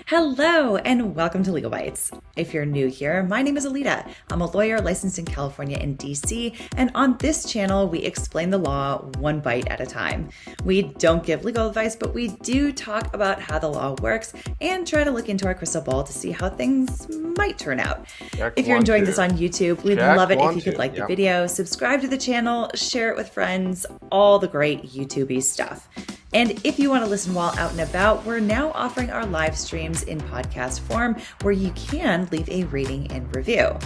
Hello and welcome to Legal Bites. If you're new here, my name is Alita. I'm a lawyer licensed in California and DC, and on this channel, we explain the law one bite at a time. We don't give legal advice, but we do talk about how the law works and try to look into our crystal ball to see how things might turn out. If you're enjoying this on YouTube, we'd love it if you could like the video, subscribe to the channel, share it with friends, all the great YouTube-y stuff. And if you want to listen while out and about, we're now offering our live streams in podcast form where you can leave a rating and review.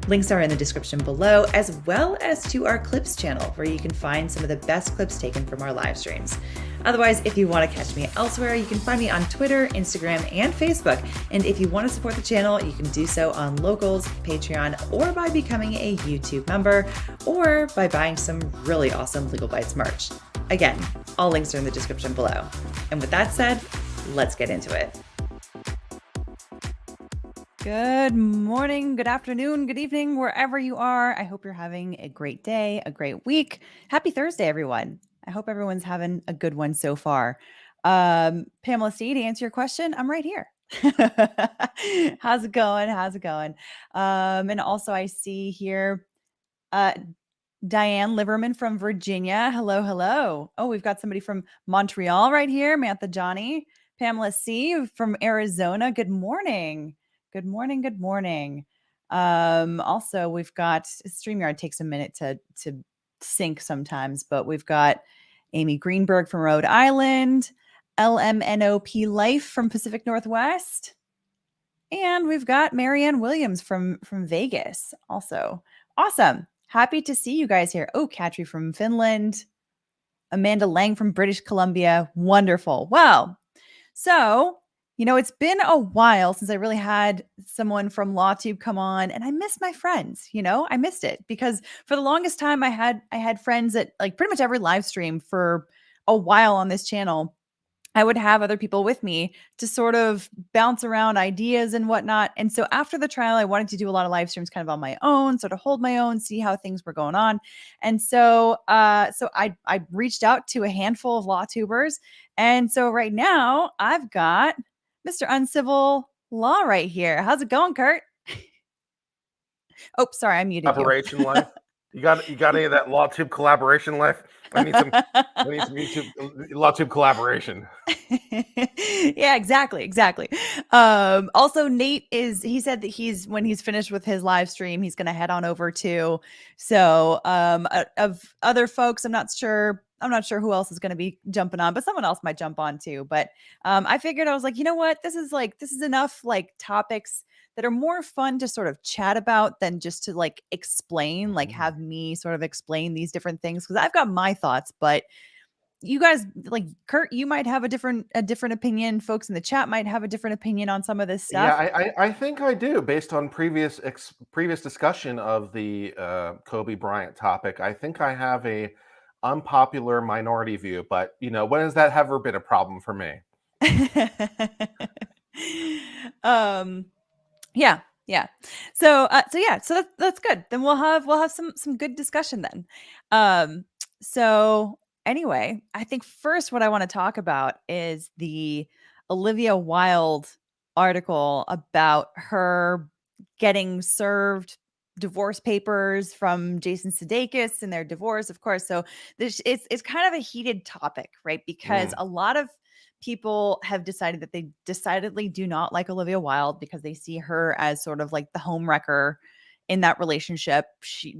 Links are in the description below, as well as to our clips channel where you can find some of the best clips taken from our live streams. Otherwise, if you want to catch me elsewhere, you can find me on Twitter, Instagram, and Facebook. And if you want to support the channel, you can do so on Locals, Patreon, or by becoming a YouTube member, or by buying some really awesome Legal Bites merch. Again, all links are in the description below. And with that said, let's get into it. Good morning, good afternoon, good evening, wherever you are. I hope you're having a great day, a great week. Happy Thursday, everyone. I hope everyone's having a good one so far. Pamela C, to answer your question, I'm right here. How's it going? How's it going? And also I see here, Diane Liverman from Virginia. Hello, hello. Oh, we've got somebody from Montreal right here. Mantha Johnny. Pamela C from Arizona. Good morning. Good morning. Good morning. Also, we've got StreamYard takes a minute to sync sometimes, but we've got Amy Greenberg from Rhode Island, LMNOP Life from Pacific Northwest, and we've got Marianne Williams from Vegas. Also, awesome. Happy to see you guys here. Oh, Katri from Finland. Amanda Lang from British Columbia. Wonderful. Well, so, it's been a while since I really had someone from LawTube come on, and I miss my friends. I missed it because for the longest time I had friends at like pretty much every live stream for a while on this channel. I would have other people with me to sort of bounce around ideas and whatnot. And so after the trial, I wanted to do a lot of live streams kind of on my own, sort of hold my own, see how things were going on. And so I reached out to a handful of law tubers. And so right now I've got Mr. Uncivil Law right here. How's it going, Kurt? Oh, sorry, I muted Collaboration life. You got any of that LawTube collaboration life? I need some YouTube LawTube collaboration. Yeah, exactly. Also, Nate he said that when he's finished with his live stream, he's going to head on over too. So, of other folks, I'm not sure who else is going to be jumping on, but someone else might jump on too. But I figured, I was like, you know what? This is enough like topics that are more fun to sort of chat about than just to like explain, like have me sort of explain these different things. Cause I've got my thoughts, but you guys, like Kurt, you might have a different opinion. Folks in the chat might have a different opinion on some of this stuff. Yeah, I think I do, based on previous discussion of the Kobe Bryant topic. I think I have a unpopular minority view, but when has that ever been a problem for me? Yeah. So that's good. Then we'll have some good discussion then. So anyway, I think first what I want to talk about is the Olivia Wilde article about her getting served divorce papers from Jason Sudeikis and their divorce, of course. So it's kind of a heated topic, right? Because a lot of people have decided that they decidedly do not like Olivia Wilde because they see her as sort of like the homewrecker in that relationship. She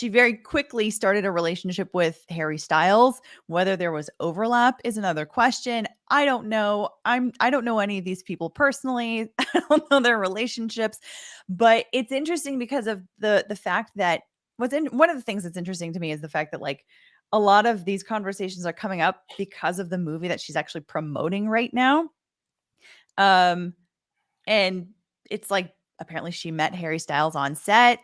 very quickly started a relationship with Harry Styles. Whether there was overlap is another question. I don't know. I don't know any of these people personally. I don't know their relationships, but it's interesting because of the fact that one of the things that's interesting to me is the fact that like a lot of these conversations are coming up because of the movie that she's actually promoting right now. And it's like, apparently she met Harry Styles on set.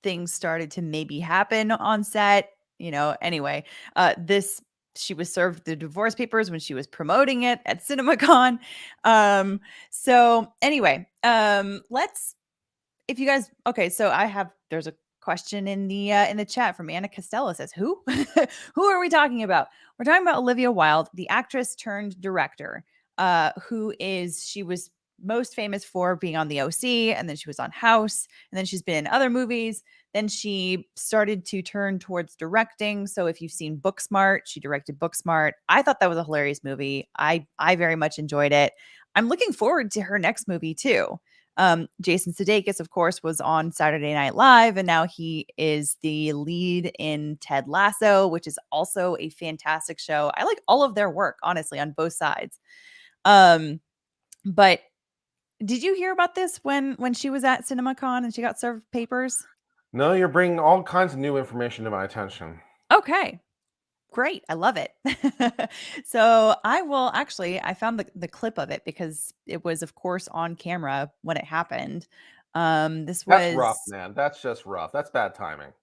Things started to maybe happen on set, anyway, she was served the divorce papers when she was promoting it at CinemaCon. So anyway, if you guys, okay, so there's a question in the chat from Anna Costello says, who? Who are we talking about? We're talking about Olivia Wilde, the actress turned director, she was most famous for being on the OC, and then she was on House, and then she's been in other movies. Then she started to turn towards directing. So if you've seen Booksmart, she directed Booksmart. I thought that was a hilarious movie. I very much enjoyed it. I'm looking forward to her next movie too. Jason Sudeikis, of course, was on Saturday Night Live, and now he is the lead in Ted Lasso, which is also a fantastic show. I like all of their work, honestly, on both sides. But did you hear about this when she was at CinemaCon and she got served papers? No, you're bringing all kinds of new information to my attention. Okay. Great. I love it. So I found the clip of it because it was, of course, on camera when it happened. This That's rough, was, man. That's just rough. That's bad timing.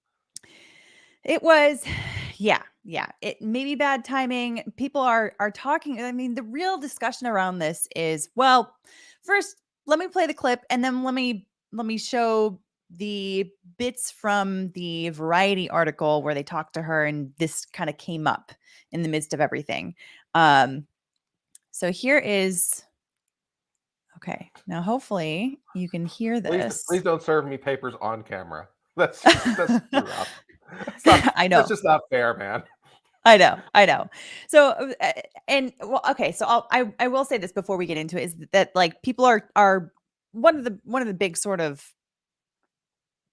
it was, yeah. It may be bad timing. People are talking. I mean, the real discussion around this is, well, first, let me play the clip and then let me show the bits from the Variety article where they talked to her and this kind of came up in the midst of everything. So here is, okay. Now, hopefully you can hear this. Please don't serve me papers on camera. That's too rough. I know. That's just not fair, man. I know. So, okay. So I will say this before we get into it is that like people are one of the big sort of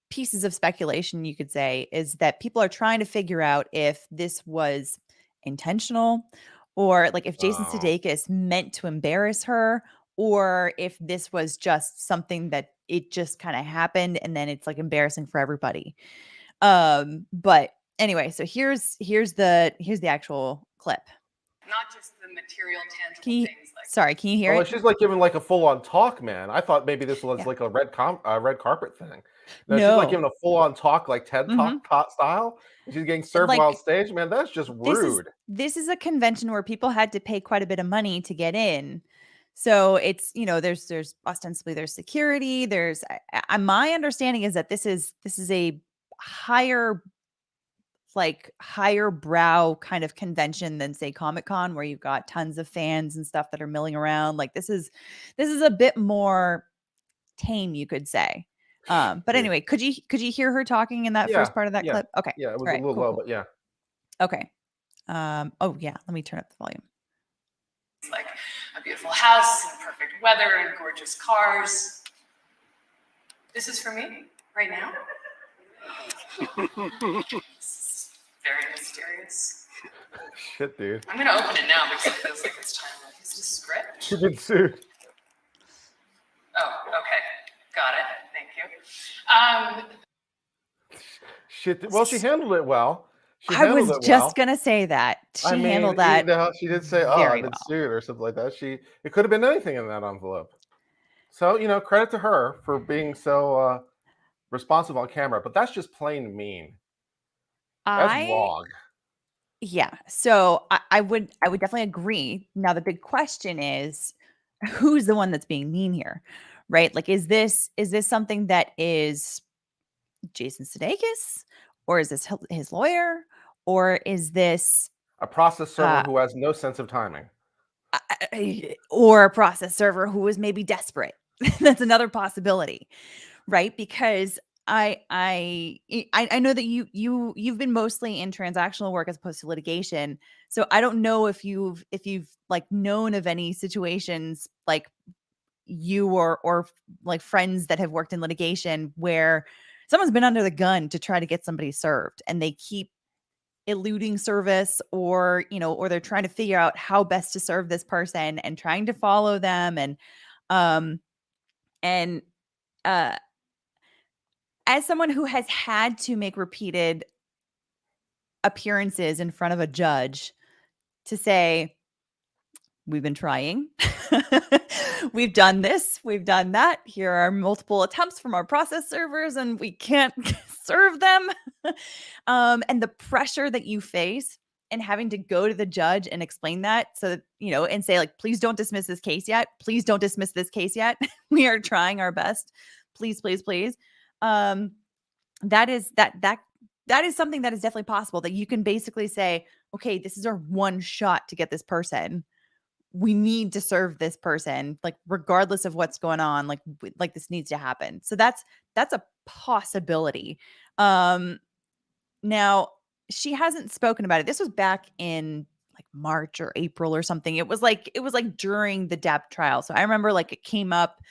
pieces of speculation you could say is that people are trying to figure out if this was intentional or like if Jason Oh. Sudeikis meant to embarrass her or if this was just something that it just kind of happened and then it's like embarrassing for everybody. But anyway, so here's the actual clip. Not just the material, tangible things like. Sorry, can you hear it? She's like giving like a full-on talk, man. I thought maybe this was Yeah. like a red carpet thing. No, she's No. like giving a full-on talk, like TED Talk style. She's getting served Like, while on stage, man. That's just rude. This is a convention where people had to pay quite a bit of money to get in. So it's, there's ostensibly there's security. There's my understanding is that this is a higher brow kind of convention than say Comic-Con where you've got tons of fans and stuff that are milling around. Like this is a bit more tame, you could say. But anyway, could you hear her talking in that first part of that clip? Okay. Yeah, it was All a right, little low, cool. but yeah. Okay. Oh yeah, let me turn up the volume. It's like a beautiful house and perfect weather and gorgeous cars. This is for me right now. Very mysterious. Shit, dude. I'm gonna open it now because it feels like it's time. Like, is this a script? She's been sued. Oh, okay. Got it. Thank you. Shit. Well, she handled it well. I was just gonna say that she handled that. She did say, "Oh, I've been sued" or something like that. It could have been anything in that envelope. So credit to her for being so responsive on camera. But that's just plain mean. That's wrong. Yeah. So I would definitely agree. Now the big question is, who's the one that's being mean here, right? Like, is this something that is Jason Sudeikis, or is this his lawyer, or is this a process server who has no sense of timing, or a process server who was maybe desperate? That's another possibility, right? Because I know that you've been mostly in transactional work as opposed to litigation. So I don't know if you've like known of any situations like you or like friends that have worked in litigation where someone's been under the gun to try to get somebody served and they keep eluding service or they're trying to figure out how best to serve this person and trying to follow them and as someone who has had to make repeated appearances in front of a judge to say, we've been trying, we've done this, we've done that, here are multiple attempts from our process servers and we can't serve them. And the pressure that you face and having to go to the judge and explain that so that, and say like, please don't dismiss this case yet. Please don't dismiss this case yet. We are trying our best. Please, please, please. that is something that is definitely possible, that you can basically say, okay, this is our one shot to get this person. We need to serve this person, like regardless of what's going on, like this needs to happen. So that's a possibility. Now she hasn't spoken about it. This was back in like March or April or something. It was like during the Depp trial. So I remember like it came up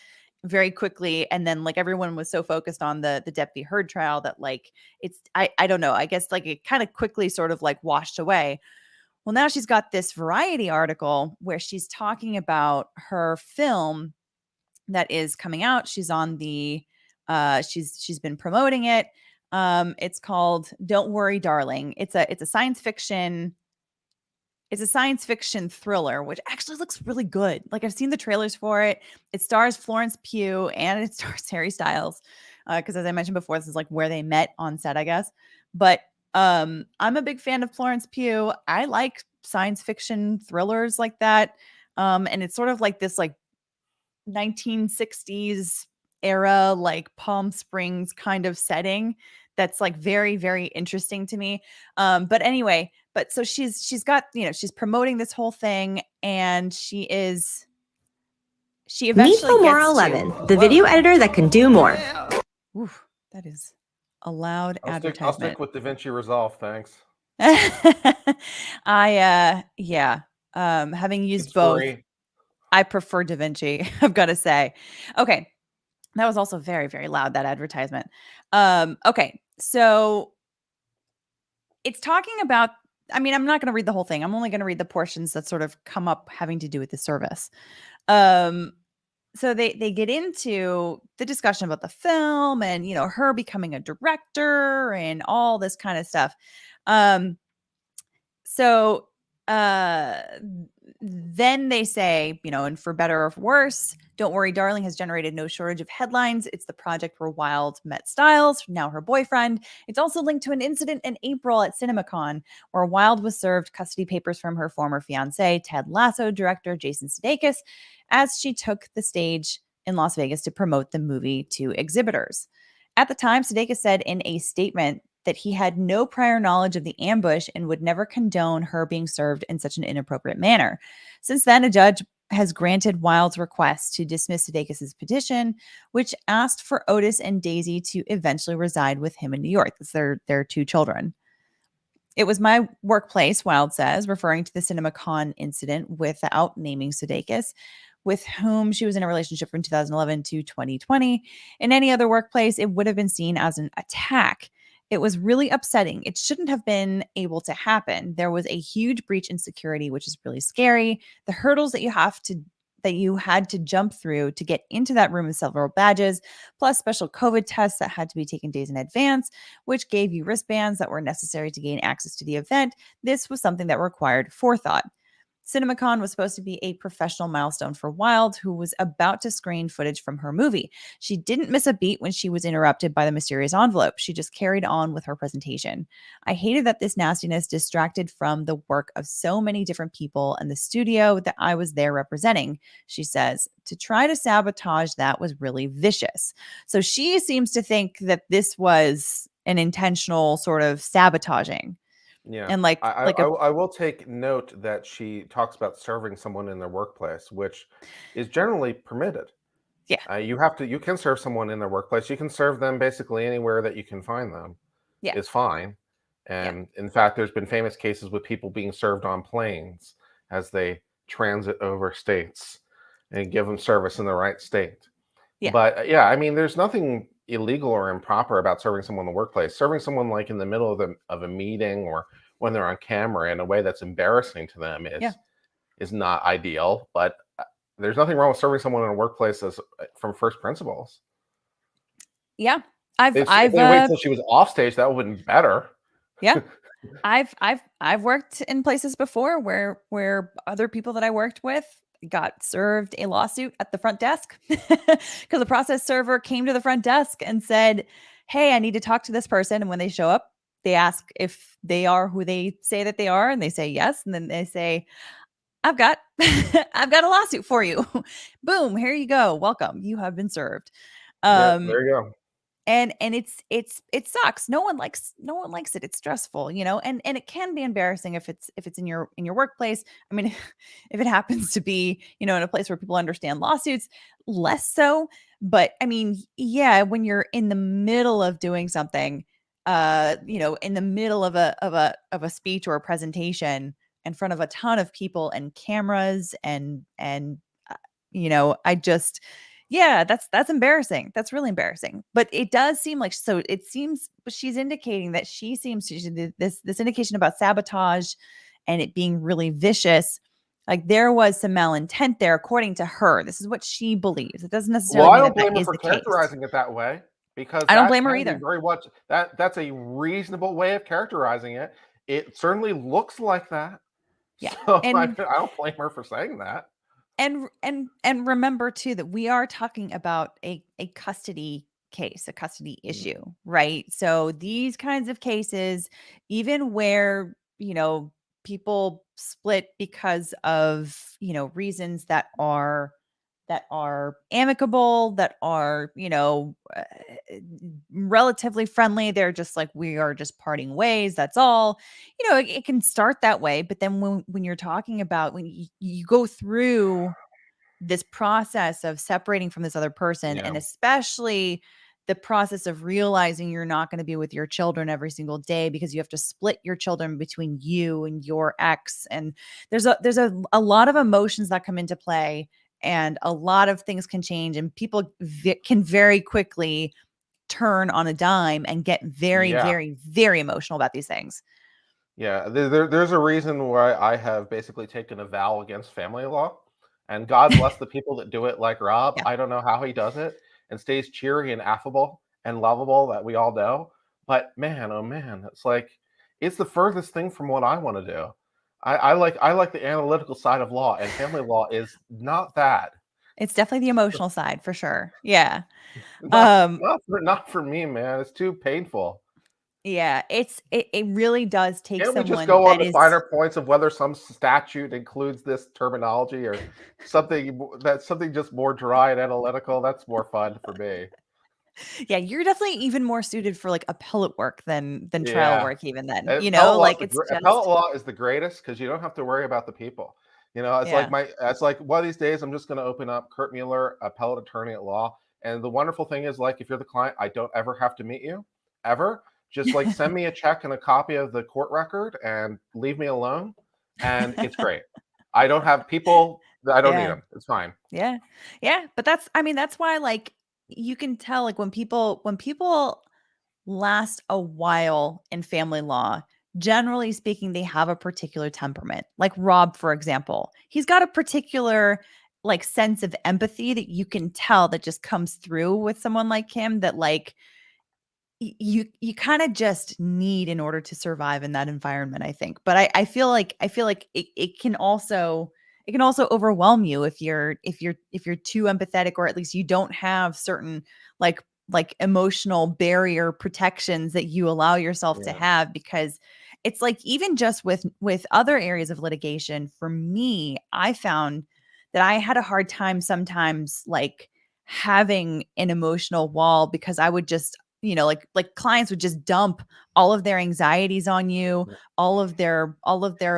very quickly, and then like everyone was so focused on the Depp v. Heard trial that like I don't know. I guess like it kind of quickly sort of like washed away. Well, now she's got this Variety article where she's talking about her film that is coming out. She's on the she's been promoting it. It's called Don't Worry Darling. It's a science fiction thriller, which actually looks really good. Like I've seen the trailers for it. It stars Florence Pugh and it stars Harry Styles. Because as I mentioned before, this is like where they met on set, I guess. But I'm a big fan of Florence Pugh. I like science fiction thrillers like that. And it's sort of like this like 1960s era, like Palm Springs kind of setting that's like very, very interesting to me. But anyway, so she's got, she's promoting this whole thing, and she Meet eventually Filmora gets 11, the video editor that can do more. Oof, that is a loud I'll advertisement. stick with DaVinci Resolve, thanks. Having used It's both, free. I prefer DaVinci, I've got to say. Okay. That was also very, very loud, that advertisement. Okay. So it's talking about, I'm not going to read the whole thing. I'm only going to read the portions that sort of come up having to do with the service. So they get into the discussion about the film and, her becoming a director and all this kind of stuff. So then they say, and for better or for worse, Don't Worry Darling has generated no shortage of headlines. It's the project where Wilde met Styles, now her boyfriend. It's also linked to an incident in April at CinemaCon where Wilde was served custody papers from her former fiancé, Ted Lasso director Jason Sudeikis, as she took the stage in Las Vegas to promote the movie to exhibitors. At the time, Sudeikis said in a statement that he had no prior knowledge of the ambush and would never condone her being served in such an inappropriate manner. Since then, a judge has granted Wilde's request to dismiss Sudeikis' petition, which asked for Otis and Daisy to eventually reside with him in New York. That's their two children. It was my workplace, Wilde says, referring to the CinemaCon incident without naming Sudeikis, with whom she was in a relationship from 2011 to 2020. In any other workplace, it would have been seen as an attack. It was really upsetting. It shouldn't have been able to happen. There was a huge breach in security, which is really scary. The hurdles that you had to jump through to get into that room with several badges, plus special COVID tests that had to be taken days in advance, which gave you wristbands that were necessary to gain access to the event. This was something that required forethought. CinemaCon was supposed to be a professional milestone for Wilde, who was about to screen footage from her movie. She didn't miss a beat when she was interrupted by the mysterious envelope. She just carried on with her presentation. I hated that this nastiness distracted from the work of so many different people and the studio that I was there representing, she says. To try to sabotage that was really vicious. So she seems to think that this was an intentional sort of sabotaging. Yeah. And I will take note that she talks about serving someone in their workplace, which is generally permitted. Yeah. You can serve someone in their workplace. You can serve them basically anywhere that you can find them. Yeah. Is fine. And in fact, there's been famous cases with people being served on planes as they transit over states and give them service in the right state. Yeah. But there's nothing illegal or improper about serving someone in the workplace. Serving someone like in the middle of a meeting or when they're on camera in a way that's embarrassing to them is not ideal. But there's nothing wrong with serving someone in a workplace from first principles. Yeah, If they wait till she was off stage, that would have been better. Yeah, I've worked in places before where other people that I worked with got served a lawsuit at the front desk because the process server came to the front desk and said, "Hey, I need to talk to this person." And when they show up, they ask if they are who they say that they are, and they say yes, and then they say, "I've got I've got a lawsuit for you." Boom, here you go. Welcome. You have been served. Yeah, there you go. and it sucks. No one likes it. It's stressful, and it can be embarrassing if it's in your workplace. I mean, if it happens to be, in a place where people understand lawsuits, less so. But I mean, yeah, when you're in the middle of doing something, in the middle of a speech or a presentation in front of a ton of people and cameras and uh, I just, yeah, that's embarrassing. That's really embarrassing. But it does seem like, so it seems, but she's indicating that she seems to this indication about sabotage and it being really vicious. Like there was some malintent there, according to her. This is what she believes. It doesn't Well, necessarily I mean don't that blame her is for the case. characterizing it that way because I don't that blame her can be either. very much that's a reasonable way of characterizing it. It certainly looks like that. Yeah. So I And don't blame her for saying that. and remember too that we are talking about a custody case, a custody issue, right? So these kinds of cases, even where, people split because of, reasons that are amicable, that are, relatively friendly. They're just like, we are just parting ways. That's all. It can start that way. But then when you're talking about when you go through this process of separating from this other person, Yeah. and especially the process of realizing you're not going to be with your children every single day because you have to split your children between you and your ex, and there's a lot of emotions that come into play, and a lot of things can change, and people can very quickly turn on a dime and get very, Yeah. very, very emotional about these things. Yeah. There's a reason why I have basically taken a vow against family law. And God bless the people that do it like Rob. Yeah. I don't know how he does it and stays cheery and affable and lovable that we all know. But man, oh man, it's like it's the furthest thing from what I want to do. I like the analytical side of law, and family law is not that. It's definitely the emotional side for sure. Yeah. Not Um, not for me, man. It's too painful. Yeah, it really does take Can't we just someone go on that the is, finer points of whether some statute includes this terminology or that's something just more dry and analytical? That's more fun for me. yeah, you're definitely even more suited for like appellate work than trial Yeah. work even then, like it's Appellate just, law is the greatest because you don't have to worry about the people. yeah. It's like one of these days I'm just going to open up Kurt Mueller, appellate attorney at law. And the wonderful thing is, like, if you're the client, I don't ever have to meet you ever. Just like send me a check and a copy of the court record and leave me alone. And it's great. I don't have people. I don't need Yeah. them. It's fine. Yeah. Yeah, but that's why, like, you can tell, like, when people last a while in family law, generally speaking, they have a particular temperament. Like Rob, for example, he's got a particular like sense of empathy that you can tell that just comes through with someone like him, that like you kind of just need in order to survive in that environment, I think. But I feel like it can also overwhelm you if you're too empathetic, or at least you don't have certain like emotional barrier protections that you allow yourself to Yeah. have, because it's like, even just with other areas of litigation, for me, I found that I had a hard time sometimes, like, having an emotional wall, because I would just, like clients would just dump all of their anxieties on you, all of their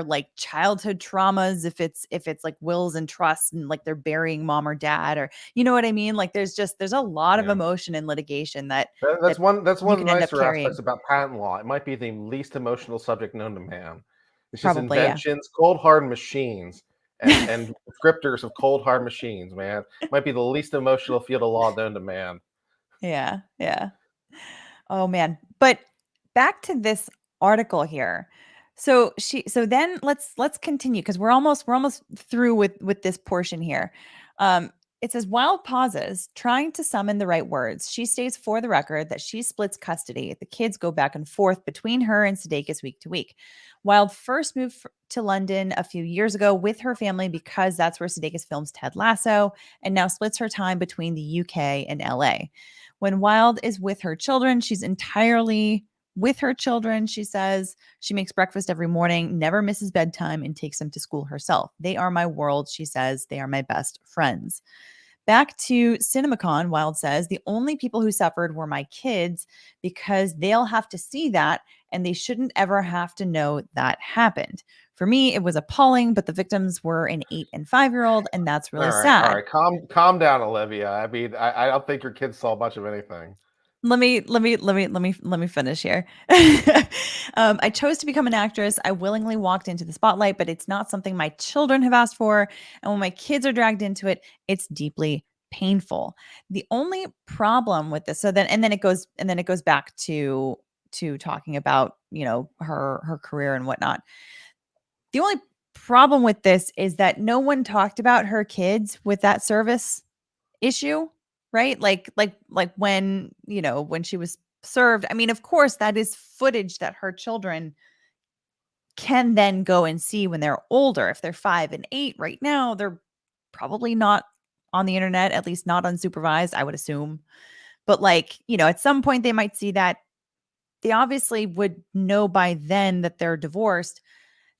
like childhood traumas, if it's like wills and trusts, and like they're burying mom or dad, or you know what I mean? Like there's a lot of Yeah. emotion in litigation that That's one. That's you one of can the end up nicer aspects carrying. about patent law. It might be the least emotional subject known to man. It's just Probably, yeah. inventions, cold hard machines, and descriptors of cold hard machines. Man, might be the least emotional field of law known to man. Yeah, yeah. Oh man. But back to this article here. So then let's continue, because we're almost through with this portion here. It says, Wilde pauses, trying to summon the right words. She states for the record that she splits custody. The kids go back and forth between her and Sudeikis week to week. Wilde first moved to London a few years ago with her family because that's where Sudeikis films Ted Lasso, and now splits her time between the UK and LA. When Wilde is with her children, she's entirely with her children. She says she makes breakfast every morning, never misses bedtime, and takes them to school herself. They are my world, she says. They are my best friends. Back to CinemaCon, Wilde says, the only people who suffered were my kids because they'll have to see that and they shouldn't ever have to know that happened. For me, it was appalling, but the victims were an 8 and 5-year-old, and that's really All sad. right, calm down, Olivia. I mean, I don't think your kids saw much of anything. Let me finish here. I chose to become an actress. I willingly walked into the spotlight, but it's not something my children have asked for. And when my kids are dragged into it, it's deeply painful. The only problem with this, and then it goes back to talking about, her career and whatnot. The only problem with this is that no one talked about her kids with that service issue, right? Like when, when she was served. I mean, of course, that is footage that her children can then go and see when they're older. If they're 5 and 8 right now, they're probably not on the internet, at least not unsupervised, I would assume. But at some point they might see that. They obviously would know by then that they're divorced.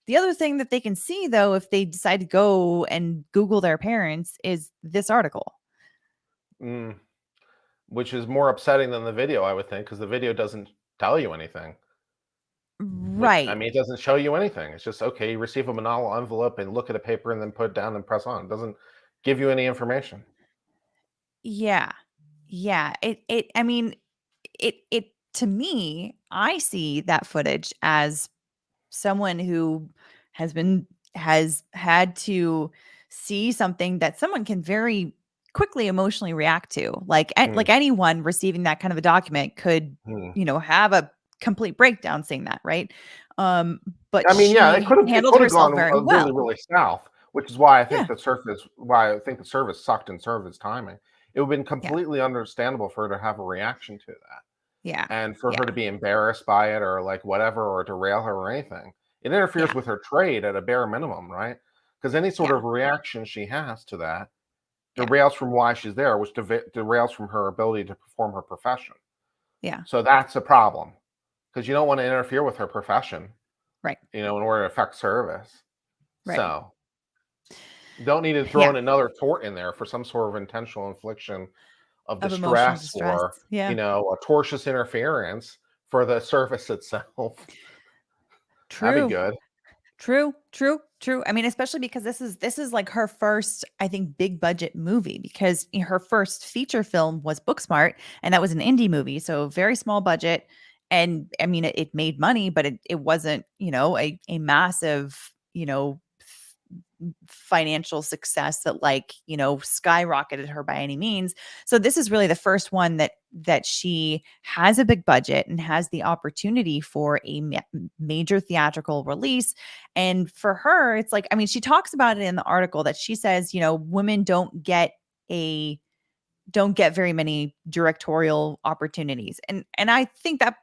The other thing that they can see, though, if they decide to go and Google their parents, is this article. Which is more upsetting than the video, I would think, because the video doesn't tell you anything. Right. I mean, it doesn't show you anything. It's just, okay, you receive a manila envelope and look at a paper and then put it down and press on. It doesn't give you any information. Yeah. Yeah. I mean, it to me, I see that footage as someone who has had to see something that someone can very quickly emotionally react to. Like anyone receiving that kind of a document could, have a complete breakdown seeing that, right? But I mean, yeah, it she could handled have herself gone very really, well. really south, which is why I think Yeah. the service sucked and served its timing. It would have been Yeah. completely understandable for her to have a reaction to that. Yeah. And for Yeah. her to be embarrassed by it or like whatever, or to rail her or anything. It interferes Yeah. with her trade at a bare minimum, right? Because any sort Yeah. of reaction she has to that Yeah. derails from why she's there, which derails from her ability to perform her profession. Yeah. So that's a problem because you don't want to interfere with her profession, Right. in order to affect service. Right. So don't need to throw Yeah. in another tort in there for some sort of intentional infliction of Of emotional distress distress. or, Yeah. a tortious interference for the service itself. That'd be True. good. True. I mean, especially because this is like her first, I think, big budget movie, because her first feature film was Booksmart, and that was an indie movie, so very small budget. And I mean, it made money, but it wasn't, a massive, financial success that skyrocketed her by any means. So this is really the first one that she has a big budget and has the opportunity for a major theatrical release. And for her, it's like, I mean, she talks about it in the article that she says, women don't get very many directorial opportunities. And I think that,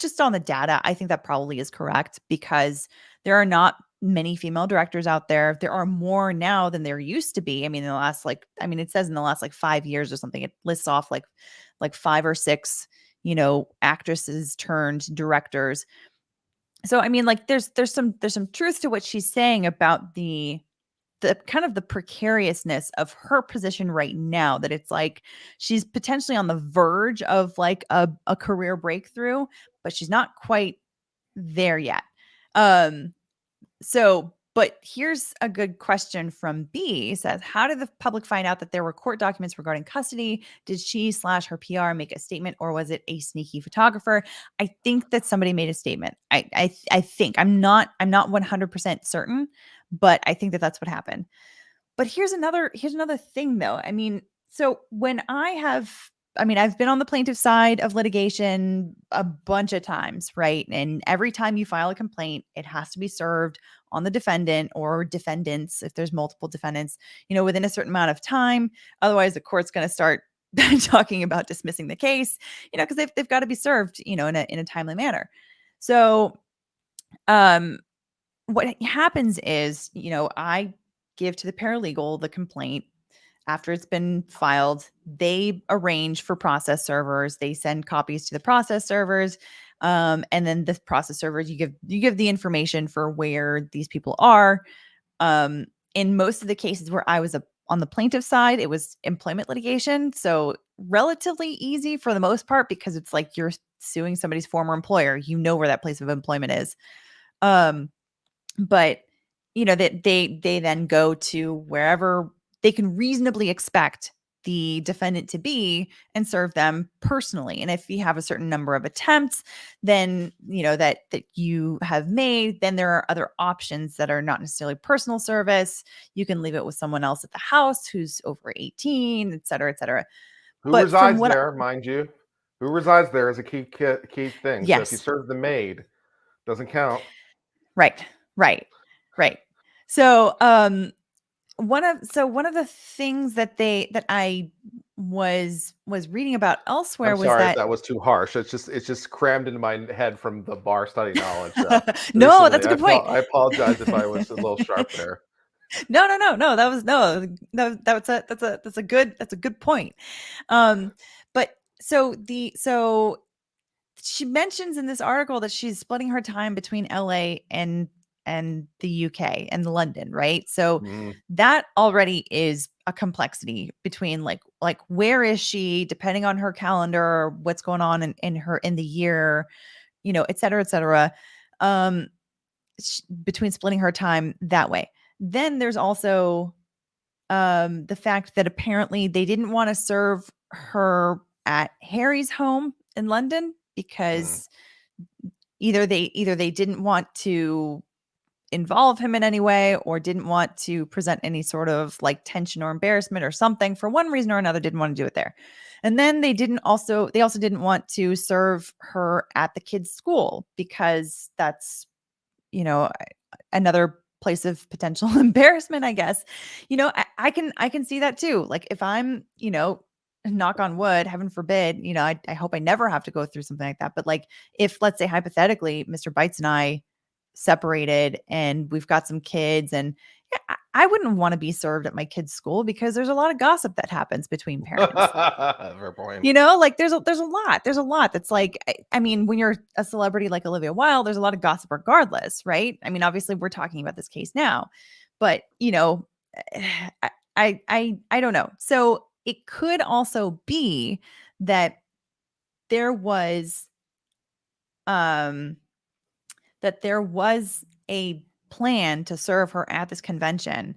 just on the data, I think that probably is correct, because there are not many female directors out there. There are more now than there used to be. I mean, it says in the last 5 years or something, it lists off like 5 or 6, actresses turned directors. So I mean, there's some truth to what she's saying about the kind of the precariousness of her position right now, that it's like she's potentially on the verge of a career breakthrough, but she's not quite there yet. But here's a good question from B. It says, how did the public find out that there were court documents regarding custody? Did she/her PR make a statement, or was it a sneaky photographer? I think that somebody made a statement. I think I'm not 100% certain, but I think that that's what happened. But here's another thing, though. I mean, so I've been on the plaintiff side of litigation a bunch of times, right? And every time you file a complaint, it has to be served on the defendant or defendants, if there's multiple defendants, within a certain amount of time. Otherwise, the court's going to start talking about dismissing the case, because they've got to be served, in a timely manner. So, what happens is, I give to the paralegal the complaint. After it's been filed, they arrange for process servers. They send copies to the process servers. And then the process servers, you give the information for where these people are. In most of the cases where I was a the plaintiff side, it was employment litigation. So relatively easy for the most part, because it's like you're suing somebody's former employer. You know where that place of employment is. But that they then go to wherever they can reasonably expect the defendant to be and serve them personally. And if you have a certain number of attempts, then that you have made, then there are other options that are not necessarily personal service. You can leave it with someone else at the house who's over 18, et cetera, et cetera. Who But from resides what there, mind you? Who resides there is a key thing. So if you Yes. serve the maid, doesn't count. Right. So one of the things that I was reading about elsewhere I'm was sorry if that that was too harsh. It's just crammed into my head from the bar study knowledge. No, Recently. that's a good point. I apologize if I was a little sharp there. No. That's a good point. But so she mentions in this article that she's splitting her time between LA and the UK and London, right? So that already is a complexity between like where is she, depending on her calendar, what's going on in the year, et cetera, et cetera. Between splitting her time that way. Then there's also the fact that apparently they didn't want to serve her at Harry's home in London because either they didn't want to involve him in any way, or didn't want to present any sort of like tension or embarrassment or something. For one reason or another, didn't want to do it there. And then they also didn't want to serve her at the kids' school because that's another place of potential embarrassment, I guess. I can see that too. Like if I'm, knock on wood, heaven forbid, I hope I never have to go through something like that. But like if, let's say hypothetically, Mr. Bites and I separated and we've got some kids, and I wouldn't want to be served at my kids' school because there's a lot of gossip that happens between parents. Fair point. Like there's a lot that's like, I mean, when you're a celebrity like Olivia Wilde, there's a lot of gossip regardless, right? I mean, obviously we're talking about this case now, but I don't know. So it could also be that there was a plan to serve her at this convention,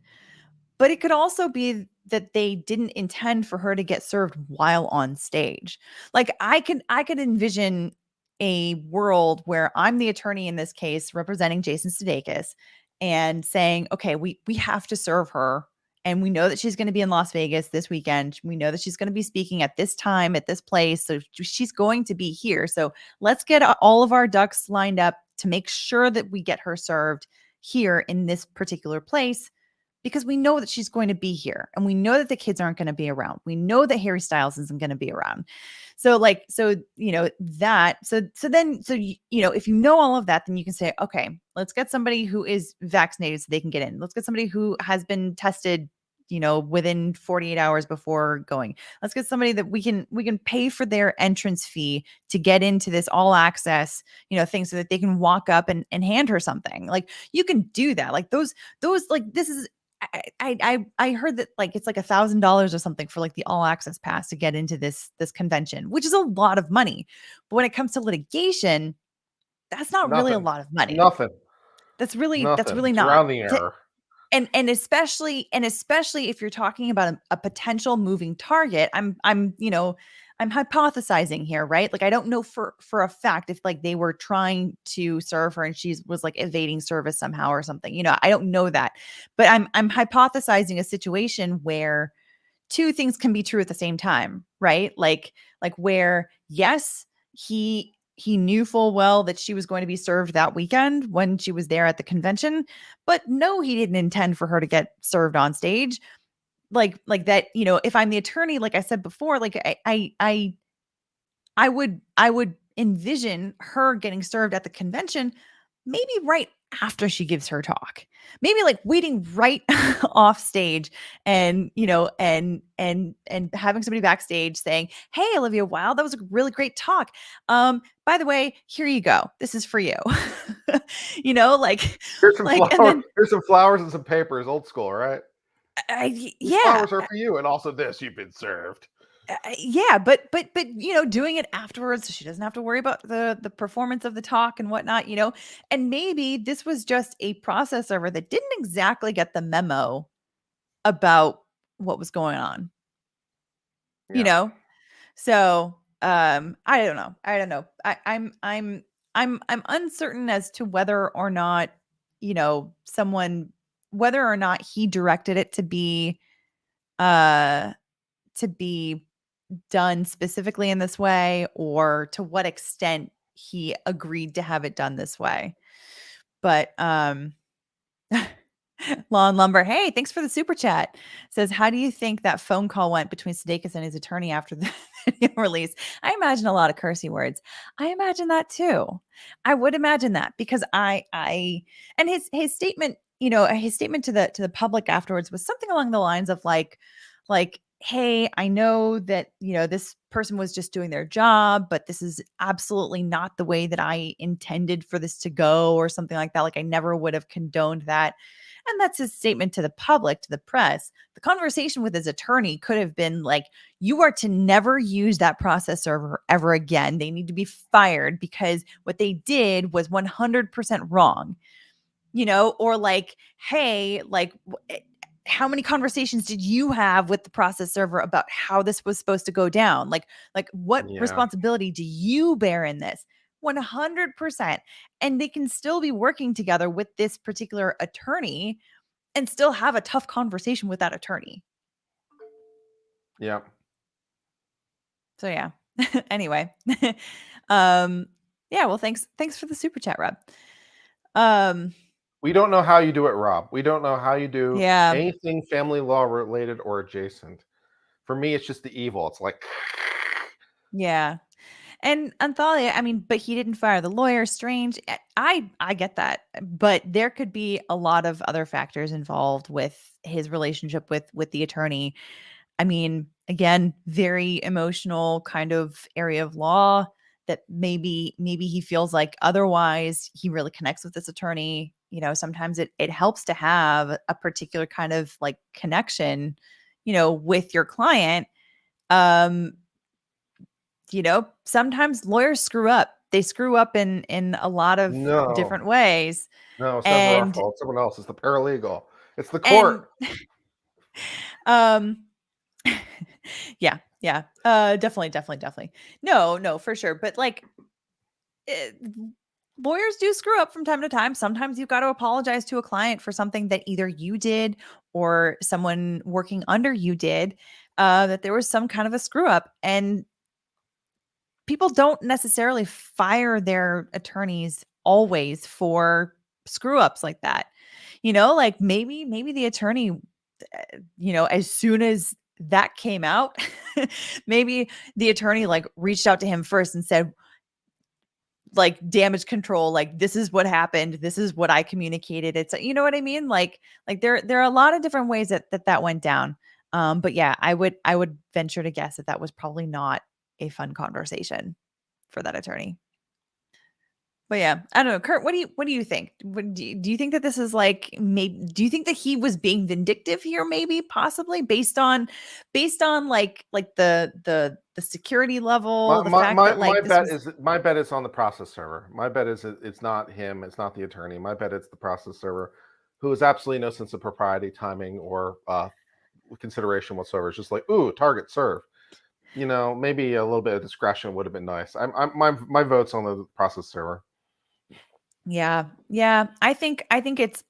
but it could also be that they didn't intend for her to get served while on stage. Like I could envision a world where I'm the attorney in this case representing Jason Sudeikis and saying, okay, we have to serve her. And we know that she's going to be in Las Vegas this weekend. We know that she's going to be speaking at this time, at this place. So she's going to be here. So let's get all of our ducks lined up to make sure that we get her served here in this particular place, because we know that she's going to be here and we know that the kids aren't going to be around. We know that Harry Styles isn't going to be around. So then, if you know all of that, then you can say, okay, let's get somebody who is vaccinated so they can get in. Let's get somebody who has been tested, within 48 hours before going. Let's get somebody that we can pay for their entrance fee to get into this all access, thing, so that they can walk up and hand her something. Like you can do that. Like those, like, this is, I heard that like it's like $1,000 or something for like the all access pass to get into this convention, which is a lot of money. But when it comes to litigation, that's not really a lot of money. Nothing. That's really It's not around the error. And especially if you're talking about a potential moving target. I'm hypothesizing here, right? Like I don't know for a fact if like they were trying to serve her and she was like evading service somehow or something. I don't know that. But I'm hypothesizing a situation where two things can be true at the same time, right? Like where yes, he knew full well that she was going to be served that weekend when she was there at the convention, but no, he didn't intend for her to get served on stage. Like that, if I'm the attorney, like I said before, like I would envision her getting served at the convention, maybe right after she gives her talk, maybe like waiting right off stage and, and having somebody backstage saying, "Hey, Olivia Wilde, that was a really great talk. By the way, here you go. This is for you." Like, Here's some flowers. and then, Here's some flowers and some papers, old school, right? These yeah, flowers are for you, and also this, you've been served. yeah, but doing it afterwards, so she doesn't have to worry about the performance of the talk and whatnot, and maybe this was just a process server that didn't exactly get the memo about what was going on, Yeah. So, I don't know. I'm uncertain as to whether or not, whether or not he directed it uh, to be done specifically in this way, or to what extent he agreed to have it done this way. But, Law and Lumber, hey, thanks for the super chat. Says, how do you think that phone call went between Sudeikis and his attorney after the video release? I imagine a lot of cursey words. I imagine that too. I would imagine that because and his statement, his statement to the public afterwards was something along the lines of like, hey, I know that, this person was just doing their job, but this is absolutely not the way that I intended for this to go, or something like that. Like, I never would have condoned that. And that's his statement to the public, to the press. The conversation with his attorney could have been like, you are to never use that process server ever again. They need to be fired because what they did was 100% wrong, or like, hey, like, how many conversations did you have with the process server about how this was supposed to go down? Like what Yeah. responsibility do you bear in this? 100%. And they can still be working together with this particular attorney and still have a tough conversation with that attorney. Yeah. So yeah. Anyway. Yeah, well, thanks for the super chat, Rob. We don't know how you do it, Rob. We don't know how you do Yeah. anything family law related or adjacent. For me, it's just the evil. It's like, Yeah. And Anthalia, I mean, but he didn't fire the lawyer. Strange. I get that, but there could be a lot of other factors involved with his relationship with the attorney. I mean, again, very emotional kind of area of law that maybe he feels like otherwise he really connects with this attorney. Sometimes it helps to have a particular kind of like connection, with your client. Um, sometimes lawyers screw up. They screw up in a lot of no, different ways. no, it's never our And fault. It's someone else. It's the paralegal. It's the and court. um yeah, yeah. Definitely. No, for sure. But like, eh, lawyers do screw up from time to time. Sometimes you've got to apologize to a client for something that either you did or someone working under you did, that there was some kind of a screw up. And people don't necessarily fire their attorneys always for screw ups like that. Like maybe the attorney, as soon as that came out, maybe the attorney like reached out to him first and said, like, damage control, like, this is what happened, this is what I communicated. It's, you know what I mean? Like there are a lot of different ways that went down. But yeah, I would venture to guess that was probably not a fun conversation for that attorney. But yeah, I don't know. Kurt, what do you think? Do you think that this is like, maybe, do you think that he was being vindictive here, maybe possibly based on like the security level, the fact that like this was My bet is on the process server. My bet is it's not him. It's not the attorney. My bet it's the process server, who has absolutely no sense of propriety, timing, or consideration whatsoever. It's just like, ooh, target serve. Maybe a little bit of discretion would have been nice. My vote's on the process server. Yeah. I think it's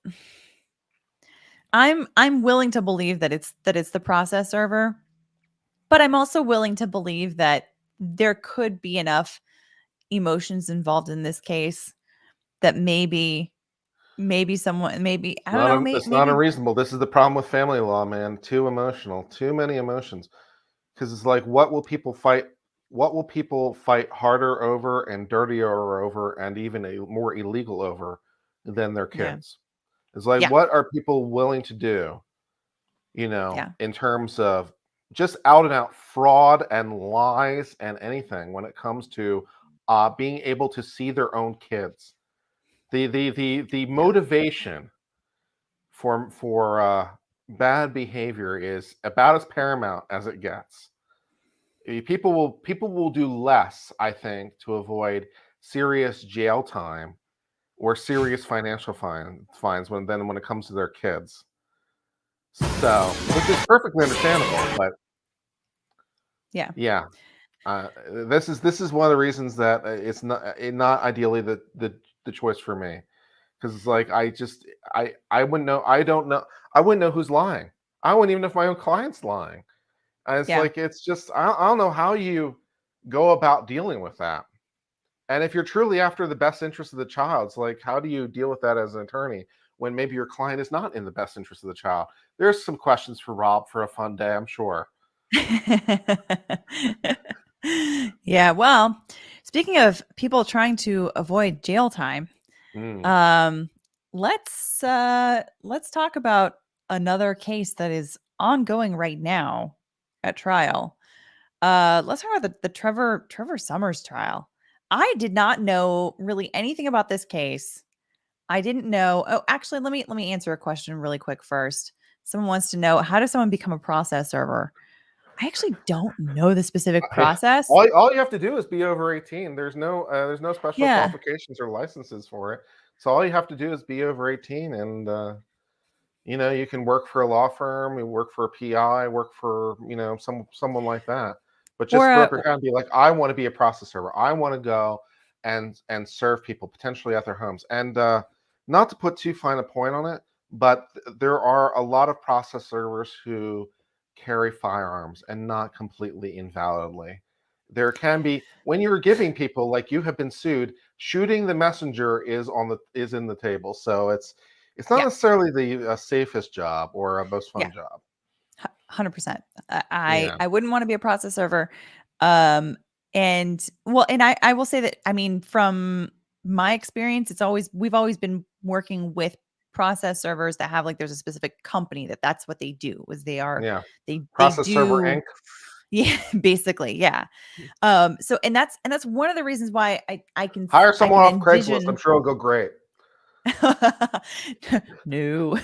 I'm willing to believe that it's the process server, but I'm also willing to believe that there could be enough emotions involved in this case that someone, I don't know, It's not maybe unreasonable. This is the problem with family law, man. Too emotional. Too many emotions. Because it's like, what will people fight? What will people fight harder over and dirtier over and even more illegal over than their yeah. kids? It's like, Yeah. what are people willing to do, Yeah. in terms of just out and out fraud and lies and anything when it comes to being able to see their own kids? The motivation for bad behavior is about as paramount as it gets. People will do less, I think, to avoid serious jail time or serious financial fines when it comes to their kids. So, which is perfectly understandable, but Yeah. yeah, this is one of the reasons that it's not ideally the choice for me, because it's like I wouldn't know. I don't know. I wouldn't know who's lying. I wouldn't even know if my own client's lying. And it's Yeah. like it's just I don't know how you go about dealing with that. And if you're truly after the best interest of the child, it's like, how do you deal with that as an attorney when maybe your client is not in the best interest of the child? There's some questions for Rob for a fun day, I'm sure. Yeah, well, speaking of people trying to avoid jail time, Mm, um, let's talk about another case that is ongoing right now at trial. Let's talk about the Trevor Summers trial. I did not know really anything about this case. I didn't know. Oh, actually, let me answer a question really quick first. Someone wants to know, how does someone become a process server? I actually don't know the specific I, process. all you have to do is be over 18. There's no special Yeah. qualifications or licenses for it. So all you have to do is be over 18, and you can work for a law firm, you work for a PI, work for someone like that. But Or just throw up your hand and be like, I want to be a process server. I want to go and serve people potentially at their homes. And not to put too fine a point on it, but there are a lot of process servers who carry firearms and not completely invalidly. There can be, when you're giving people, like you have been sued, shooting the messenger is in the table. So it's not yeah, necessarily the safest job or a most yeah, fun job. 100%. Yeah, I wouldn't want to be a process server. Um, and well, and I will say that, I mean, from my experience, we've always been working with process servers that have, like, there's a specific company that's what they do, is yeah. they Process server do. Inc. Yeah, basically, yeah. So and that's one of the reasons why Hire I someone can off Craigslist. I'm envision. sure it'll go great. No,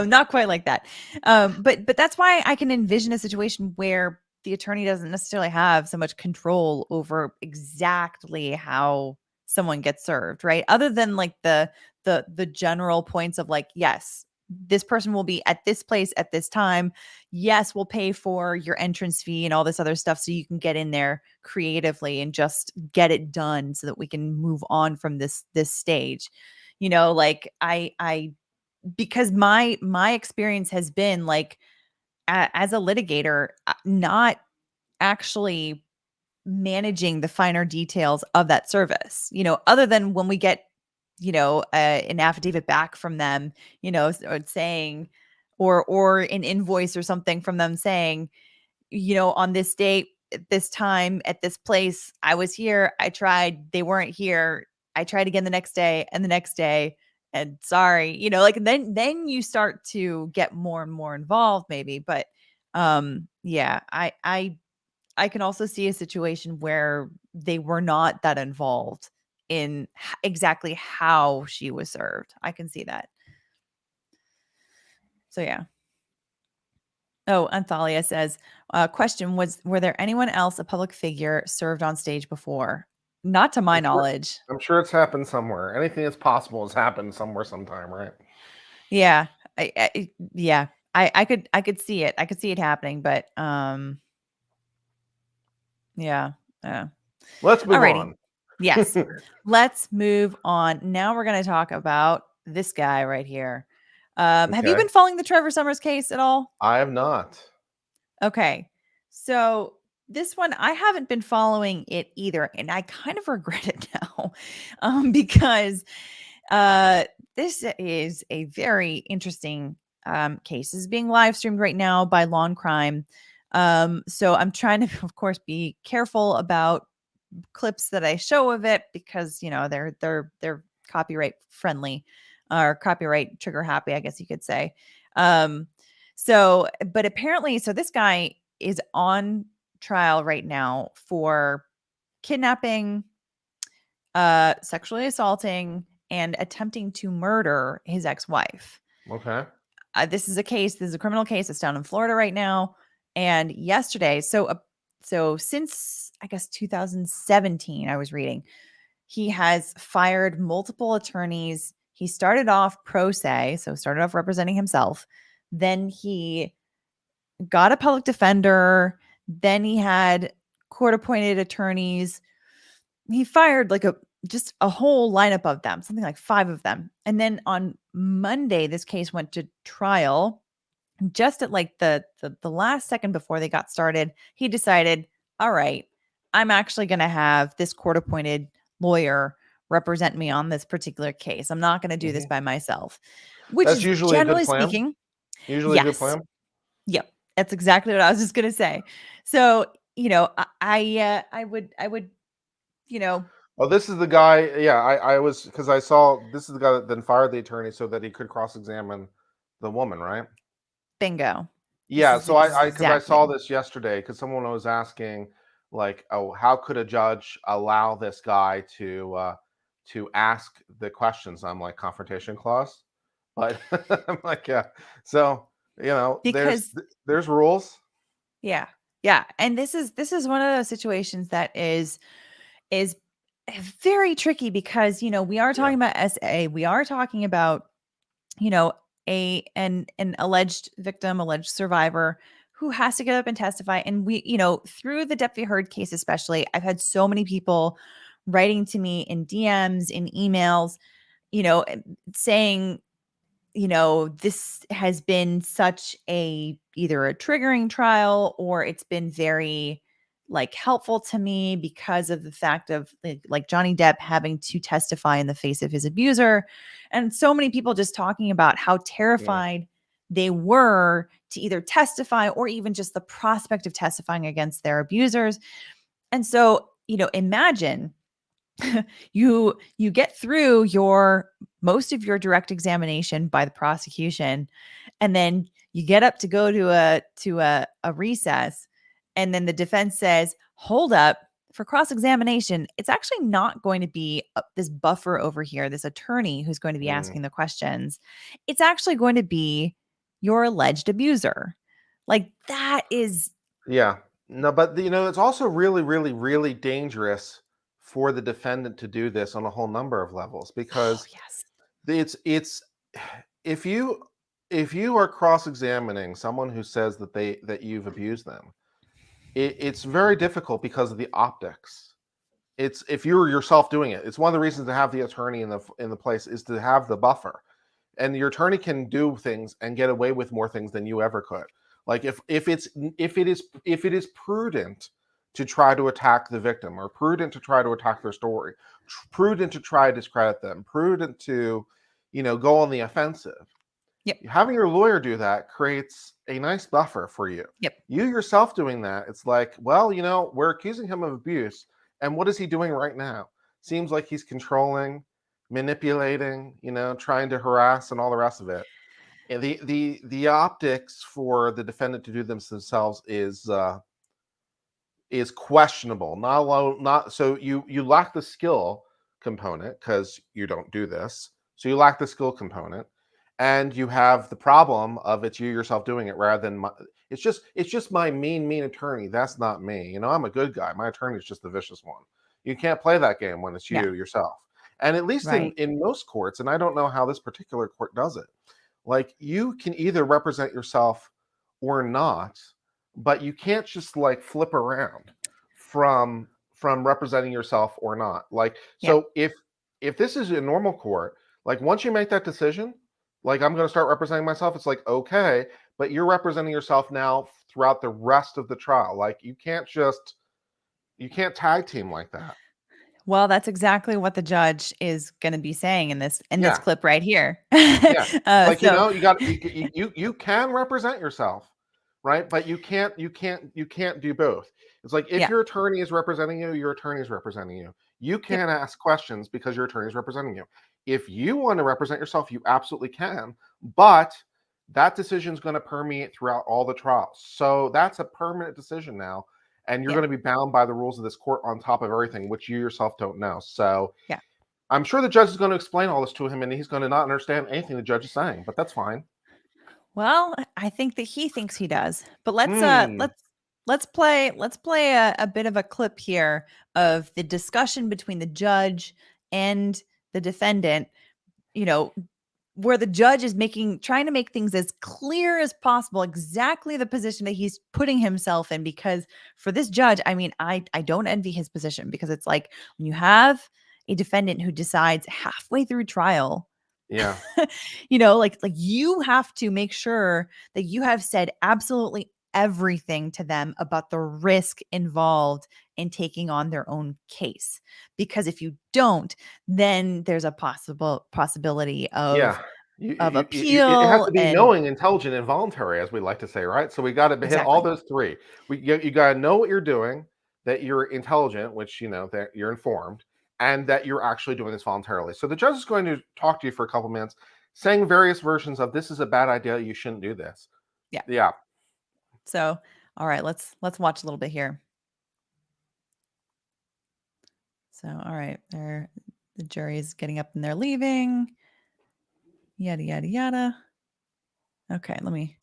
not quite like that. But that's why I can envision a situation where the attorney doesn't necessarily have so much control over exactly how someone gets served, right? Other than, like, the general points of, like, yes, this person will be at this place at this time. Yes, we'll pay for your entrance fee and all this other stuff so you can get in there creatively and just get it done so that we can move on from this stage. Like, I because my experience has been, like, as a litigator, not actually managing the finer details of that service, other than when we get, an affidavit back from them, or saying, or an invoice or something from them saying, on this date, at this time, at this place, I was here, I tried, they weren't here. I tried again the next day and the next day. And sorry, like, then you start to get more and more involved maybe. But yeah, I can also see a situation where they were not that involved in exactly how she was served. I can see that. So yeah. Oh, Anthalia says, question, were there anyone else, a public figure, served on stage before? Not to my I'm sure. knowledge. I'm sure it's happened somewhere. Anything that's possible has happened somewhere sometime, right? Yeah. Yeah. I could see it. I could see it happening, but yeah. Yeah. Let's move Alrighty. on. Yes. Let's move on. Now we're going to talk about this guy right here. Have you Okay. been following the Trevor Summers case at all? I have not. Okay. So this one, I haven't been following it either, and I kind of regret it now, because uh, this is a very interesting case. This is being live streamed right now by Law and Crime. So I'm trying to, of course, be careful about clips that I show of it, because they're copyright friendly, or copyright trigger happy, I guess you could say. Um, but apparently, so this guy is on trial right now for kidnapping, sexually assaulting, and attempting to murder his ex-wife. Okay. this is a criminal case. It's down in Florida right now. And yesterday, so since I guess 2017, I was reading, he has fired multiple attorneys. He started off pro se, so started off representing himself. Then he got a public defender. Then he had court appointed attorneys. He fired just a whole lineup of them, something like 5 of them. And then on Monday, this case went to trial. Just at like the last second before they got started, he decided, all right, I'm actually going to have this court appointed lawyer represent me on this particular case. I'm not going to do this by myself, which That's is usually a good generally plan. speaking. Usually a good Yes. plan. Yep. That's exactly what I was just going to say. So, I would, Oh, this is the guy. Yeah, I was, because I saw this is the guy that then fired the attorney so that he could cross-examine the woman, right? bingo. Yeah, This is so because I saw exactly. this yesterday, because someone was asking, like, oh, how could a judge allow this guy to ask the questions? I'm like, confrontation clause, but I'm like, yeah. So Because there's rules. yeah. Yeah. And this is one of those situations that is very tricky because, we are talking about SA. We are talking about, an alleged victim, alleged survivor who has to get up and testify. And we, through the Depp v. Heard case, especially, I've had so many people writing to me in DMs, in emails, saying, this has been such either a triggering trial, or it's been very helpful to me because of the fact of like Johnny Depp having to testify in the face of his abuser. And so many people just talking about how terrified they were to either testify or even just the prospect of testifying against their abusers. And so, imagine you get through most of your direct examination by the prosecution, and then you get up to go to a recess, and then the defense says, hold up, for cross-examination it's actually not going to be this buffer over here, this attorney who's going to be asking the questions. It's actually going to be your alleged abuser. That is Yeah. No, but it's also really, really, really dangerous for the defendant to do this on a whole number of levels, because yes. it's if you are cross-examining someone who says that you've abused them, it's very difficult because of the optics. It's if you're yourself doing it. It's one of the reasons to have the attorney in the place is to have the buffer, and your attorney can do things and get away with more things than you ever could. Like if it is prudent to try to attack the victim, or prudent to try to attack their story, prudent to try to discredit them, prudent to go on the offensive. Yep. Having your lawyer do that creates a nice buffer for you. Yep. You yourself doing that, it's like, well, we're accusing him of abuse, and what is he doing right now? Seems like he's controlling, manipulating, trying to harass and all the rest of it. And the optics for the defendant to do this themselves is questionable. Not so you lack the skill component because you don't do this. So you lack the skill component, and you have the problem of it's you yourself doing it rather than it's just my mean attorney. That's not me. I'm a good guy. My attorney is just the vicious one. You can't play that game when it's you yourself. And at least Right. in most courts, and I don't know how this particular court does it, like you can either represent yourself or not, but you can't just flip around from representing yourself or not. So if this is a normal court, once you make that decision, I'm going to start representing myself, it's okay, but you're representing yourself now throughout the rest of the trial. You can't tag team like that. Well, that's exactly what the judge is going to be saying in this Yeah. clip right here. Yeah. So you can represent yourself, right? But you can't do both. It's like if your attorney is representing you, your attorney is representing you. You can ask questions because your attorney is representing you. If you want to represent yourself, you absolutely can, but that decision is going to permeate throughout all the trials. So that's a permanent decision now, and you're going to be bound by the rules of this court on top of everything, which you yourself don't know. So I'm sure the judge is going to explain all this to him, and he's going to not understand anything the judge is saying, but that's fine. Well, I think that he thinks he does. But let's Hmm. let's play a bit of a clip here of the discussion between the judge and the defendant, you know, where the judge is trying to make things as clear as possible, exactly the position that he's putting himself in. Because for this judge, I mean, I don't envy his position, because it's like when you have a defendant who decides halfway through trial, Yeah. like you have to make sure that you have said absolutely everything to them about the risk involved in taking on their own case. Because if you don't, then there's a possibility Yeah. It has appeal. to be And knowing, intelligent, and voluntary, as we like to say, right? So we got to hit all exactly. those three. You got to know what you're doing, that you're intelligent, which that you're informed, and that you're actually doing this voluntarily. So the judge is going to talk to you for a couple minutes, saying various versions of this is a bad idea, you shouldn't do this. Yeah. Yeah. So, all right, let's watch a little bit here. So, all right, the jury is getting up and they're leaving. Yada yada yada. Okay, let me.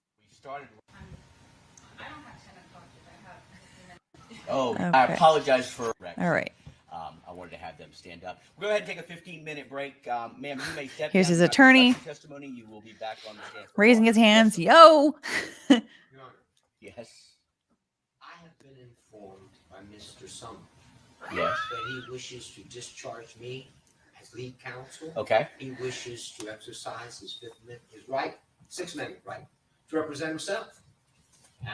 Oh, Okay. I apologize for. All right. I wanted to have them stand up. We'll go ahead and take a 15-minute break. Ma'am, you may step Here's down. his You're not attorney discussing testimony. You will be back on the stand for raising rebuttal. his hands. Yes, Yo. yes. I have been informed by Mr. Summers Yes. that he wishes to discharge me as lead counsel. Okay. He wishes to exercise his Sixth Amendment right, to represent himself.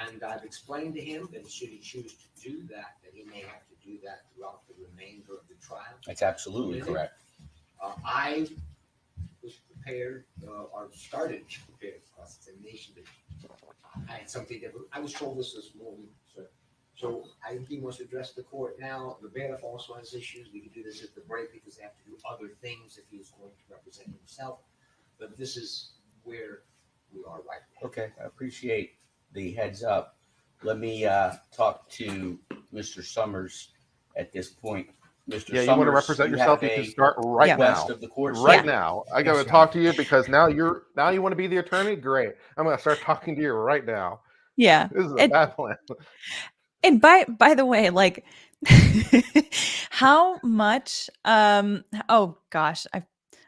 And I've explained to him that should he choose to do that he may have to do that throughout the remainder of the trial. That's absolutely correct. I was prepared, or started to prepare for cross-examination, but I had something different. I was told this morning, sir. So he wants to address the court now. The bailiff also has issues. We can do this at the break because they have to do other things if he's going to represent himself. But this is where we are right now. Okay. I appreciate the heads up. Let me talk to Mr. Summers at this point. Mr. Yeah, Summers, you want to represent yourself, you can start right Yeah. now. Request of the court. Right Yeah. now. I got Yes, to sir. talk to you because now you want to be the attorney? Great. I'm going to start talking to you right now. Yeah. This is a bad plan. And by the way, like how much oh gosh,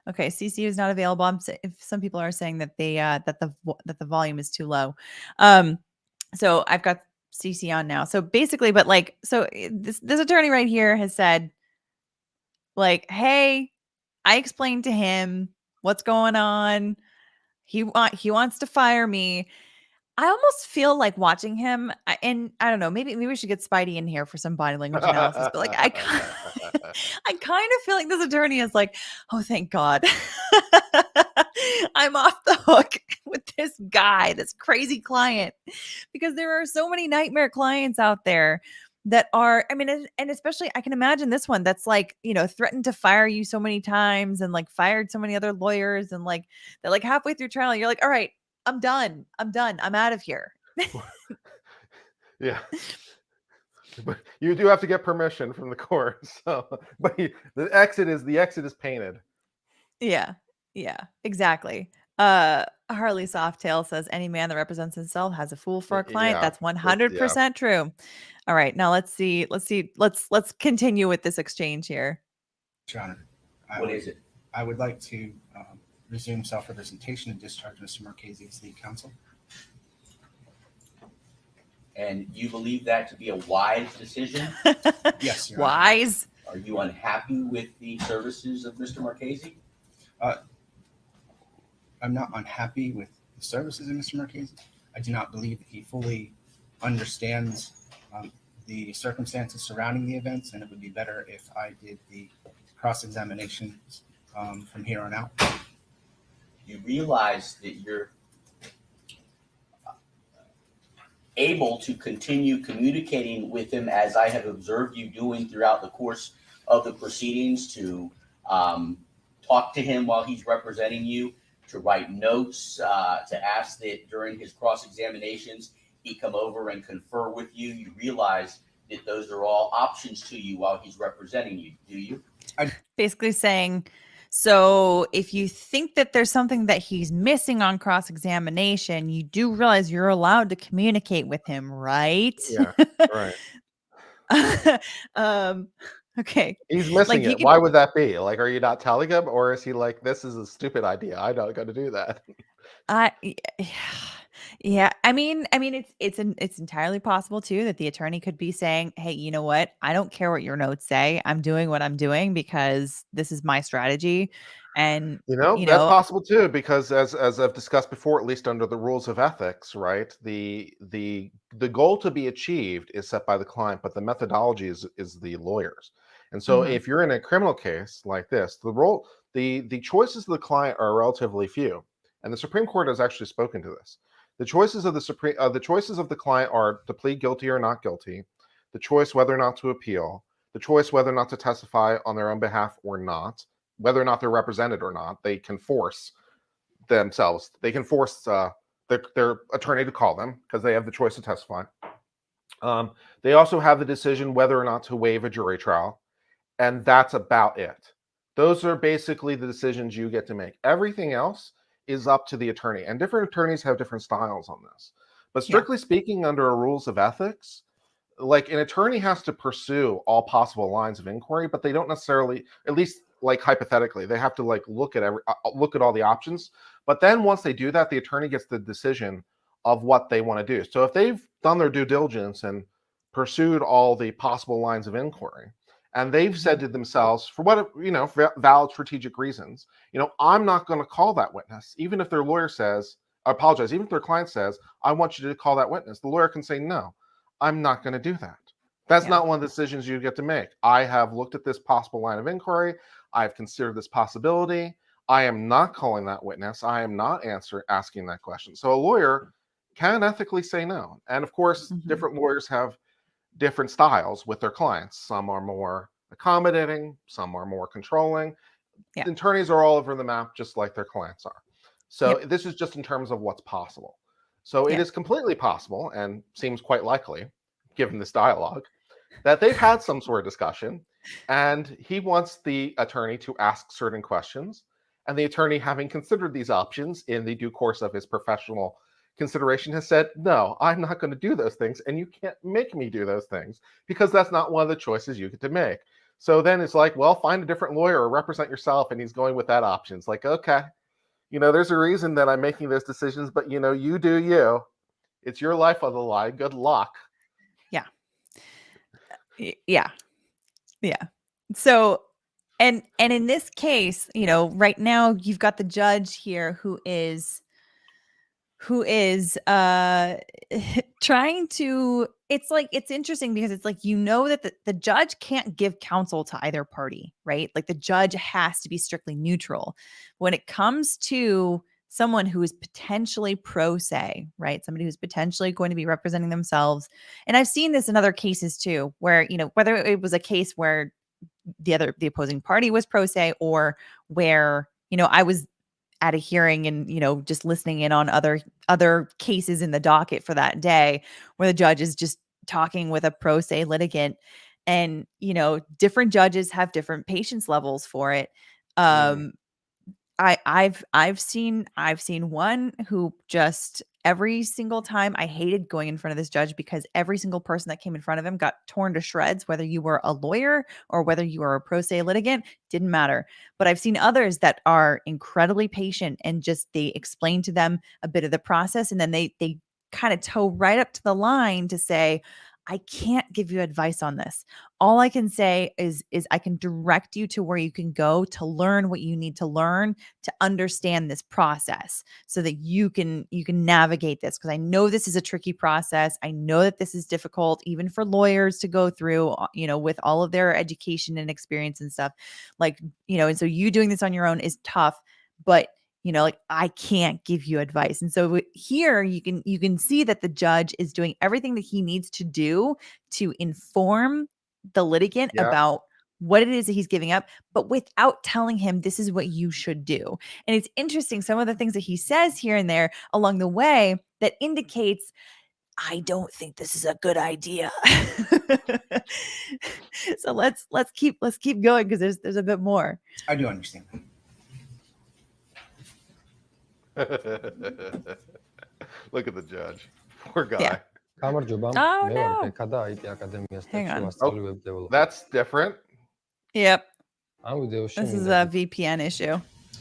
okay, CC is not available. If some people are saying that that the volume is too low. So I've got CC on now. So basically, but like, so this attorney right here has said, like, hey, I explained to him what's going on. He wants to fire me. I almost feel like watching him, and I don't know, maybe we should get Spidey in here for some body language analysis. But like, I kind of feel like this attorney is like, oh, thank God, I'm off the hook with this guy, this crazy client, because there are so many nightmare clients out there that are, I mean, and especially I can imagine this one that's like, threatened to fire you so many times and like fired so many other lawyers, and like they're like halfway through trial, you're like, all right, I'm done. I'm out of here. Yeah. But you do have to get permission from the court. So, but the exit is painted. Yeah, exactly. Harley Softail says any man that represents himself has a fool for a client. Yeah, That's 100% true. All right, now let's see. Let's continue with this exchange here. Gianna, What is it? I would like to resume self-representation and discharge Mr. Marchese as lead counsel. And you believe that to be a wise decision? Yes, Your Honor. Wise. Are you unhappy with the services of Mr. Marchese? I'm not unhappy with the services of Mr. Marchese. I do not believe that he fully understands the circumstances surrounding the events, and it would be better if I did the cross-examination from here on out. You realize that you're able to continue communicating with him, as I have observed you doing throughout the course of the proceedings, to talk to him while he's representing you, to write notes, to ask that during his cross-examinations he come over and confer with you. You realize that those are all options to you while he's representing you, do you? Basically saying, So if you think that there's something that he's missing on cross-examination, you do realize you're allowed to communicate with him, right? Yeah, right. um, okay. He's missing Like you it. could Why would that be? Like, are you not telling him, or is he like, this is a stupid idea? I'm not going to do that. I yeah, it's entirely possible too that the attorney could be saying, "Hey, you know what? I don't care what your notes say. I'm doing what I'm doing because this is my strategy." And You know, you that's know, possible too, because as I've discussed before, at least under the rules of ethics, right? The goal to be achieved is set by the client, but the methodology is the lawyers. And so mhm, if you're in a criminal case like this, the choices of the client are relatively few. And the Supreme Court has actually spoken to this. The choices of the client are to plead guilty or not guilty, the choice whether or not to appeal, the choice whether or not to testify on their own behalf or not, whether or not they're represented or not. They can force themselves. They can force their attorney to call them because they have the choice to testify. They also have the decision whether or not to waive a jury trial, and that's about it. Those are basically the decisions you get to make. Everything else is up to the attorney, and different attorneys have different styles on this. But yeah, strictly speaking, under rules of ethics, like an attorney has to pursue all possible lines of inquiry, but they don't necessarily, at least like hypothetically, they have to like look at all the options. But then once they do that, the attorney gets the decision of what they want to do. So if they've done their due diligence and pursued all the possible lines of inquiry, and they've said to themselves, for what, for valid strategic reasons, I'm not going to call that witness, even if their lawyer says, I apologize, even if their client says, I want you to call that witness, the lawyer can say, no, I'm not going to do that. That's yeah, not one of the decisions you get to make. I have looked at this possible line of inquiry. I've considered this possibility. I am not calling that witness. I am not asking that question. So a lawyer can ethically say no. And of course, mhm, different lawyers have different styles with their clients. Some are more accommodating, some are more controlling. yeah, Attorneys are all over the map, just like their clients are. So yep, this is just in terms of what's possible. So it yeah, is completely possible, and seems quite likely, given this dialogue, that they've had some sort of discussion, and he wants the attorney to ask certain questions, and the attorney, having considered these options in the due course of his professional consideration, has said, no, I'm not going to do those things, and you can't make me do those things, because that's not one of the choices you get to make. So then it's like, well, find a different lawyer or represent yourself, and he's going with that option. It's like, okay, there's a reason that I'm making those decisions, but you do you. It's your life on the line. Good luck. yeah, yeah, yeah. So, and in this case, right now you've got the judge here who is trying to, it's interesting because it's like that the judge can't give counsel to either party, right? Like the judge has to be strictly neutral when it comes to someone who is potentially pro se, right? Somebody who's potentially going to be representing themselves. And I've seen this in other cases too, where whether it was a case where the opposing party was pro se, or where I was at a hearing and just listening in on other cases in the docket for that day, where the judge is just talking with a pro se litigant, and different judges have different patience levels for it. Mm. um I've seen one who just every single time, I hated going in front of this judge because every single person that came in front of him got torn to shreds, whether you were a lawyer or whether you were a pro se litigant, didn't matter. But I've seen others that are incredibly patient, and just they explain to them a bit of the process, and then they kind of toe right up to the line to say, I can't give you advice on this. All I can say is I can direct you to where you can go to learn what you need to learn to understand this process, so that you can navigate this, because I know this is a tricky process. I know that this is difficult even for lawyers to go through, with all of their education and experience and stuff, like, and so you doing this on your own is tough, but like, I can't give you advice. And so here you can see that the judge is doing everything that he needs to do to inform the litigant Yeah. about what it is that he's giving up, but without telling him this is what you should do. And it's interesting, some of the things that he says here and there along the way that indicates, I don't think this is a good idea. So let's keep going, because there's a bit more. I do understand. Look at the judge. Poor guy. Yeah. Kamarcubam Oh, 매월 no. 백화다 IT Akademia Hang on. Seksual Web Development. That's different. Yep. 아무 데요 This is 시민들 a VPN issue.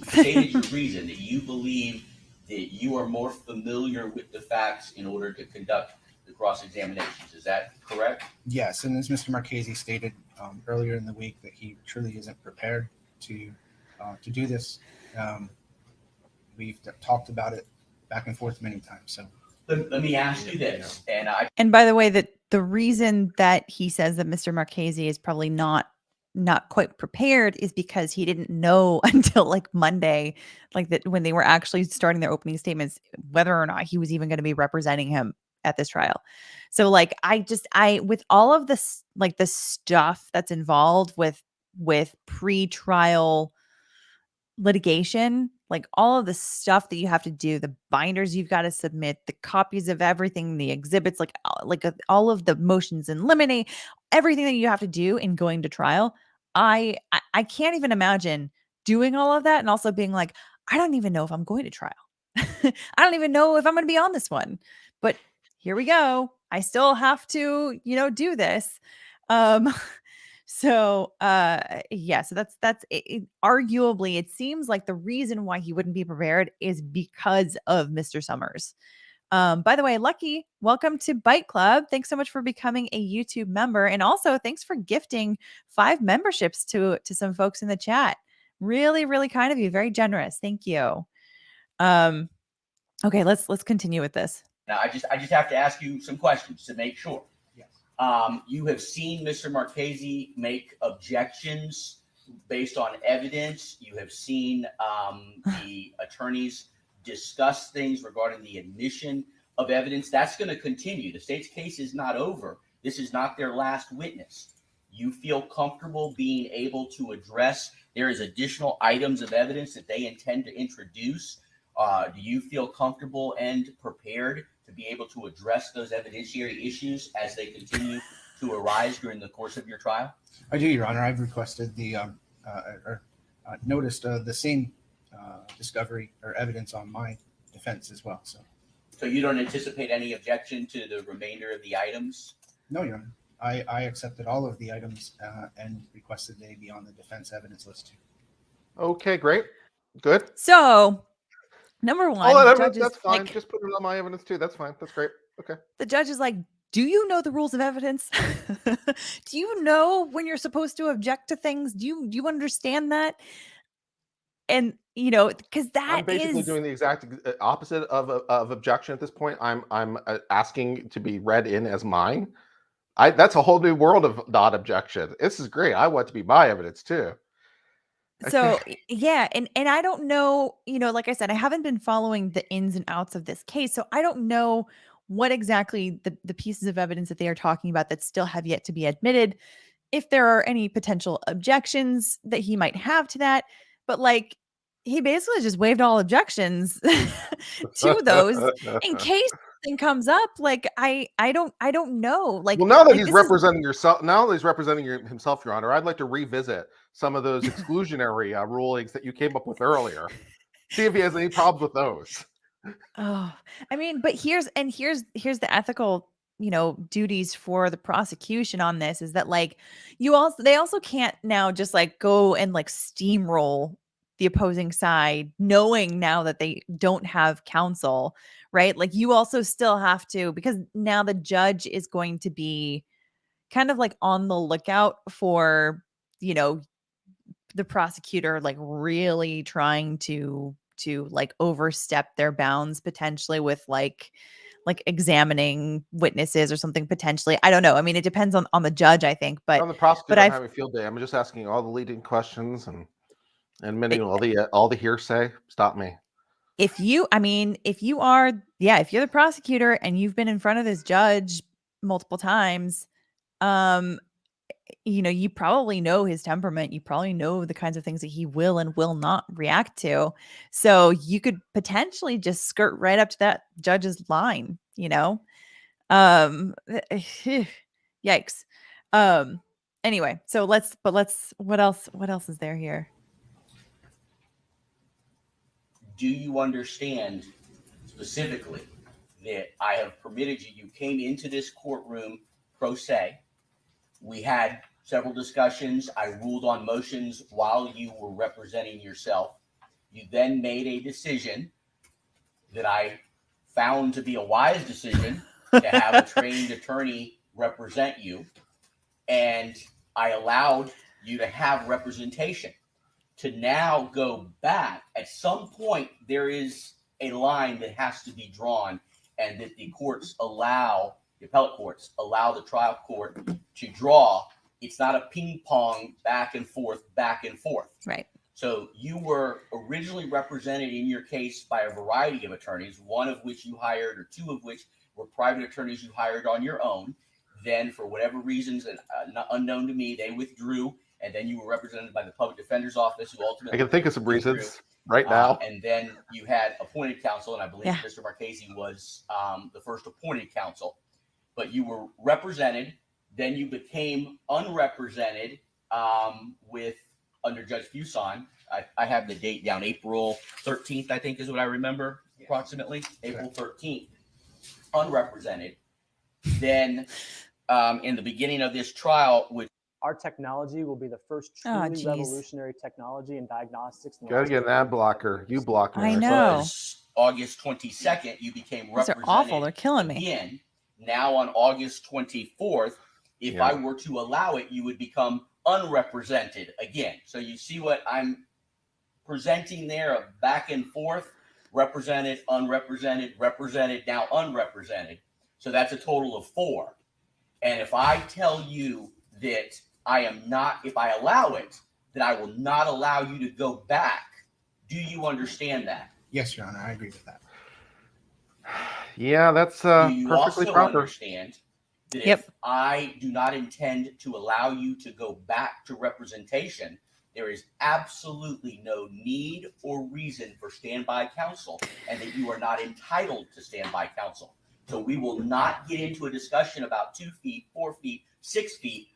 Stated your reason that you believe that you are more familiar with the facts in order to conduct the cross-examinations. Is that correct? Yes, and as Mr. Marchese stated earlier in the week, that he truly isn't prepared to do this. We've talked about it back and forth many times. So Let me ask you this, And by the way, that the reason that he says that Mr. Marchese is probably not quite prepared is because he didn't know until like Monday, like that when they were actually starting their opening statements, whether or not he was even going to be representing him at this trial. So like I with all of this, like the stuff that's involved with pre-trial litigation, like all of the stuff that you have to do, the binders you've got to submit, the copies of everything, the exhibits, like all of the motions in limine, everything that you have to do in going to trial. I can't even imagine doing all of that and also being like, I don't even know if I'm going to trial. I don't even know if I'm going to be on this one. But here we go. I still have to, do this. So that's it, arguably it seems like the reason why he wouldn't be prepared is because of Mr. Summers. By the way, Lucky, welcome to Bite Club. Thanks so much for becoming a YouTube member, and also thanks for gifting 5 memberships to some folks in the chat. Really, really kind of you. Very generous. Thank you. Okay, let's continue with this. Now, I just have to ask you some questions to make sure. yes, You have seen Mr. Marchese make objections based on evidence. You have seen the attorneys discuss things regarding the admission of evidence. That's going to continue. The state's case is not over. This is not their last witness. You feel comfortable being able to address there is additional items of evidence that they intend to introduce. Do you feel comfortable and prepared to be able to address those evidentiary issues as they continue to arise during the course of your trial? I do, Your Honor. I've requested noticed the same discovery or evidence on my defense as well. So you don't anticipate any objection to the remainder of the items? No, Your Honor. I accepted all of the items and requested they be on the defense evidence list too. Okay, great. Good. So, number one, All that the evidence, judge is that's fine. like, Just put it on my evidence too. That's fine. That's great. Okay. the judge is like, do you know the rules of evidence? Do you know when you're supposed to object to things? Do you understand that? And because I'm basically doing the exact opposite of objection at this point. I'm asking to be read in as mine. That's a whole new world of not objection. This is great. I want to be my evidence too. So yeah, and I don't know, like I said, I haven't been following the ins and outs of this case, so I don't know what exactly the pieces of evidence that they are talking about that still have yet to be admitted, if there are any potential objections that he might have to that. But like, he basically just waived all objections to those in case something comes up. Like I don't know. Like, well, now that like, he's this is- representing yourself, now that he's representing himself, Your Honor, I'd like to revisit some of those exclusionary rulings that you came up with earlier. See if he has any problems with those. Oh, I mean, but here's the ethical, duties for the prosecution on this is that like they also can't now just like go and like steamroll the opposing side knowing now that they don't have counsel, right? Like you also still have to, because now the judge is going to be kind of like on the lookout for, the prosecutor like really trying to like overstep their bounds potentially with like examining witnesses or something potentially. I don't know. I mean, it depends on the judge, I think. But I'm the prosecutor. but I'm having a field day. I'm just asking all the leading questions and many all the hearsay. Stop me. if you're the prosecutor and you've been in front of this judge multiple times, you probably know his temperament. You probably know the kinds of things that he will and will not react to. So you could potentially just skirt right up to that judge's line, yikes. Anyway, so what else is there here? do you understand specifically that I have permitted you? You came into this courtroom pro se. We had several discussions. I ruled on motions while you were representing yourself. You then made a decision that I found to be a wise decision to have a trained attorney represent you. And I allowed you to have representation. To now go back, at some point, there is a line that has to be drawn, and that the courts allow, the appellate courts allow the trial court to draw. It's not a ping pong back and forth. Right. So you were originally represented in your case by a variety of attorneys, one of which you hired, or two of which were private attorneys you hired on your own. Then, for whatever reasons, unknown to me, they withdrew, and then you were represented by the public defender's office, who ultimately I can think of some withdrew. reasons right now. And then you had appointed counsel, and I believe Yeah. Mr. Marchese was the first appointed counsel. But you were represented, then you became unrepresented with under Judge Fuson. I have the date down, April 13th, I think is what I remember, approximately. April 13th, unrepresented. Then in the beginning of this trial, which Our technology will be the first Oh, truly geez. revolutionary technology in diagnostics. in the Gotta last get an 50 ad blocker. You years. block me. I or know. was August 22nd, you became These are represented awful. They're killing me. again. Now on August 24th, if Yeah. I were to allow it, you would become unrepresented again. So you see what I'm presenting there, of back and forth, represented, unrepresented, represented, now unrepresented. So that's a total of 4. And if I tell you that I am not, if I allow it, that I will not allow you to go back, do you understand that? Yes, Your Honor, I agree with that. Yeah, that's Do you perfectly also proper. understand that Yep. if I do not intend to allow you to go back to representation, there is absolutely no need or reason for standby counsel, and that you are not entitled to standby counsel. So we will not get into a discussion about 2 feet, 4 feet, 6 feet.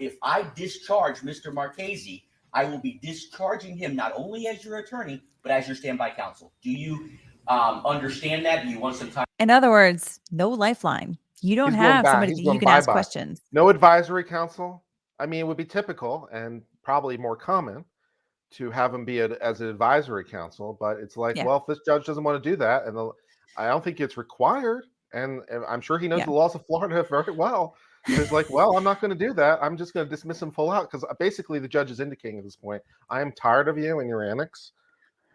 If I discharge Mr. Marchese, I will be discharging him not only as your attorney, but as your standby counsel. Do you understand that? Do you want some time? In other words, no lifeline. You don't He's going have back. somebody He's that going you can ask bye-bye. questions. No advisory counsel. I mean, it would be typical and probably more common to have him be as an advisory counsel, but it's like, Yeah. well, if this judge doesn't want to do that, and I don't think it's required, and I'm sure he knows Yeah. the laws of Florida very well. So he's like, well, I'm not going to do that. I'm just going to dismiss him full out, because basically the judge is indicating at this point, I am tired of you and your annex.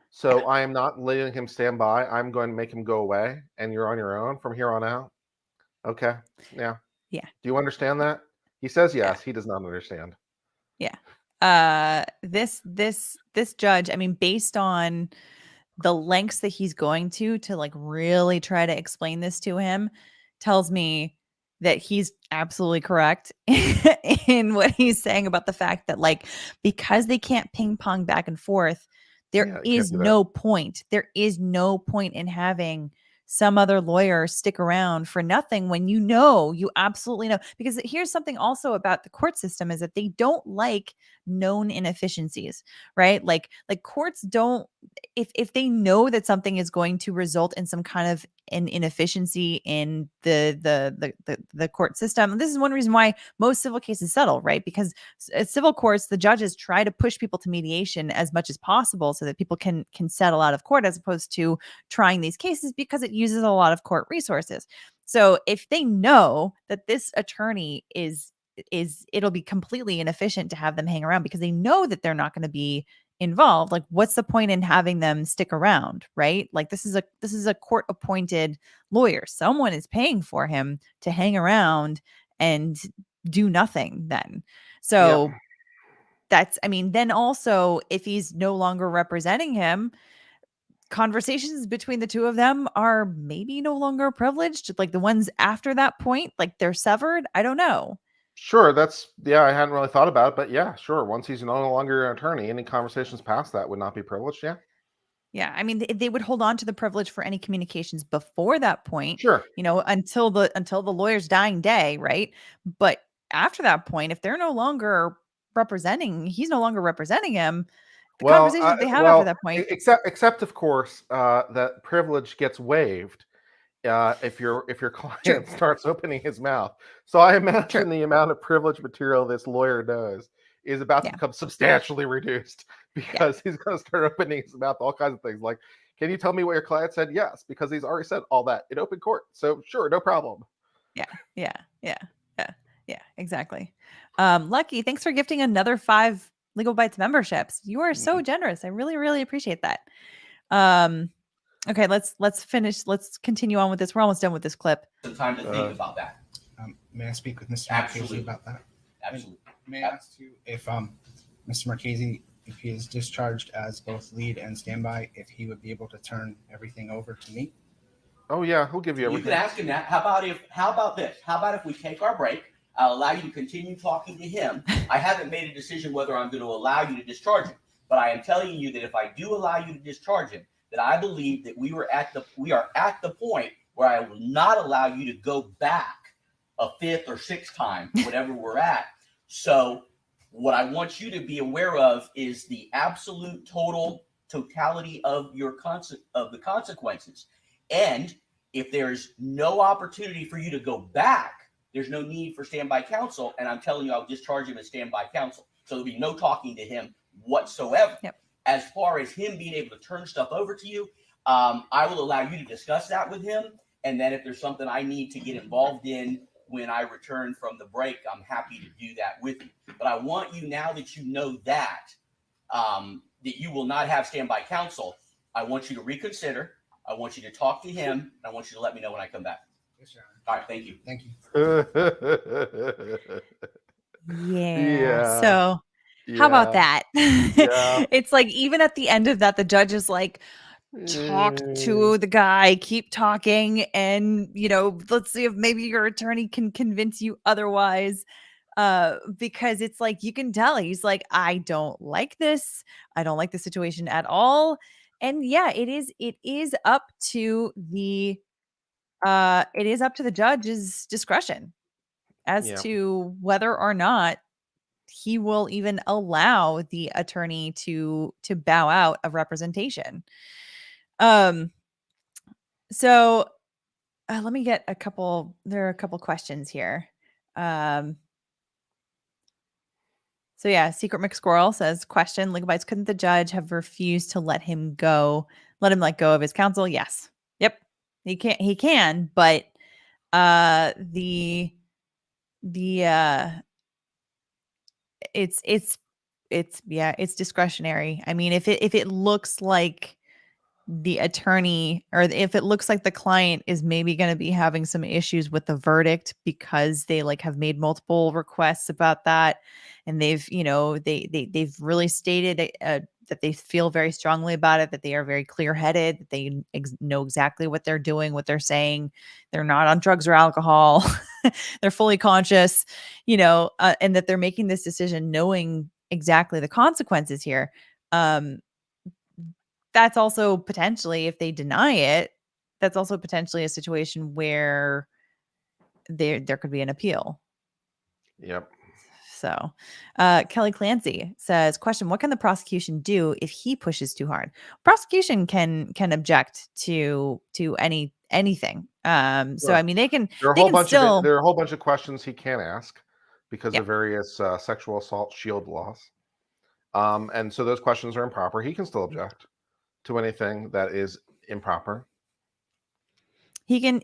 So I am not letting him stand by. I'm going to make him go away, and you're on your own from here on out. Okay. Yeah. Yeah. Do you understand that? He says yes. He does not understand. This judge, I mean, based on the lengths that he's going to like really try to explain this to him, tells me that he's absolutely correct in what he's saying about the fact that, like, because they can't ping pong back and forth, Yeah, there they can't is do that. no point. There is no point in having some other lawyer stick around for nothing when you absolutely know. Because here's something also about the court system, is that they don't like known inefficiencies, right? Like courts don't, if they know that something is going to result in some kind of an inefficiency in the court system. This is one reason why most civil cases settle, right? Because at civil courts, the judges try to push people to mediation as much as possible so that people can settle out of court, as opposed to trying these cases, because it uses a lot of court resources. So if they know that this attorney it'll be completely inefficient to have them hang around, because they know that they're not going to be involved, like, what's the point in having them stick around, right? Like, this is a court appointed lawyer. Someone is paying for him to hang around and do nothing then. So that's, I mean, then also, if he's no longer representing him, conversations between the two of them are maybe no longer privileged. Like, the ones after that point, like, they're severed. I don't know. Sure, I hadn't really thought about it, but yeah, sure. Once he's no longer an attorney, any conversations past that would not be privileged. Yeah. Yeah, I mean, they would hold on to the privilege for any communications before that point, Sure. until the lawyer's dying day, right? But after that point, if they're no longer he's no longer representing him, conversations that they have after that point. Except of course, that privilege gets waived if your client starts opening his mouth. So I imagine the amount of privilege material this lawyer knows is about to become substantially reduced because he's going to start opening his mouth all kinds of things like, can you tell me what your client said? Yes, because he's already said all that in open court. So sure, no problem. Yeah, exactly. Lucky, thanks for gifting another 5 Legal Bites memberships. You are so generous. I really, really appreciate that. Okay, let's finish. Let's continue on with this. We're almost done with this clip. Some time to think about that. May I speak with Mr. Absolutely. Marchese about that? Absolutely. May I ask you if Mr. Marchese, if he is discharged as both lead and standby, if he would be able to turn everything over to me? Oh yeah, he'll give you You everything. could ask him that. How about this? How about if we take our break? I'll allow you to continue talking to him. I haven't made a decision whether I'm going to allow you to discharge him, but I am telling you that if I do allow you to discharge him, that I believe that we are at the point where I will not allow you to go back a 5th or 6th time, whatever we're at. So what I want you to be aware of is the absolute totality of the consequences. And if there's no opportunity for you to go back, there's no need for standby counsel. And I'm telling you, I'll discharge him as standby counsel. So there'll be no talking to him whatsoever. Yep. As far as him being able to turn stuff over to you, I will allow you to discuss that with him. And then if there's something I need to get involved in when I return from the break, I'm happy to do that with you. But I want you, now that you know that you will not have standby counsel, I want you to reconsider. I want you to talk to him. And I want you to let me know when I come back. Yes, Your Honor. All right. Thank you. Thank you. Yeah. So how about that? Yeah. It's like even at the end of that, the judge is like, talk to the guy, keep talking, and let's see if maybe your attorney can convince you otherwise. Because it's like you can tell he's like, I don't like this. I don't like the situation at all. And yeah, it is up to the judge's discretion as to whether or not he will even allow the attorney to bow out of representation. So let me get there are a couple questions here. So yeah, Secret McSquirrel says, question, Legal Bites, couldn't the judge have refused to let him let go of his counsel? Yes. Yep. He can, but it's discretionary. I mean, if it looks like the attorney, or if it looks like the client is maybe going to be having some issues with the verdict because they have made multiple requests about that, and they've they've really stated that they feel very strongly about it, that they are very clear-headed, that they know exactly what they're doing, what they're saying, they're not on drugs or alcohol, they're fully conscious, and that they're making this decision knowing exactly the consequences here. That's also potentially, if they deny it, that's also potentially a situation where there could be an appeal. Yep. So Kelly Clancy says, question, what can the prosecution do if he pushes too hard? Prosecution can object to anything. So I mean, they can there are a whole bunch of questions he can't ask because of various sexual assault shield laws. And so those questions are improper. He can still object to anything that is improper. He can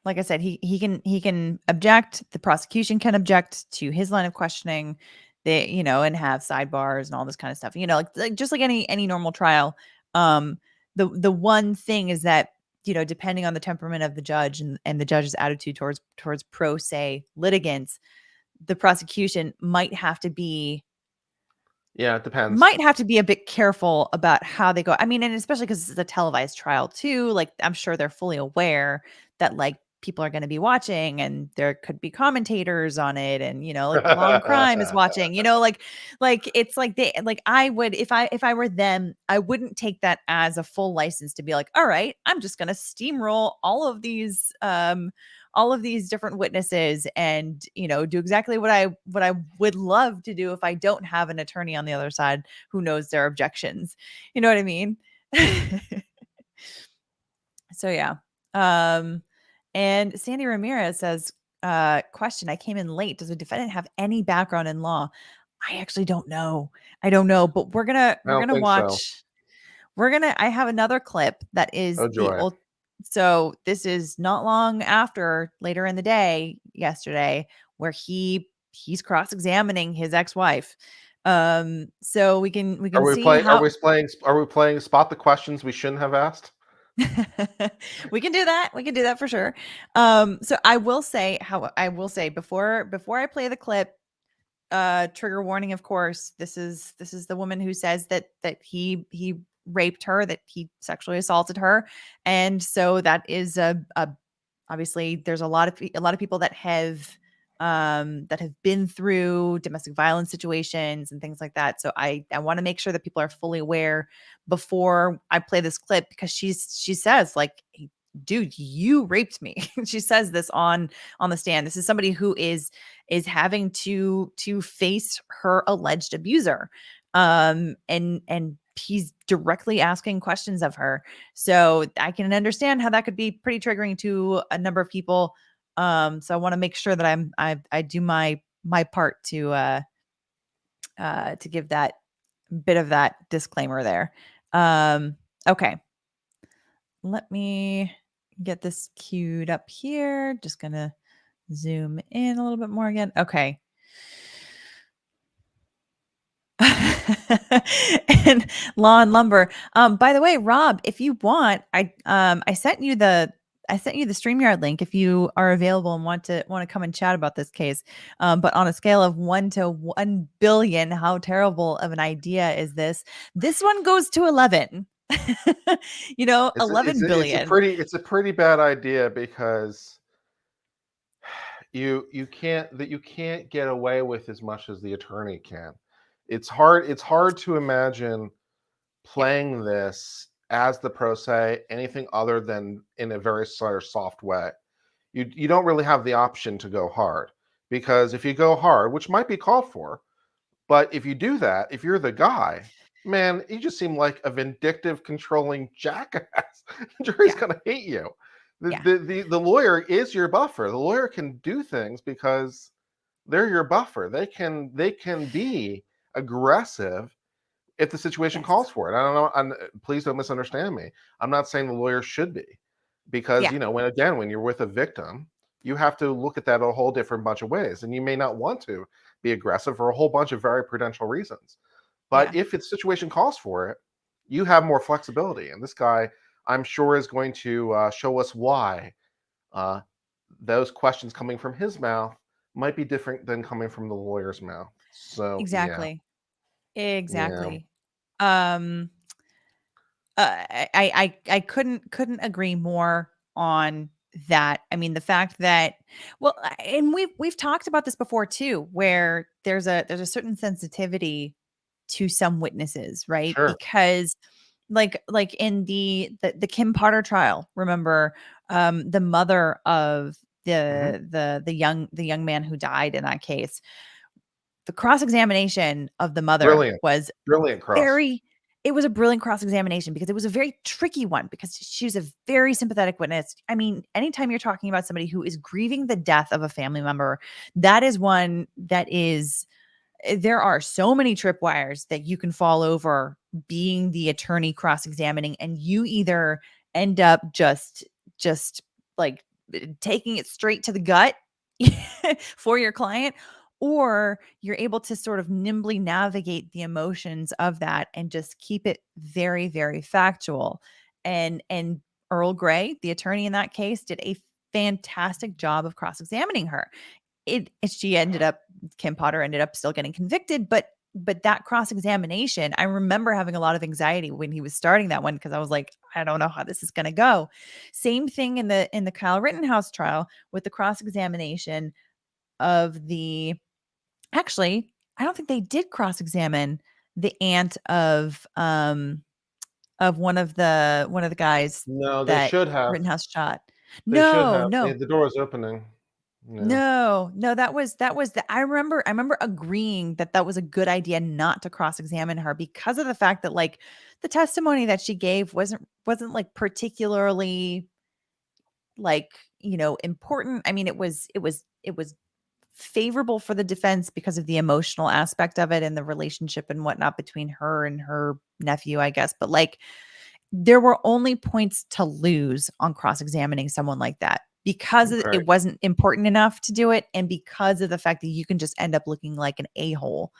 like I said, he can object. The prosecution can object to his line of questioning, and have sidebars and all this kind of stuff, like just like any normal trial. The one thing is that, depending on the temperament of the judge and the judge's attitude towards pro se litigants, the prosecution might have to be it depends. Might have to be a bit careful about how they go. I mean, and especially because it's a televised trial too. Like, I'm sure they're fully aware that people are going to be watching, and there could be commentators on it, and like Law and Crime is watching, like it's like I would, if I were them, I wouldn't take that as a full license to be like, all right, I'm just going to steamroll all of these different witnesses and do exactly what I would love to do if I don't have an attorney on the other side who knows their objections. You know what I mean? So yeah. And Sandy Ramirez says, question, I came in late. Does the defendant have any background in law? I actually don't know. I don't know, but we're gonna watch. I have another clip that is Oh, the joy. old. So this is not long after, later in the day, yesterday, where he's cross-examining his ex-wife. So we can see how Are we playing spot the questions we shouldn't have asked? we can do that. We can do that for sure. So I will say before I play the clip, trigger warning, of course. This is the woman who says that he raped her, that he sexually assaulted her. And so that is a obviously there's a lot of people that have been through domestic violence situations and things like that. So I want to make sure that people are fully aware before I play this clip, because she says, like, dude, you raped me. She says this on the stand. This is somebody who is having to face her alleged abuser. And he's directly asking questions of her. So I can understand how that could be pretty triggering to a number of people. So I want to make sure that I do my part to give that bit of that disclaimer there. Okay. Let me get this queued up here. Just gonna zoom in a little bit more again. Okay. And Law and Lumber. By the way, Rob, if you want, I sent you the StreamYard link if you are available and want to come and chat about this case. But on a scale of 1 to 1 billion, how terrible of an idea is this? This one goes to 11. 11 billion. It's a pretty bad idea, because you can't get away with as much as the attorney can. It's hard to imagine playing this as the pro se anything other than in a very sort of soft way. You don't really have the option to go hard, because if you go hard, which might be called for, but if you do that, if you're the guy, man, you just seem like a vindictive, controlling jackass. The jury's gonna hate you. The lawyer is your buffer. The lawyer can do things because they're your buffer. They can be aggressive if the situation calls for it. I don't know. Please don't misunderstand me. I'm not saying the lawyer should be, because when you're with a victim, you have to look at that a whole different bunch of ways, and you may not want to be aggressive for a whole bunch of very prudential reasons. But if the situation calls for it, you have more flexibility. And this guy, I'm sure, is going to show us why those questions coming from his mouth might be different than coming from the lawyer's mouth. So Exactly. Yeah. I couldn't agree more on that. I mean, the fact that, well, and we've talked about this before too, where there's a certain sensitivity to some witnesses, right? Sure. Because like in the Kim Potter trial, remember, the mother of the young man who died in that case, the cross-examination of the mother was Brilliant cross. it was a brilliant cross-examination, because it was a very tricky one, because she was a very sympathetic witness. I mean, anytime you're talking about somebody who is grieving the death of a family member, that is one that is, there are so many tripwires that you can fall over being the attorney cross-examining, and you either end up just like taking it straight to the gut for your client, or you're able to sort of nimbly navigate the emotions of that and just keep it very, very factual. And Earl Grey, the attorney in that case, did a fantastic job of cross-examining her. Kim Potter ended up still getting convicted, but that cross-examination, I remember having a lot of anxiety when he was starting that one, because I was like, I don't know how this is going to go. Same thing in the Kyle Rittenhouse trial with the cross-examination of the, actually, I don't think they did cross-examine the aunt of one of the guys No, they that should have. Rittenhouse shot. They should No, have. no. The door was opening. Yeah. No, that was the, I remember agreeing that was a good idea not to cross-examine her, because of the fact that, like, the testimony that she gave wasn't like particularly, like, important. I mean, it was favorable for the defense because of the emotional aspect of it and the relationship and whatnot between her and her nephew, I guess. But, like, there were only points to lose on cross-examining someone like that, because Okay. it wasn't important enough to do it, and because of the fact that you can just end up looking like an a-hole,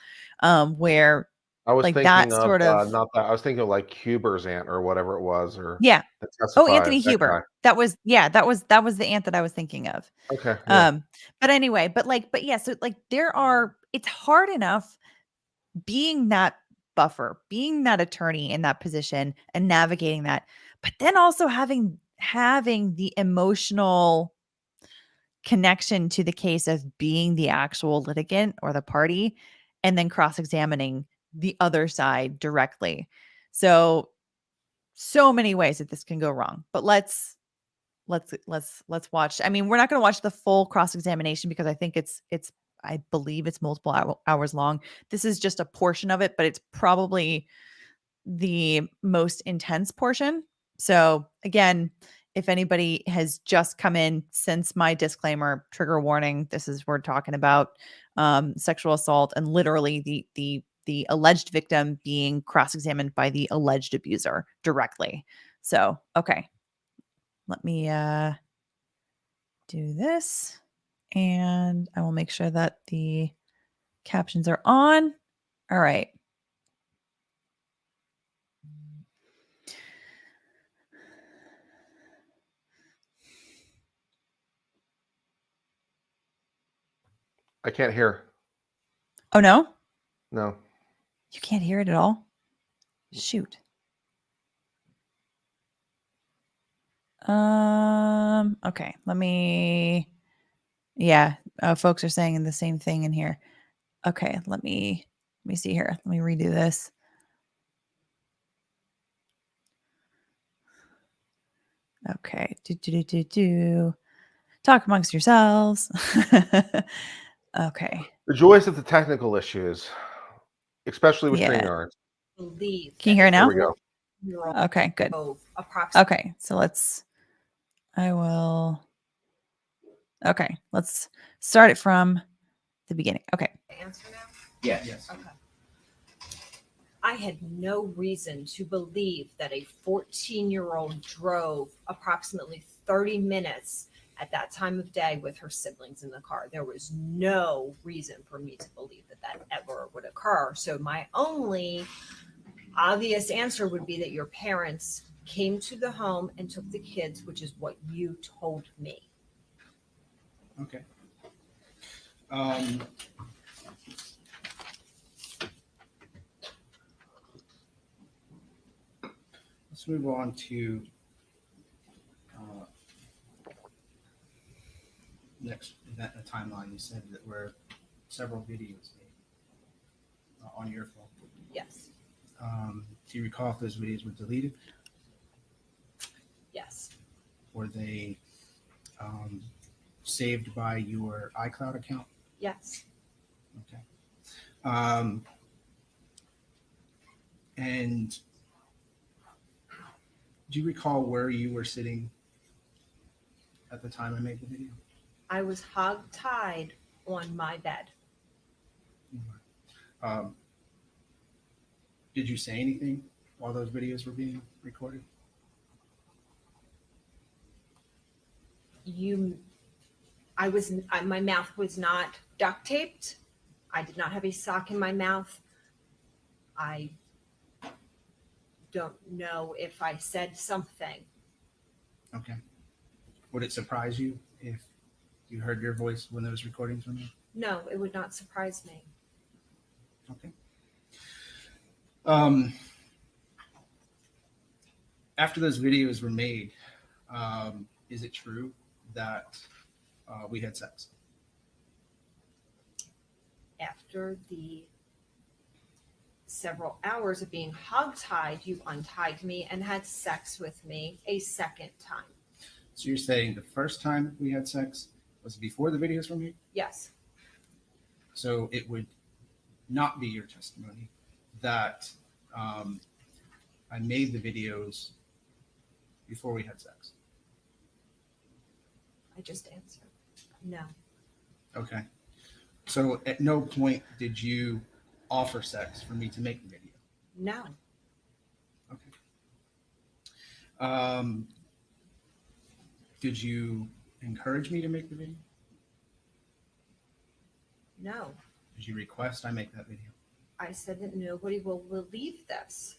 where, I was like, thinking that of sort of, not that. I was thinking of like Huber's aunt or whatever it was, or yeah. that Oh, testified. Anthony That guy. Huber. That was the aunt that I was thinking of. Okay. Yeah. But anyway, but yeah, so, like, it's hard enough being that buffer, being that attorney in that position and navigating that, but then also having the emotional connection to the case of being the actual litigant or the party, and then cross-examining the other side directly. So many ways that this can go wrong. But let's watch. I mean, we're not going to watch the full cross-examination, because I think I believe it's multiple hours long. This is just a portion of it, but it's probably the most intense portion. So again, if anybody has just come in since my disclaimer, trigger warning, we're talking about sexual assault, and literally the alleged victim being cross-examined by the alleged abuser directly. So, okay. Let me do this, and I will make sure that the captions are on. All right. I can't hear. Oh, no? No. You can't hear it at all? Shoot. Okay. Yeah, folks are saying the same thing in here. Okay, let me see here. Let me redo this. Okay. Talk amongst yourselves. Okay. The joys of the technical issues, especially with Yeah. StreamYard. Believe Can you hear it now? There we go. Okay, good. Approximately. Okay, so let's start it from the beginning. Okay. Answer now? Yes. Okay. I had no reason to believe that a 14-year-old drove approximately 30 minutes at that time of day with her siblings in the car. There was no reason for me to believe that ever would occur. So my only obvious answer would be that your parents came to the home and took the kids, which is what you told me. Okay. Let's move on to next event in the timeline. You said that were several videos made on your phone. Yes. Do you recall if those videos were deleted? Yes. Were they saved by your iCloud account? Yes. Okay. And do you recall where you were sitting at the time I made the video? I was hog-tied on my bed. Did you say anything while those videos were being recorded? My mouth was not duct taped. I did not have a sock in my mouth. I don't know if I said something. Okay. Would it surprise you if you heard your voice when those recordings were made? No, it would not surprise me. Okay. After those videos were made, is it true that we had sex? After the several hours of being hogtied, you untied me and had sex with me a second time. So you're saying the first time we had sex was before the videos were made? Yes. So it would not be your testimony that I made the videos before we had sex. I just answered. No. Okay. So at no point did you offer sex for me to make the video? No. Okay. Did you encourage me to make the video? No. Did you request I make that video? I said that nobody will believe this.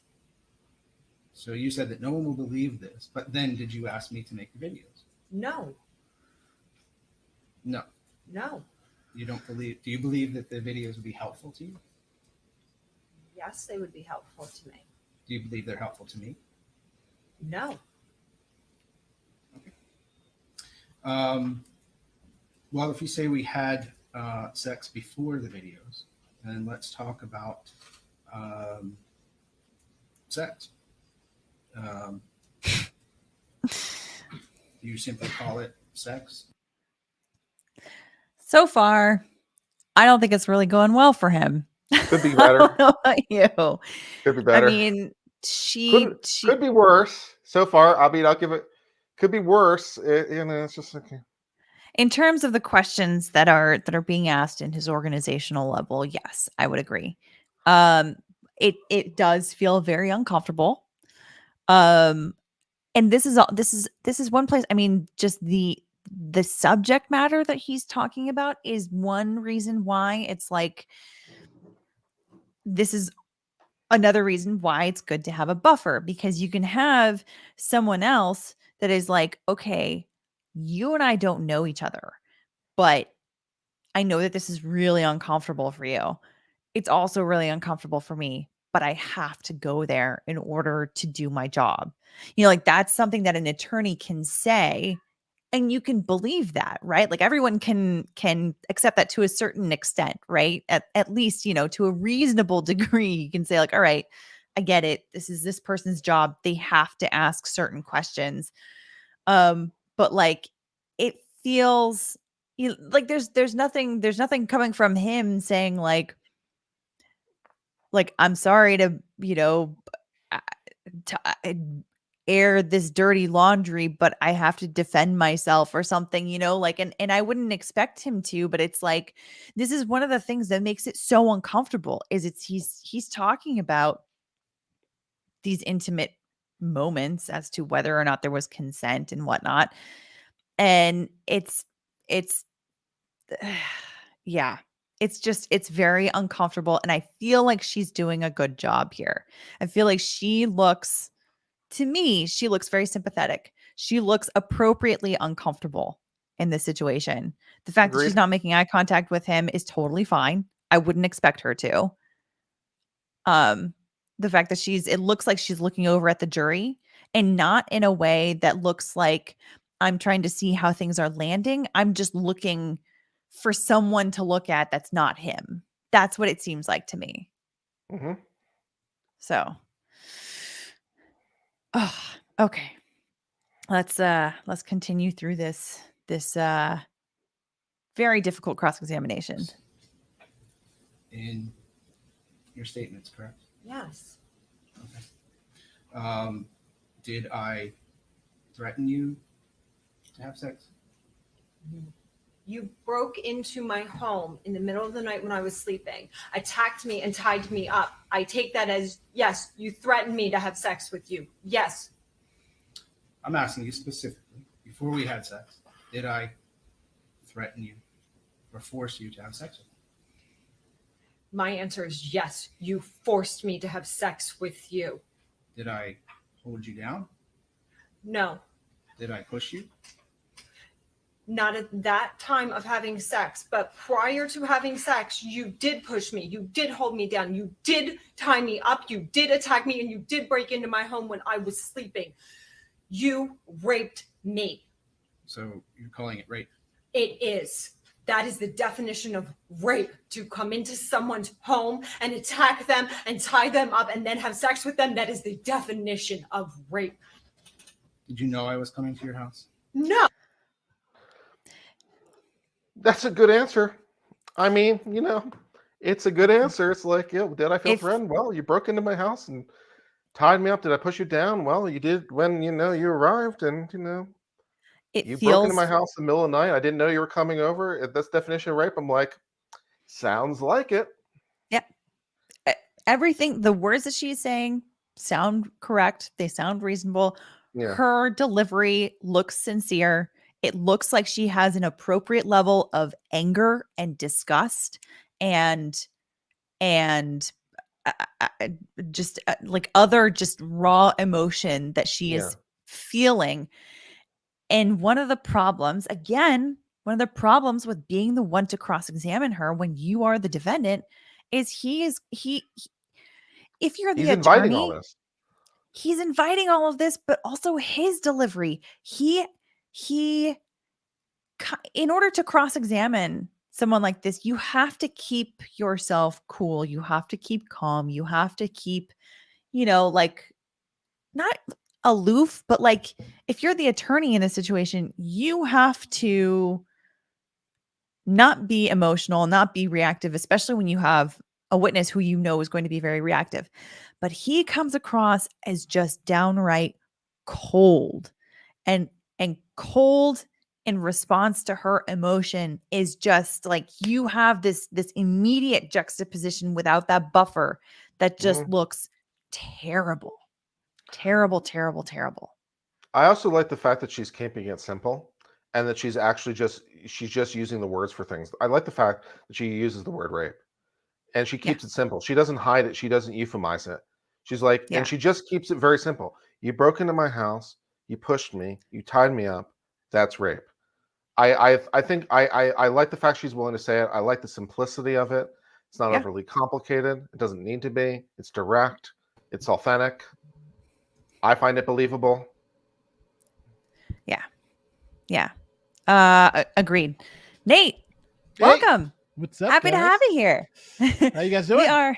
So you said that no one will believe this, but then did you ask me to make the videos? No. No. No. You don't believe, do you believe that the videos would be helpful to you? Yes, they would be helpful to me. Do you believe they're helpful to me? No. Well, if you say we had sex before the videos, then let's talk about sex. Do you simply call it sex? So far, I don't think it's really going well for him. Could be I better. don't know about you. Could be I better. mean, she Could be worse. So far, I mean, I'll give it. Could be worse. It's just okay. in terms of the questions that are being asked in his organizational level, yes, I would agree. It does feel very uncomfortable. And this is one place. I mean, just the subject matter that he's talking about is one reason why it's like, this is another reason why it's good to have a buffer, because you can have someone else that is like, okay, you and I don't know each other, but I know that this is really uncomfortable for you. It's also really uncomfortable for me, but I have to go there in order to do my job. Like, that's something that an attorney can say, and you can believe that, right? Like, everyone can accept that to a certain extent, right? At least, to a reasonable degree, you can say like, all right, I get it. This is this person's job. They have to ask certain questions. But like, it feels like there's nothing coming from him saying like I'm sorry to, uh, air this dirty laundry, but I have to defend myself or something, like, and I wouldn't expect him to, but it's like, this is one of the things that makes it so uncomfortable is he's talking about these intimate moments as to whether or not there was consent and whatnot. And it's yeah, it's very uncomfortable. And I feel like she's doing a good job here. I feel like to me, she looks very sympathetic. She looks appropriately uncomfortable in this situation. The fact that she's Agreed. not making eye contact with him is totally fine. I wouldn't expect her to. The fact that it looks like she's looking over at the jury, and not in a way that looks like I'm trying to see how things are landing. I'm just looking for someone to look at that's not him. That's what it seems like to me. Mm-hmm. So, okay. Let's continue through this very difficult cross-examination. In your statements, correct? Yes. Okay. Did I threaten you to have sex? You broke into my home in the middle of the night when I was sleeping, attacked me and tied me up. I take that as, yes, you threatened me to have sex with you. Yes. I'm asking you specifically, before we had sex, did I threaten you or force you to have sex with me? My answer is yes, you forced me to have sex with you. Did I hold you down? No. Did I push you? Not at that time of having sex, but prior to having sex, you did push me. You did hold me down. You did tie me up. You did attack me, and you did break into my home when I was sleeping. You raped me. So you're calling it rape? It is. That is the definition of rape, to come into someone's home and attack them and tie them up and then have sex with them. That is the definition of rape. Did you know I was coming to your house? No. That's a good answer. I mean, it's a good answer. It's like, yeah, did I feel If- threatened? Well, you broke into my house and tied me up. Did I push you down? Well, you did when, you arrived and, It you broke feels into my house in the middle of the night. I didn't know you were coming over. That's definition of rape. I'm like, sounds like it. everything, the words that she's saying sound correct. They sound reasonable. Yeah. Her delivery looks sincere. It looks like she has an appropriate level of anger and disgust and just like other just raw emotion that she Yeah. is feeling. And one of the problems with being the one to cross-examine her when you are the defendant is if you're the He's inviting all attorney, this. he's inviting all of this, but also his delivery. In order to cross-examine someone like this, you have to keep yourself cool. You have to keep calm. You have to keep, like not aloof, but like if you're the attorney in a situation, you have to not be emotional, not be reactive, especially when you have a witness who is going to be very reactive. But he comes across as just downright cold, and cold in response to her emotion is just like you have this immediate juxtaposition without that buffer that just looks terrible. Terrible, terrible, terrible. I also like the fact that she's keeping it simple and that she's actually just using the words for things. I like the fact that she uses the word rape and she keeps it simple. She doesn't hide it. She doesn't euphemize it. She's like, and she just keeps it very simple. You broke into my house. You pushed me. You tied me up. That's rape. I think I like the fact she's willing to say it. I like the simplicity of it. It's not overly complicated. It doesn't need to be. It's direct. It's authentic. I find it believable. Yeah. Agreed. Nate, welcome. What's up? Happy to have you here. How you guys doing? We are.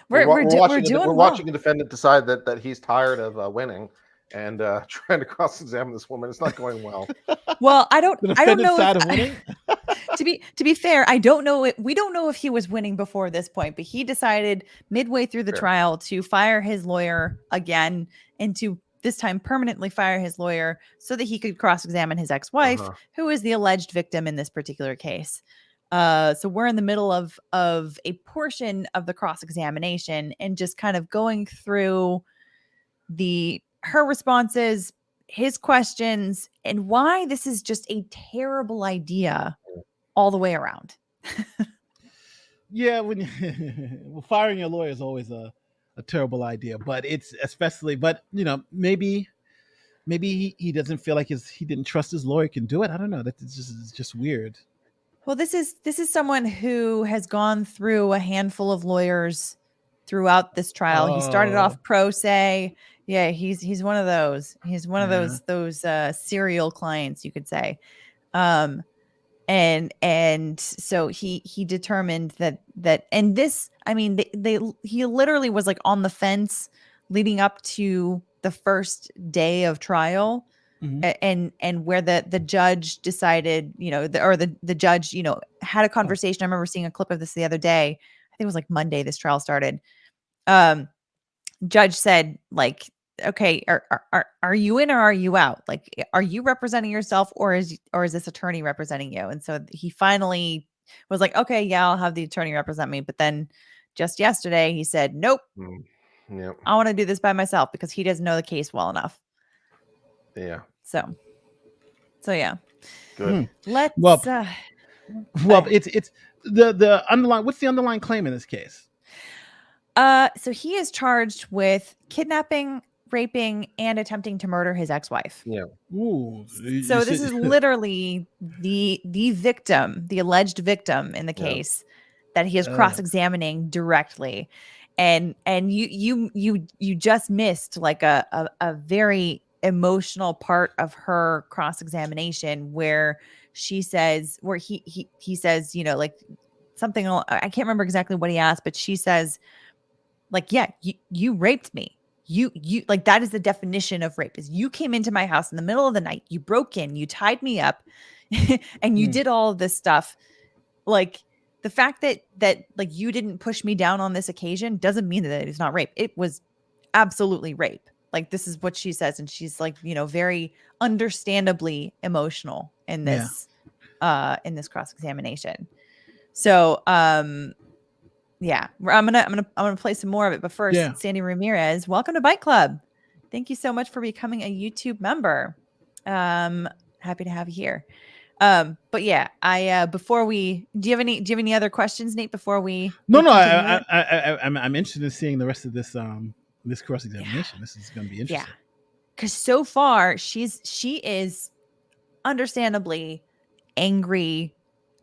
We're We're watching a defendant decide that he's tired of winning and trying to cross-examine this woman. It's not going well. Well, I don't know. Side of winning? To be fair, I don't know. We don't know if he was winning before this point, but he decided midway through the trial to fire his lawyer again and to this time permanently fire his lawyer so that he could cross-examine his ex-wife, who is the alleged victim in this particular case. So we're in the middle of a portion of the cross-examination and just kind of going through her responses, his questions, and why this is just a terrible idea all the way around. Yeah, well, firing your lawyer is always a terrible idea, but it's especially, maybe he doesn't feel like he didn't trust his lawyer can do it. I don't know. It's just weird. Well, this is someone who has gone through a handful of lawyers throughout this trial. He started off pro se. Yeah, he's one of those. He's one of those serial clients, you could say. And so he determined that and this, I mean, he literally was like on the fence leading up to the first day of trial. And where the judge decided, the judge, had a conversation. I remember seeing a clip of this the other day. I think it was like Monday this trial started. Judge said, like, okay, are you in or are you out? Like, are you representing yourself or is this attorney representing you? And so he finally was like, okay, yeah, I'll have the attorney represent me. But then just yesterday he said, nope, I want to do this by myself because he doesn't know the case well enough. Yeah. So yeah. Good. Let's it's the underlying. What's the underlying claim in this case? So he is charged with kidnapping, raping and attempting to murder his ex-wife. Ooh. So this is literally the victim, the alleged victim in the case that he is cross-examining directly. And you just missed like a very emotional part of her cross-examination where she says, where he says, you know, like something, I can't remember exactly what he asked, but she says, like, yeah, you raped me. You like, that is the definition of rape, is you came into my house in the middle of the night, you broke in, you tied me up, and you did all of this stuff. Like, the fact that like you didn't push me down on this occasion doesn't mean that it's not rape. It was absolutely rape. Like, this is what she says, and she's like, you know, very understandably emotional in this cross-examination. So yeah, I'm gonna play some more of it, but first, Sandy Ramirez, welcome to Bike Club. Thank you so much for becoming a YouTube member. Happy to have you here. But yeah, before we, do you have any other questions, Nate? Before we I'm interested in seeing the rest of this this cross examination. This is going to be interesting. Yeah, because so far she is understandably angry,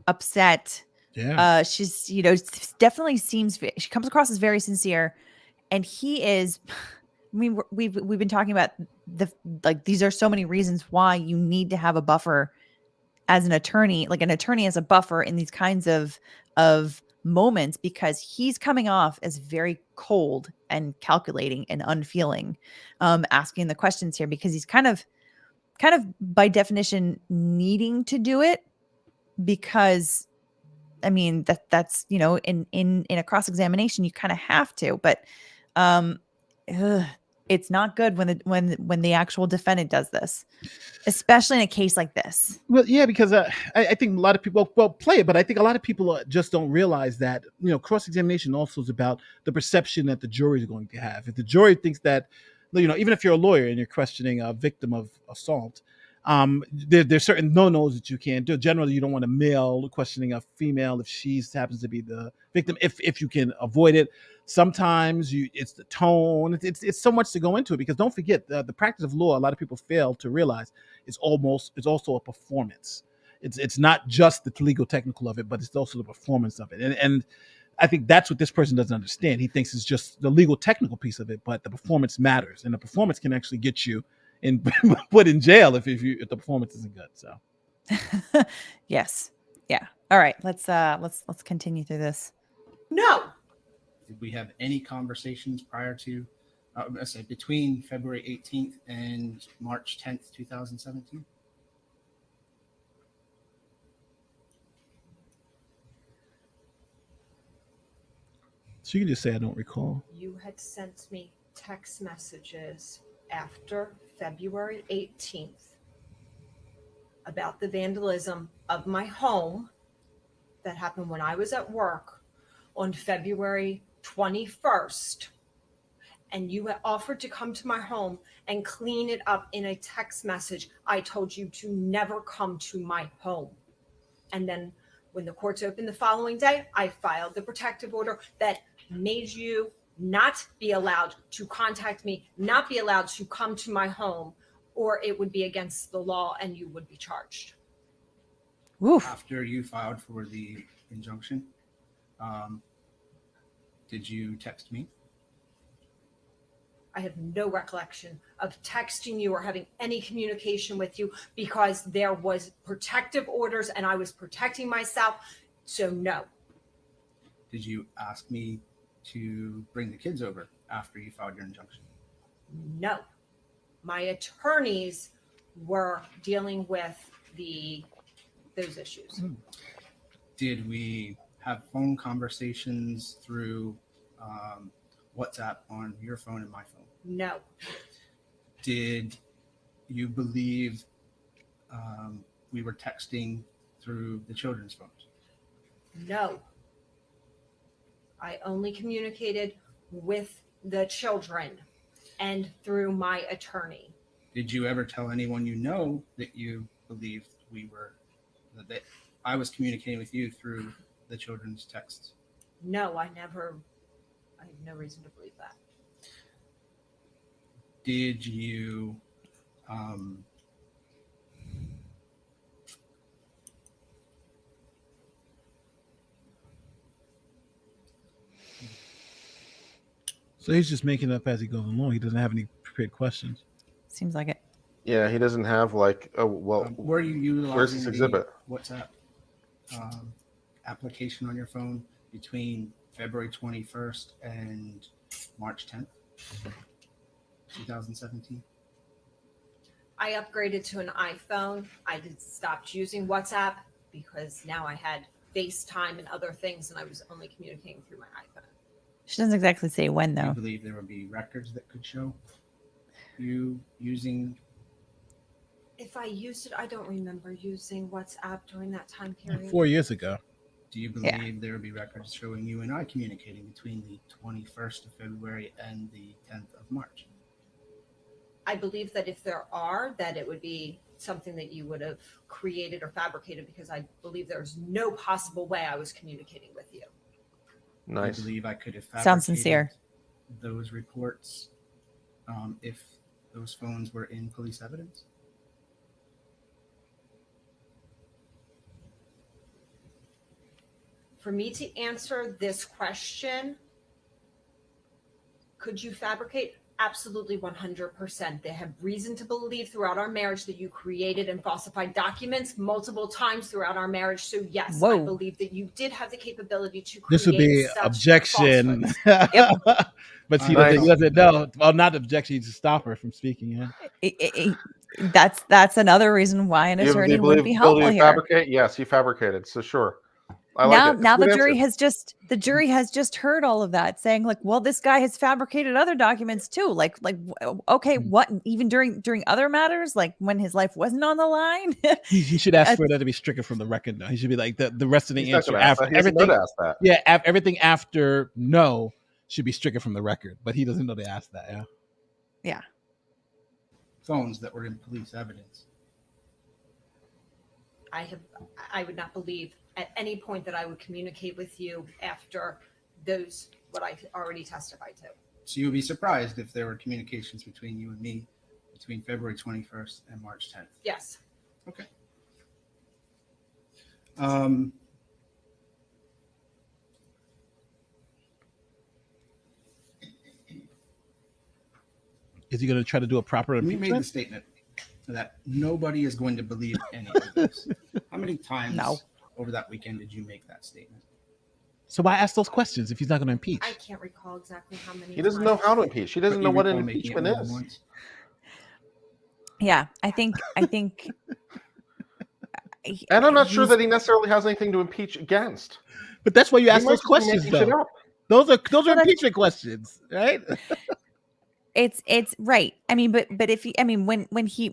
upset. Yeah. She's, you know, definitely seems, she comes across as very sincere, and he is. I mean, we've been talking about these are so many reasons why you need to have a buffer as an attorney, like an attorney as a buffer in these kinds of moments, because he's coming off as very cold and calculating and unfeeling, asking the questions here, because he's kind of by definition needing to do it, because I mean, that's, you know, in a cross-examination, you kind of have to, but it's not good when the actual defendant does this, especially in a case like this. Well, yeah, because I think a lot of people play it, but I think a lot of people just don't realize that, you know, cross-examination also is about the perception that the jury is going to have. If the jury thinks that, you know, even if you're a lawyer and you're questioning a victim of assault, there's certain no-nos that you can't do. Generally, you don't want a male questioning a female if she happens to be the victim, if you can avoid it. Sometimes it's the tone. It's so much to go into it, because don't forget the practice of law. A lot of people fail to realize it's also a performance. It's not just the legal technical of it, but it's also the performance of it. And I think that's what this person doesn't understand. He thinks it's just the legal technical piece of it, but the performance matters, and the performance can actually get you put in jail if the performance isn't good. So yes. Yeah. All right. Let's continue through this. No. Did we have any conversations prior to, let's say, between February 18th and March 10th, 2017? So you can just say, I don't recall. You had sent me text messages after February 18th about the vandalism of my home that happened when I was at work on February 21st. And you had offered to come to my home and clean it up in a text message. I told you to never come to my home. And then when the courts opened the following day, I filed the protective order that made you not be allowed to contact me, not be allowed to come to my home, or it would be against the law and you would be charged. Oof. After you filed for the injunction, did you text me? I have no recollection of texting you or having any communication with you, because there was protective orders and I was protecting myself. So no. Did you ask me to bring the kids over after you filed your injunction? No. My attorneys were dealing with those issues. Did we have phone conversations through WhatsApp on your phone and my phone? No. Did you believe we were texting through the children's phones? No. I only communicated with the children and through my attorney. Did you ever tell anyone you know that you believed that I was communicating with you through the children's texts? No, I have no reason to believe that. did you So he's just making up as he goes along. He doesn't have any prepared questions. Seems like it. Yeah, he doesn't have like, oh well, were you utilizing where's this exhibit? the WhatsApp application on your phone between February 21st and March 10th, 2017? I upgraded to an iPhone. I stopped using WhatsApp because now I had FaceTime and other things, and I was only communicating through my iPhone. She doesn't exactly say when, Do you though. believe there would be records that could show you using? If I used it, I don't remember using WhatsApp during that time period. 4 years ago. Do you believe there would be records showing you and I communicating between the 21st of February and the 10th of March? I believe that if there are, that it would be something that you would have created or fabricated, because I believe there's no possible way I was communicating with you. Nice. I believe I could have fabricated Sounds sincere. those reports if those phones were in police evidence. For me to answer this question, could you fabricate? Absolutely, 100%. They have reason to believe throughout our marriage that you created and falsified documents multiple times throughout our marriage. So yes, Whoa. I believe that you did have the capability to create This would be such objection. falsehoods. But he Nice. doesn't know. Well, not objection. He's to stop her from speaking. Yeah. That's another reason why an You have the attorney would be helpful ability to here. fabricate? Yes, he fabricated. So sure. I like it. Now Good the jury answer. has just heard all of that, saying like, well, this guy has fabricated other documents too. Like okay, what, even during other matters, like when his life wasn't on the line? He should ask for that to be stricken from the record. Though he should be like the rest of the He's not answer gonna ask after that. He doesn't know everything. to ask that. Yeah, everything after no should be stricken from the record. But he doesn't know to ask that. Yeah. Yeah. Phones that were in police evidence. I would not believe at any point that I would communicate with you after those, what I already testified to. So you would be surprised if there were communications between you and me between February 21st and March 10th. Yes. Okay. Is he going to try to do a proper We made the impeachment? statement that nobody is going to believe any of this. How many times over that weekend did you make that statement? So why ask those questions if he's not going to impeach? I can't recall exactly how many. He doesn't know how to impeach. He doesn't But know you what an recall making it impeachment more than is. once? Yeah, I think And I'm not sure he's- that he necessarily has anything to impeach against. But that's why you He ask might those just be questions, making shit though. up. Those are that's- impeachment questions, right? It's right. I mean, but if he, I mean, when he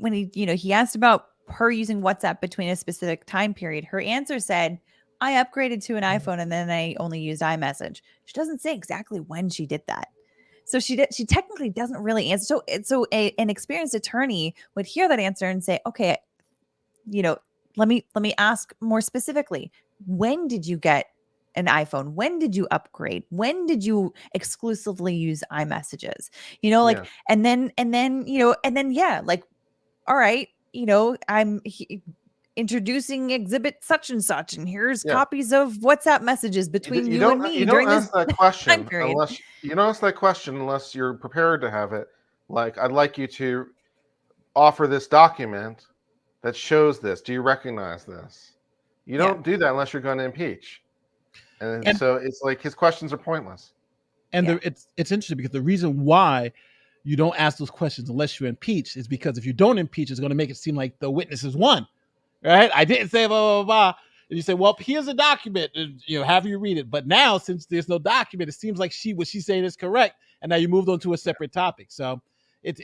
he asked about her using WhatsApp between a specific time period, her answer said, I upgraded to an iPhone and then I only used iMessage. She doesn't say exactly when she did that. So she technically doesn't really answer. So an experienced attorney would hear that answer and say, okay, let me ask more specifically. When did you get an iPhone? When did you upgrade? When did you exclusively use iMessages? Yeah. And then yeah, like, all right, I'm introducing exhibit such and such, and here's Yeah. copies of WhatsApp messages between you don't, and me you during don't this ask that time question period. unless you don't ask that question unless you're prepared to have it. Like, I'd like you to offer this document that shows this. Do you recognize this? You don't do that unless you're going to impeach. And so it's like his questions are pointless. And Yeah. it's interesting because the reason why you don't ask those questions unless you impeach is because if you don't impeach, it's going to make it seem like the witnesses won, right? I didn't say blah, blah, blah. And you say, well, here's a document, and, have you read it. But now, since there's no document, it seems like what she's saying is correct. And now you moved on to a separate topic. So it's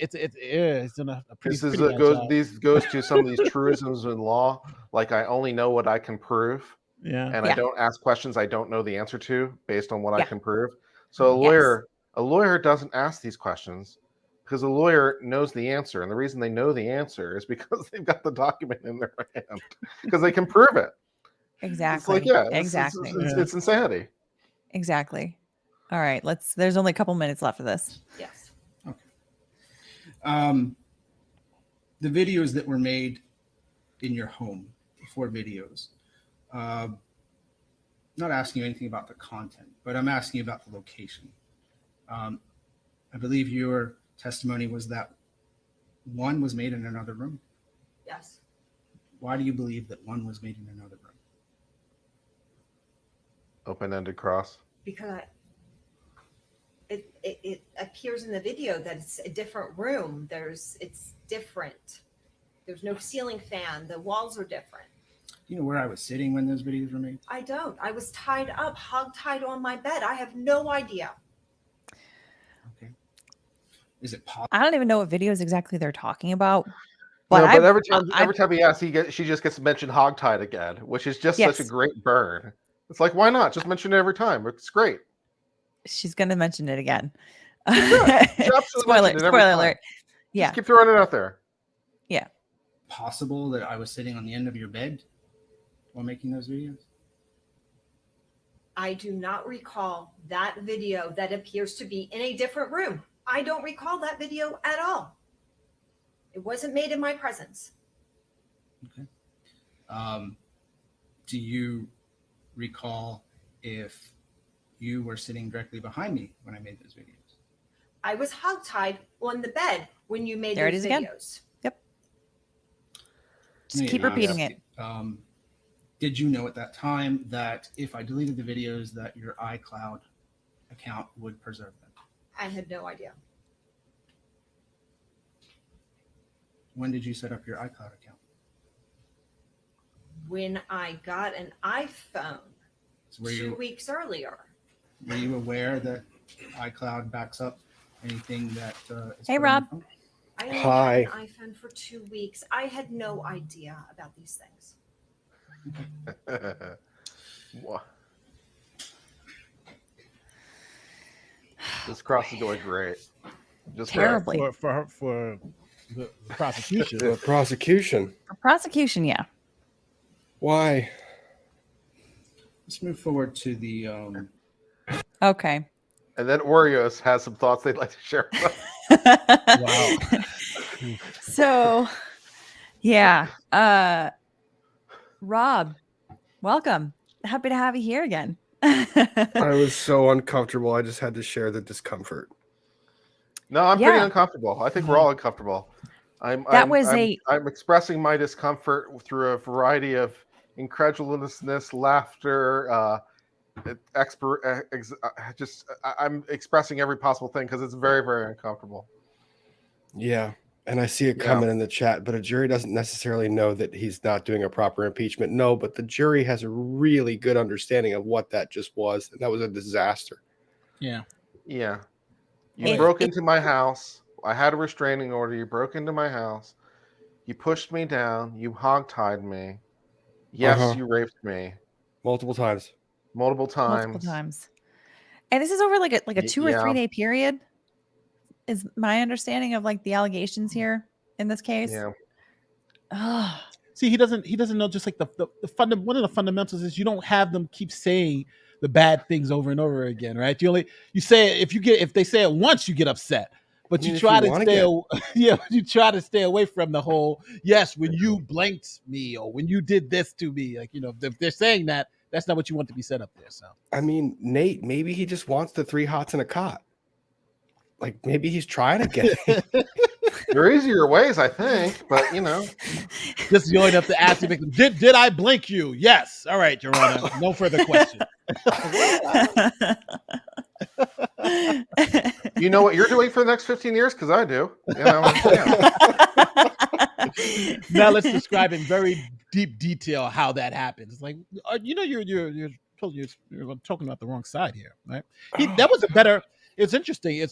done a pretty, This is pretty bad job. these goes to some of these truisms in law. Like, I only know what I can prove. Yeah. And I don't ask questions I don't know the answer to based on what I Yeah. can prove. So a lawyer doesn't ask these questions because a lawyer knows the answer. And the reason they know the answer is because they've got the document in their hand because they can prove it. Exactly. It's like, Exactly. it's insanity. Exactly. All right, there's only a couple minutes left of this. Yes. The videos that were made in your home, 4 videos. Not asking you anything about the content, but I'm asking you about the location. I believe your testimony was that one was made in another room. Yes. Why do you believe that one was made in another room? Open-ended cross. Because it appears in the video that it's a different room. It's different. There's no ceiling fan. The walls are different. Do you know where I was sitting when those videos were made? I don't. I was tied up, hog-tied on my bed. I have no idea. Okay. Is it possible? I don't even know what videos exactly they're talking about. But, But, but every time he asks, she just gets mentioned hogtied again, which is just such a Yes. great burn. It's like, why not? Just mention it every time. It's great. she's going to mention it again. She absolutely mentioned it every Spoiler time. alert. Yeah. Just keep throwing it out there. Possible that I was sitting on the end of your bed while making those videos? I do not recall that video that appears to be in a different room. I don't recall that video at all. It wasn't made in my presence. Okay. Do you recall if you were sitting directly behind me when I made those videos? I was hogtied on the bed when you made There it those is again. videos. Just keep repeating it. Did you know at that time that if I deleted the videos that your iCloud account would preserve them? I had no idea. When did you set up your iCloud account? When I got an iPhone So were 2 you, weeks earlier. were you aware that iCloud backs up anything that is Hey, put on your Rob. phone? I only Hi. had an iPhone for 2 weeks. I had no idea about these things. What? This cross is going great. Just great. Terribly. For the prosecution. The prosecution. For prosecution, yeah. Why? Let's move forward to the Okay. And then Oreos has some thoughts they'd like to share with us. Wow. So, yeah. Rob, welcome. Happy to have you here again. I was so uncomfortable. I just had to share the discomfort. No, I'm pretty Yeah. uncomfortable. I think we're all uncomfortable. I'm expressing my discomfort through a variety of incredulousness, laughter, I'm expressing every possible thing because it's very, very uncomfortable. Yeah. And I see it coming in the chat, but a jury doesn't necessarily know that he's not doing a proper impeachment. No, but the jury has a really good understanding of what that just was. And that was a disaster. Yeah. Yeah. You broke into my house. I had a restraining order. You broke into my house. You pushed me down. You hogtied me. Yes, you raped me. Multiple times. Multiple times. Multiple times. And this is over like a 2 or 3 day period. Is my understanding of like the allegations here in this case. Yeah. Ugh. See, he doesn't know, just like the one of the fundamentals is you don't have them keep saying the bad things over and over again, right? You say it if they say it once, you get upset. But you try to you try to stay away from the whole, yes, when you blanked me or when you did this to me. Like, if they're saying that, that's not what you want to be said up there. So I mean, Nate, maybe he just wants the 3 hots and a cot. Like maybe he's trying to get it. There are easier ways, I think, but just you only have to ask the victim, did I blink you? Yes. All right, Your Honor. No further question. You know what you're doing for the next 15 years? Because I do. Now let's describe in very deep detail how that happens. It's like, you're talking about the wrong side here, right? That was a better. It's interesting.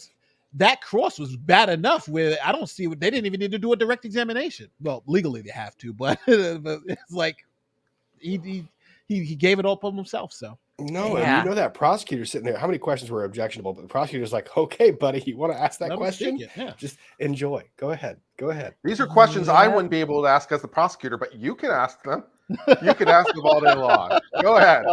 That cross was bad enough where I don't see what they didn't even need to do a direct examination. Well, legally they have to, but it's like he gave it all up on himself. So no, and that prosecutor sitting there. How many questions were objectionable? But the prosecutor's like, "Okay, buddy, you want to ask that question? Just enjoy. Go ahead. These are questions I wouldn't be able to ask as the prosecutor, but you can ask them. You can ask them all day long. Go ahead.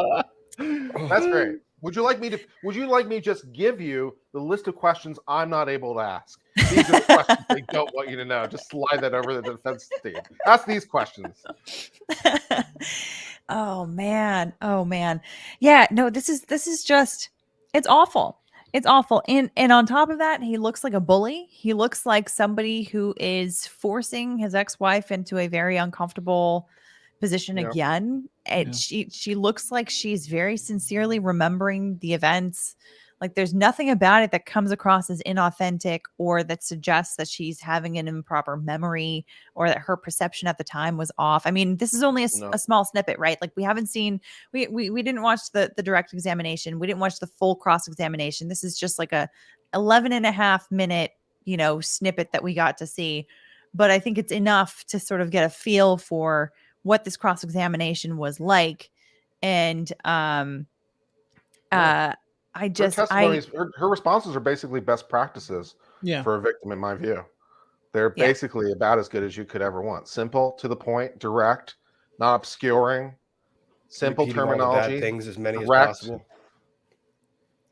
That's great. Would you like me to just give you the list of questions I'm not able to ask? These are the questions they don't want you to know. Just slide that over to the defense team. Ask these questions. Oh man. Oh man. Yeah, no, this is just it's awful. It's awful. And on top of that, he looks like a bully. He looks like somebody who is forcing his ex-wife into a very uncomfortable position Yeah. again. And she looks like she's very sincerely remembering the events. Like there's nothing about it that comes across as inauthentic or that suggests that she's having an improper memory or that her perception at the time was off. I mean, this is only No. a small snippet, right? Like we haven't seen, we didn't watch the direct examination. We didn't watch the full cross examination. This is just like a 11 and a half minute, snippet that we got to see. But I think it's enough to sort of get a feel for what this cross examination was like. And, her responses are basically best practices for a victim, in my view. They're basically about as good as you could ever want. Simple, to the point, direct, not obscuring, simple Repeating all the bad terminology, things as many direct, as possible.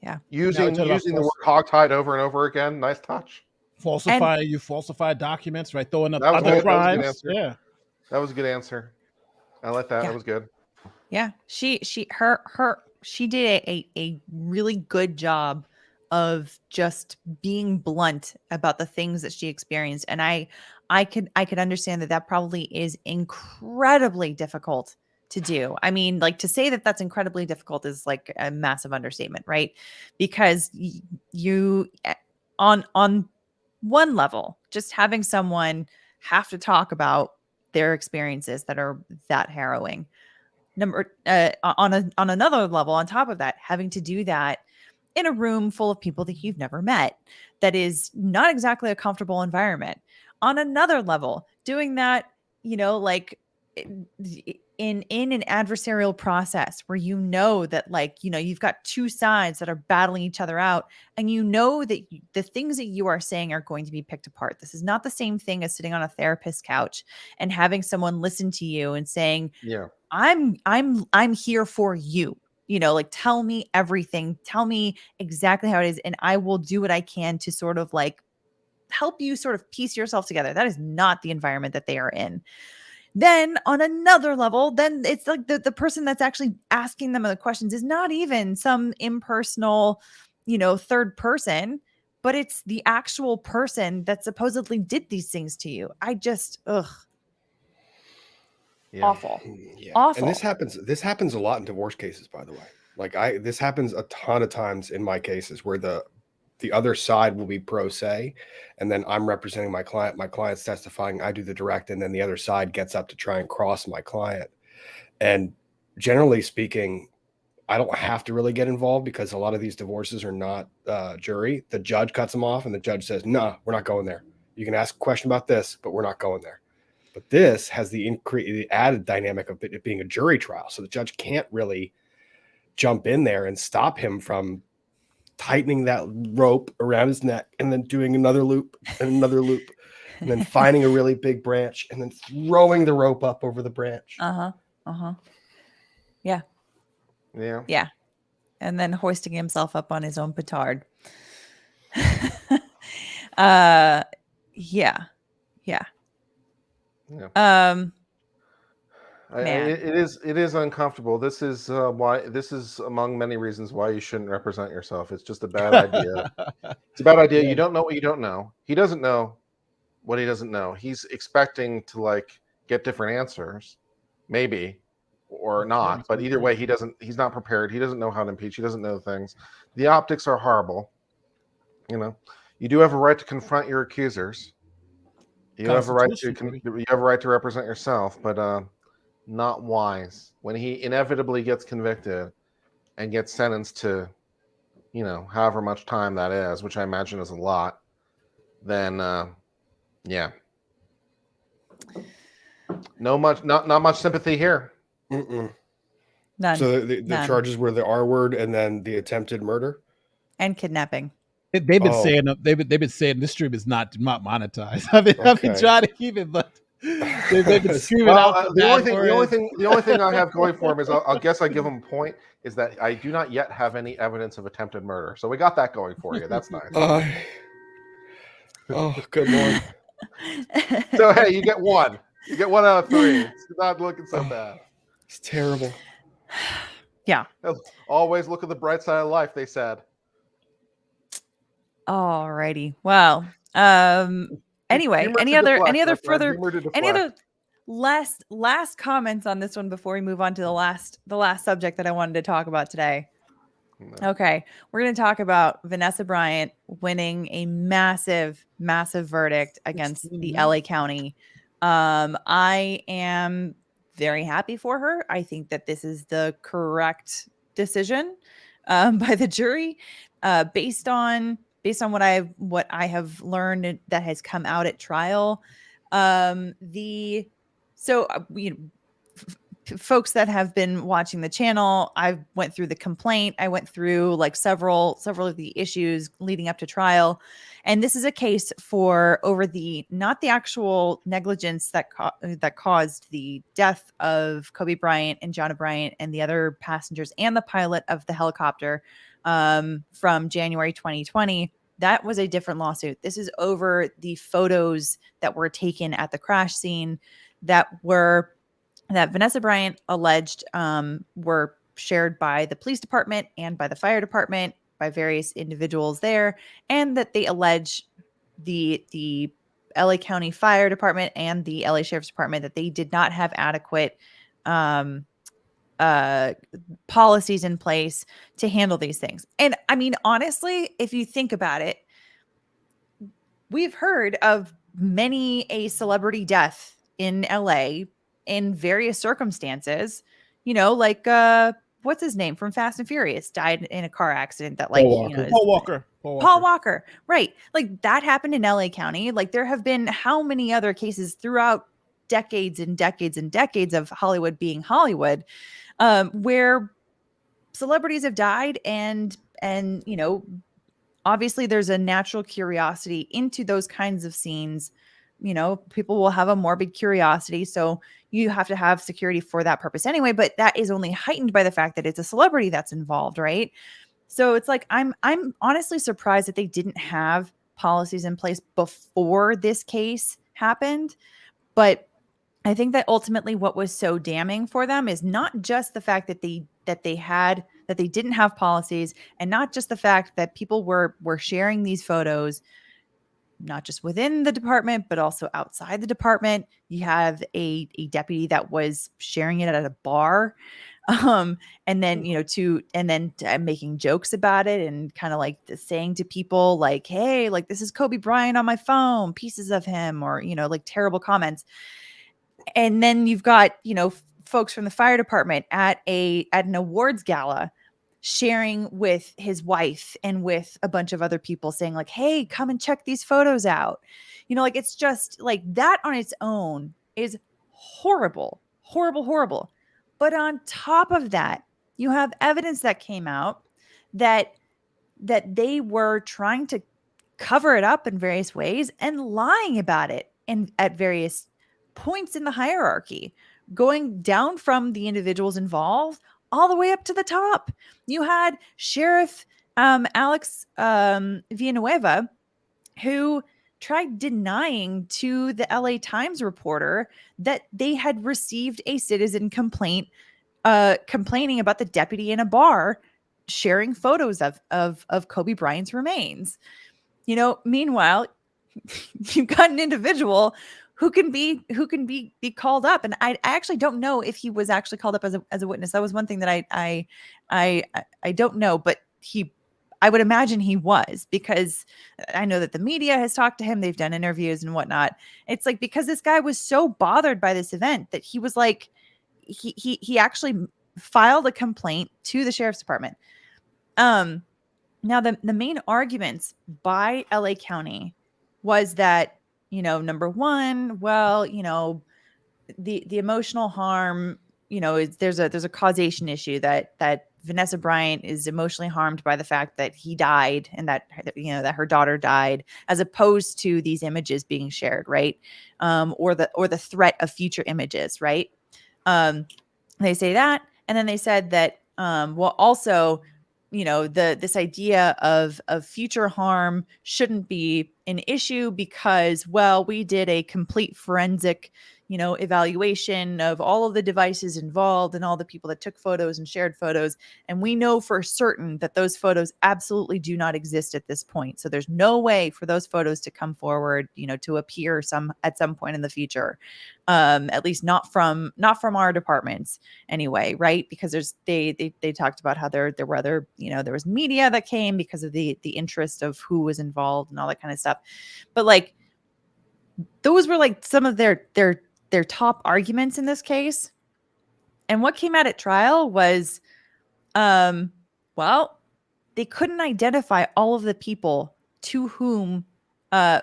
Yeah. Using the word hogtied over and over again. Nice touch. You falsify documents, right? Throwing up That was other good. That was a good crimes. answer. Yeah. That was a good answer. I like that. Yeah. That was good. Yeah, she did a really good job of just being blunt about the things that she experienced, and I could understand that probably is incredibly difficult to do. I mean, like to say that that's incredibly difficult is like a massive understatement, right? Because you on one level, just having someone have to talk about their experiences that are that harrowing. On another level, on top of that, having to do that in a room full of people that you've never met, that is not exactly a comfortable environment. On another level, doing that, like in an adversarial process where that you've got two sides that are battling each other out, and that the things that you are saying are going to be picked apart. This is not the same thing as sitting on a therapist's couch and having someone listen to you and saying, yeah, I'm here for you. Like tell me everything. Tell me exactly how it is, and I will do what I can to sort of like help you sort of piece yourself together. That is not the environment that they are in. Then on another level, then it's like the person that's actually asking them the questions is not even some impersonal, third person, but it's the actual person that supposedly did these things to you. I just, awful. Yeah. Awful. And this happens a lot in divorce cases, by the way. Like this happens a ton of times in my cases where the other side will be pro se, and then I'm representing my client's testifying, I do the direct, and then the other side gets up to try and cross my client. And generally speaking, I don't have to really get involved because a lot of these divorces are not jury. The judge cuts them off and the judge says, no, we're not going there. You can ask a question about this, but we're not going there. But this has the added dynamic of it being a jury trial. So the judge can't really jump in there and stop him from tightening that rope around his neck and then doing another loop and another loop and then finding a really big branch and then throwing the rope up over the branch. Yeah. Yeah. Yeah. And then hoisting himself up on his own petard. Yeah. Yeah. Yeah. It is uncomfortable. This is among many reasons why you shouldn't represent yourself. It's just a bad idea. It's a bad idea. Yeah. You don't know what you don't know. He doesn't know what he doesn't know. He's expecting to get different answers, maybe, or not. But either way, he's not prepared. He doesn't know how to impeach. He doesn't know things. The optics are horrible. You do have a right to confront your accusers. You have a right to represent yourself, but not wise. When he inevitably gets convicted and gets sentenced to, however much time that is, which I imagine is a lot, then yeah. Not much sympathy here. Mm-mm. None. So the charges were the R word and then the attempted murder and kidnapping. They've been saying this stream is not monetized. I've been trying to keep it, but They've been screaming out Well, for the only bad thing, the only words. thing, the only thing I have going for him is I'll guess I give him a point is that I do not yet have any evidence of attempted murder. So we got that going for you. That's nice. Oh, good Lord. So hey, you get one. You get 1 out of 3. It's not looking so bad. It's terrible. Yeah. Always look at the bright side of life, they said. Alrighty. Well, anyway, Humor any to other deflect, any other my friend, further humor to any other deflect. last comments on this one before we move on to the last subject that I wanted to talk about today? No. Okay, we're going to talk about Vanessa Bryant winning a massive verdict against the LA County. I am very happy for her. I think that this is the correct decision by the jury, based on what I have learned that has come out at trial. Folks that have been watching the channel, I went through the complaint. I went through like several of the issues leading up to trial. And this is a case for over not the actual negligence that caused the death of Kobe Bryant and Gianna Bryant and the other passengers and the pilot of the helicopter from January 2020. That was a different lawsuit. This is over the photos that were taken at the crash scene that Vanessa Bryant alleged were shared by the police department and by the fire department, by various individuals there, and that they allege the LA County Fire Department and the LA Sheriff's Department that they did not have adequate policies in place to handle these things. And I mean, honestly, if you think about it, we've heard of many a celebrity death in LA in various circumstances, like what's his name from Fast and Furious died in a car accident that Paul Walker. Right. Like that happened in LA County. Like there have been how many other cases throughout decades and decades and decades of Hollywood being Hollywood, where celebrities have died and obviously there's a natural curiosity into those kinds of scenes. People will have a morbid curiosity. So you have to have security for that purpose anyway, but that is only heightened by the fact that it's a celebrity that's involved, right? So it's like, I'm honestly surprised that they didn't have policies in place before this case happened. But I think that ultimately what was so damning for them is not just the fact that they didn't have policies, and not just the fact that people were sharing these photos, not just within the department, but also outside the department. You have a deputy that was sharing it at a bar. And then, making jokes about it and kind of like saying to people like, hey, like this is Kobe Bryant on my phone, pieces of him, or, like terrible comments. And then you've got, folks from the fire department at an awards gala sharing with his wife and with a bunch of other people saying like, hey, come and check these photos out. Like it's just like that on its own is horrible. But on top of that, you have evidence that came out that they were trying to cover it up in various ways and lying about it at various points in the hierarchy, going down from the individuals involved all the way up to the top. You had Sheriff Alex Villanueva, who tried denying to the LA Times reporter that they had received a citizen complaint complaining about the deputy in a bar sharing photos of Kobe Bryant's remains. Meanwhile, you've got an individual who can be called up, and I actually don't know if he was actually called up as a witness. That was one thing that I don't know, but I would imagine he was, because I know that the media has talked to him. They've done interviews and whatnot. It's like, because this guy was so bothered by this event that he was like, he actually filed a complaint to the sheriff's department. Now the main arguments by LA County was that, number one, well, the emotional harm there's a causation issue that Vanessa Bryant is emotionally harmed by the fact that he died and that her daughter died, as opposed to these images being shared, right? Or the threat of future images, right? They say that, and then they said that also, this idea of future harm shouldn't be an issue because, well, we did a complete forensic evaluation of all of the devices involved and all the people that took photos and shared photos, and we know for certain that those photos absolutely do not exist at this point. So there's no way for those photos to come forward, to appear at some point in the future, at least not from our departments anyway, right? Because they talked about how there were other, there was media that came because of the interest of who was involved and all that kind of stuff, but like those were like some of their top arguments in this case. And what came out at trial was, well, they couldn't identify all of the people to whom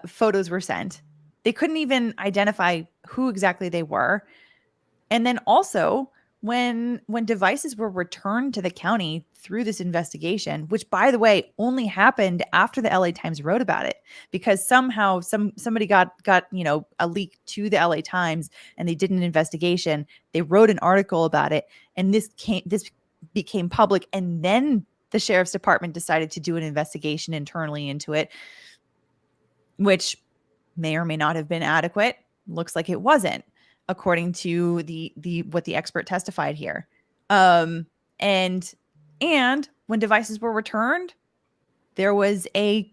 photos were sent. They couldn't even identify who exactly they were. And then also, when devices were returned to the county through this investigation, which, by the way, only happened after the LA Times wrote about it, because somehow somebody got a leak to the LA Times and they did an investigation. They wrote an article about it, and this became public, and then the sheriff's department decided to do an investigation internally into it, which may or may not have been adequate. Looks like it wasn't, according to what the expert testified here. And when devices were returned, there was a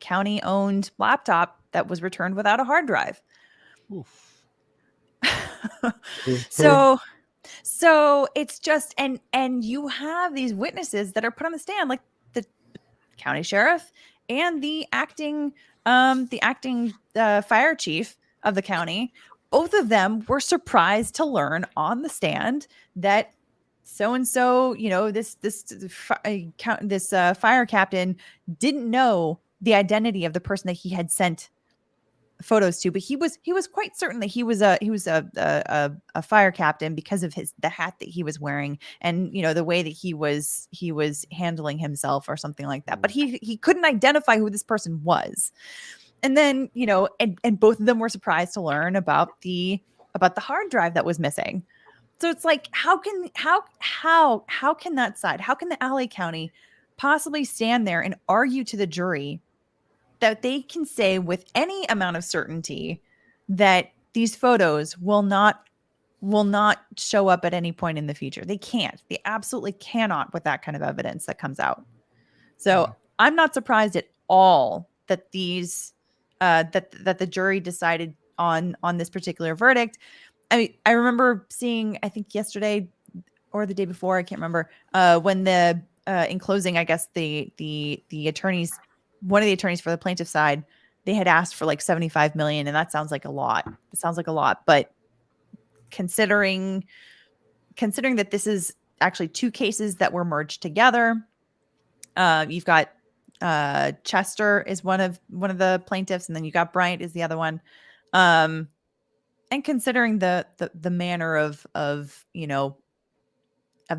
county-owned laptop that was returned without a hard drive. Oof. So it's just, and you have these witnesses that are put on the stand, like the county sheriff and the acting fire chief of the county. Both of them were surprised to learn on the stand that so-and-so, this fire captain didn't know the identity of the person that he had sent photos to, but he was quite certain that he was a fire captain because of the hat that he was wearing and the way that he was handling himself or something like that. But he couldn't identify who this person was. And then, and both of them were surprised to learn about the hard drive that was missing. So it's like, how can that side, how can the LA County possibly stand there and argue to the jury that they can say with any amount of certainty that these photos will not show up at any point in the future? They can't. They absolutely cannot with that kind of evidence that comes out. So I'm not surprised at all that that the jury decided on this particular verdict. I remember seeing, I think yesterday or the day before, I can't remember, when in closing, I guess the attorneys, one of the attorneys for the plaintiff side, they had asked for like 75 million, and that sounds like a lot. It sounds like a lot, but considering that this is actually two cases that were merged together, you've got Chester is one of the plaintiffs, and then you got Bryant is the other one. And considering the manner of the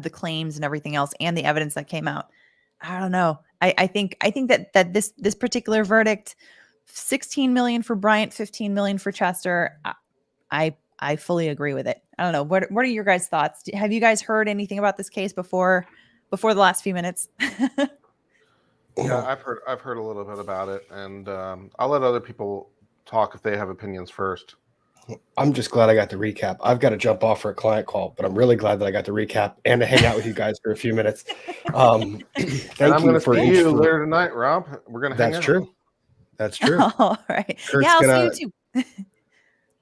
claims and everything else and the evidence that came out, I don't know. I think that this particular verdict, 16 million for Bryant, 15 million for Chester, I fully agree with it. I don't know. What are your guys' thoughts? Have you guys heard anything about this case before the last few minutes? Yeah, I've heard a little bit about it, and I'll let other people talk if they have opinions first. I'm just glad I got the recap. I've got to jump off for a client call, but I'm really glad that I got the recap and to hang out with you guys for a few minutes. And I'm going to see you later tonight, Rob. We're going to hang out. That's true. That's true. All right. Kurt's yeah, I'll see you too.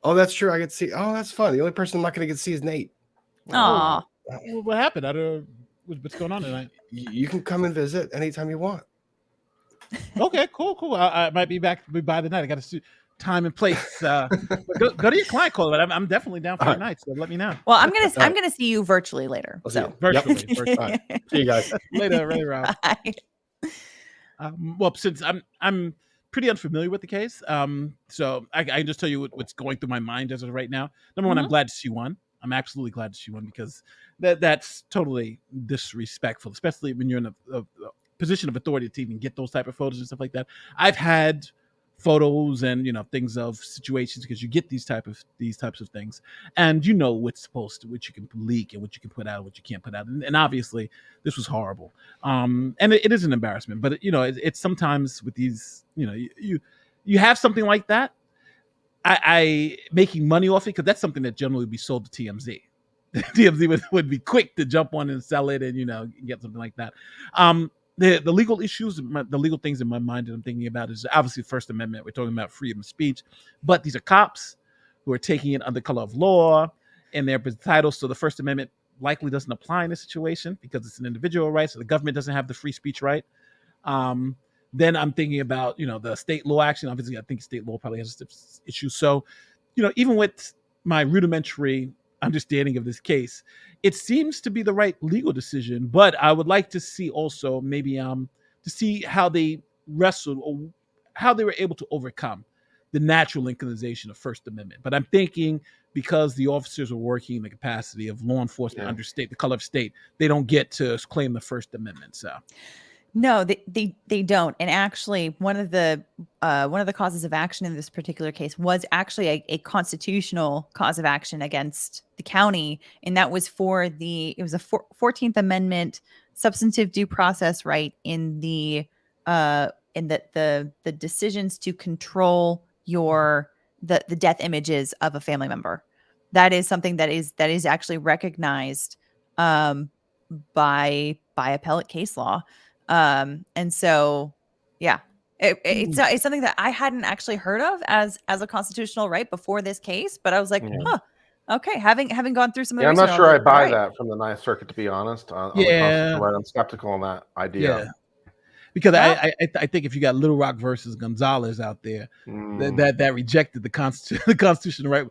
Oh, that's true. I get to see. Oh, that's fun. The only person I'm not going to get to see is Nate. Aw. Well, what happened? I don't know what's going on tonight. You can come and visit anytime you want. Okay, cool. I might be back by the night. I got to see time and place. Go to your client call, but I'm definitely down for the night. So let me know. Well, I'm gonna see you virtually later. So virtually. Yep. See you guys later. Really, Rob. Bye. Well, since I'm pretty unfamiliar with the case, so I can just tell you what's going through my mind as of right now. Number one, I'm glad she won. I'm absolutely glad that she won, because that's totally disrespectful, especially when you're in a position of authority to even get those type of photos and stuff like that. I've had photos and things of situations, because you get these types of things, and what's what you can leak and what you can put out, what you can't put out, and obviously this was horrible. And it is an embarrassment, but it's sometimes with these, you have something like that. I making money off it, because that's something that generally would be sold to TMZ. TMZ would be quick to jump on and sell it, and get something like that. The legal issues, the legal things in my mind that I'm thinking about is obviously First Amendment. We're talking about freedom of speech, but these are cops who are taking it under color of law, and they're entitled. So the First Amendment likely doesn't apply in this situation, because it's an individual right. So the government doesn't have the free speech right. Then I'm thinking about, the state law action. Obviously, I think state law probably has this issue. So, even with my rudimentary understanding of this case, it seems to be the right legal decision. But I would like to see also maybe to see how they wrestled, or how they were able to overcome the natural inclination of First Amendment. But I'm thinking, because the officers are working in the capacity of law enforcement under state, the color of state, they don't get to claim the First Amendment. So. No, they don't. And actually, one of the causes of action in this particular case was actually a constitutional cause of action against the county, and that was it was a 14th Amendment substantive due process right in the decisions to control the death images of a family member. That is something that is actually recognized by appellate case law. And so, yeah, it's something that I hadn't actually heard of as a constitutional right before this case, but I was like, okay, having gone through some of the I'm not research, sure I was like, buy right. that from the Ninth Circuit, to be honest. On the constitutional right, I'm skeptical on that idea. Because I think if you got Little Rock versus Gonzalez out there, that rejected the constitutional right.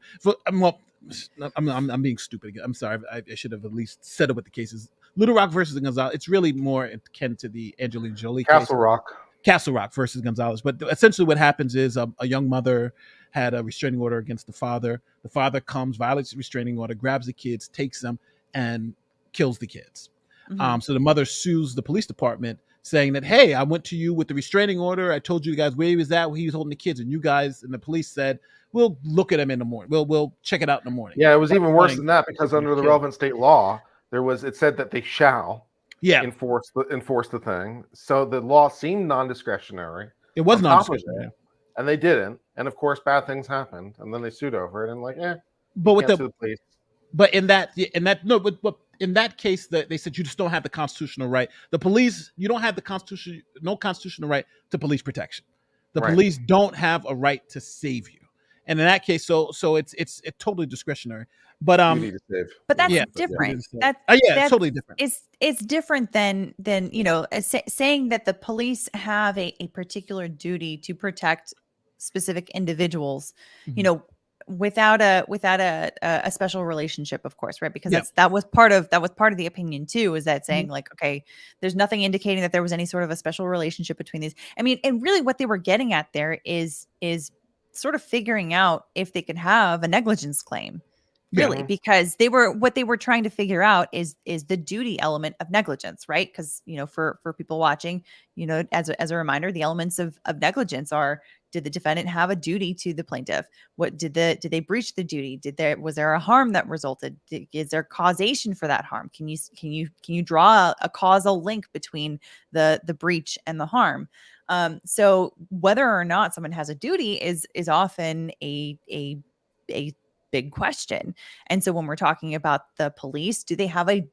I'm being stupid again. I'm sorry. I should have at least said it with the cases. Little Rock versus Gonzalez. It's really more akin to the Angelina Jolie Castle case. Castle Rock versus Gonzalez. But essentially what happens is a young mother had a restraining order against the father. The father comes, violates the restraining order, grabs the kids, takes them, and kills the kids. Mm-hmm. So the mother sues the police department, saying that, hey, I went to you with the restraining order. I told you guys where he was at, when he was holding the kids, and you guys and the police said, we'll look at him in the morning. We'll check it out in the morning. Yeah, it was even worse than that, because under the relevant state law, it said that they shall enforce the thing. So the law seemed non-discretionary. It was non-discretionary. And they didn't. And of course, bad things happened. And then they sued over it, and but with the police. But in that case, that they said you just don't have the constitutional right. The police, you don't have no constitutional right to police protection. The police don't have a right to save you. And in that case, so it's totally discretionary. But you need to save. But that's different. That's totally different. It's different than saying that the police have a particular duty to protect specific individuals. Mm-hmm. Without a special relationship, of course, right? Because that was part of the opinion too, is that saying like, okay, there's nothing indicating that there was any sort of a special relationship between these. I mean, and really what they were getting at there is sort of figuring out if they could have a negligence claim, really, because what they were trying to figure out is the duty element of negligence, right? Because for people watching, as a reminder, the elements of negligence are: did the defendant have a duty to the plaintiff? What did they breach the duty? Was there a harm that resulted? Is there causation for that harm? Can you draw a causal link between the breach and the harm? So whether or not someone has a duty is often a big question. And so when we're talking about the police, do they have a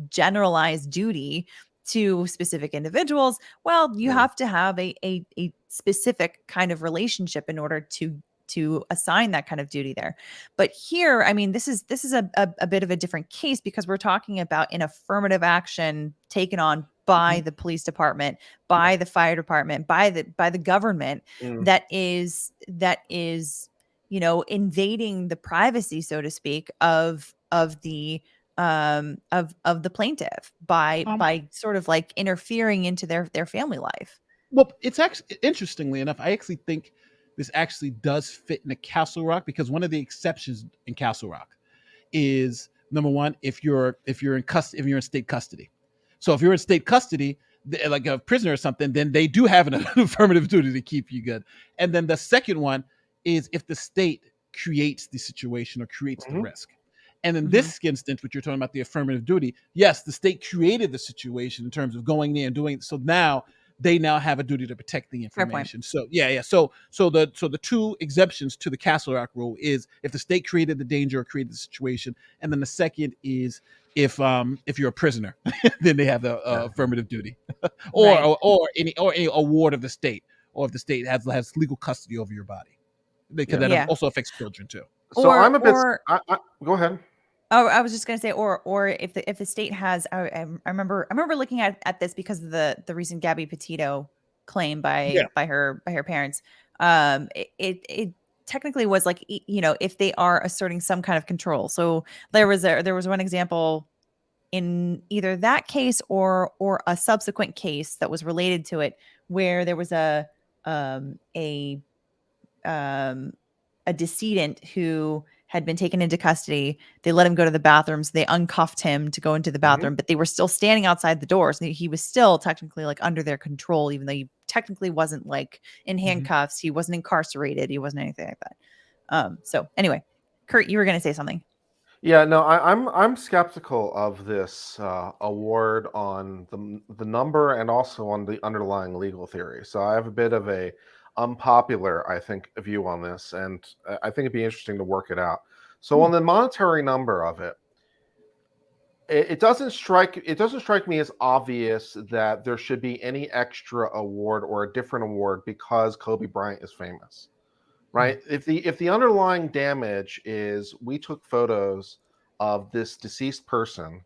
generalized duty to specific individuals? Well, you have to have a specific kind of relationship in order to assign that kind of duty there. But here, I mean, this is a bit of a different case, because we're talking about an affirmative action taken on by the police department, by the fire department, by the government, that is invading the privacy, so to speak, of the plaintiff by sort of like interfering into their family life. Well, it's actually, interestingly enough, I actually think this actually does fit into Castle Rock, because one of the exceptions in Castle Rock is number one, if you're in state custody. So if you're in state custody, like a prisoner or something, then they do have an affirmative duty to keep you good. And then the second one is if the state creates the situation or creates the risk. And in this instance, what you're talking about, the affirmative duty, yes, the state created the situation in terms of going there and doing it. So now they now have a duty to protect the Fair point. information. So yeah. So the two exemptions to the Castle Rock rule is if the state created the danger or created the situation, and then the second is if you're a prisoner, then they have the affirmative duty, or, Right. or any award of the state, or if the state has legal custody over your body, because that Yeah. also affects children too. So I'm a bit. Or Go ahead. oh, I was just gonna say, or if the state has, I remember looking at this because of the recent Gabby Petito claim by her parents. It technically was like, you know, if they are asserting some kind of control. So there was one example in either that case or a subsequent case that was related to it, where there was a decedent who had been taken into custody. They let him go to the bathrooms. They uncuffed him to go into the bathroom, but they were still standing outside the doors. So he was still technically like under their control, even though he technically wasn't like in handcuffs. He wasn't incarcerated. He wasn't anything like that. So anyway, Kurt, you were going to say something. Yeah, no, I'm skeptical of this award on the number and also on the underlying legal theory. So I have a bit of a unpopular, I think, view on this, and I think it'd be interesting to work it out. So on the monetary number of it, it doesn't strike me as obvious that there should be any extra award or a different award because Kobe Bryant is famous. Right? If the underlying damage is we took photos of this deceased person,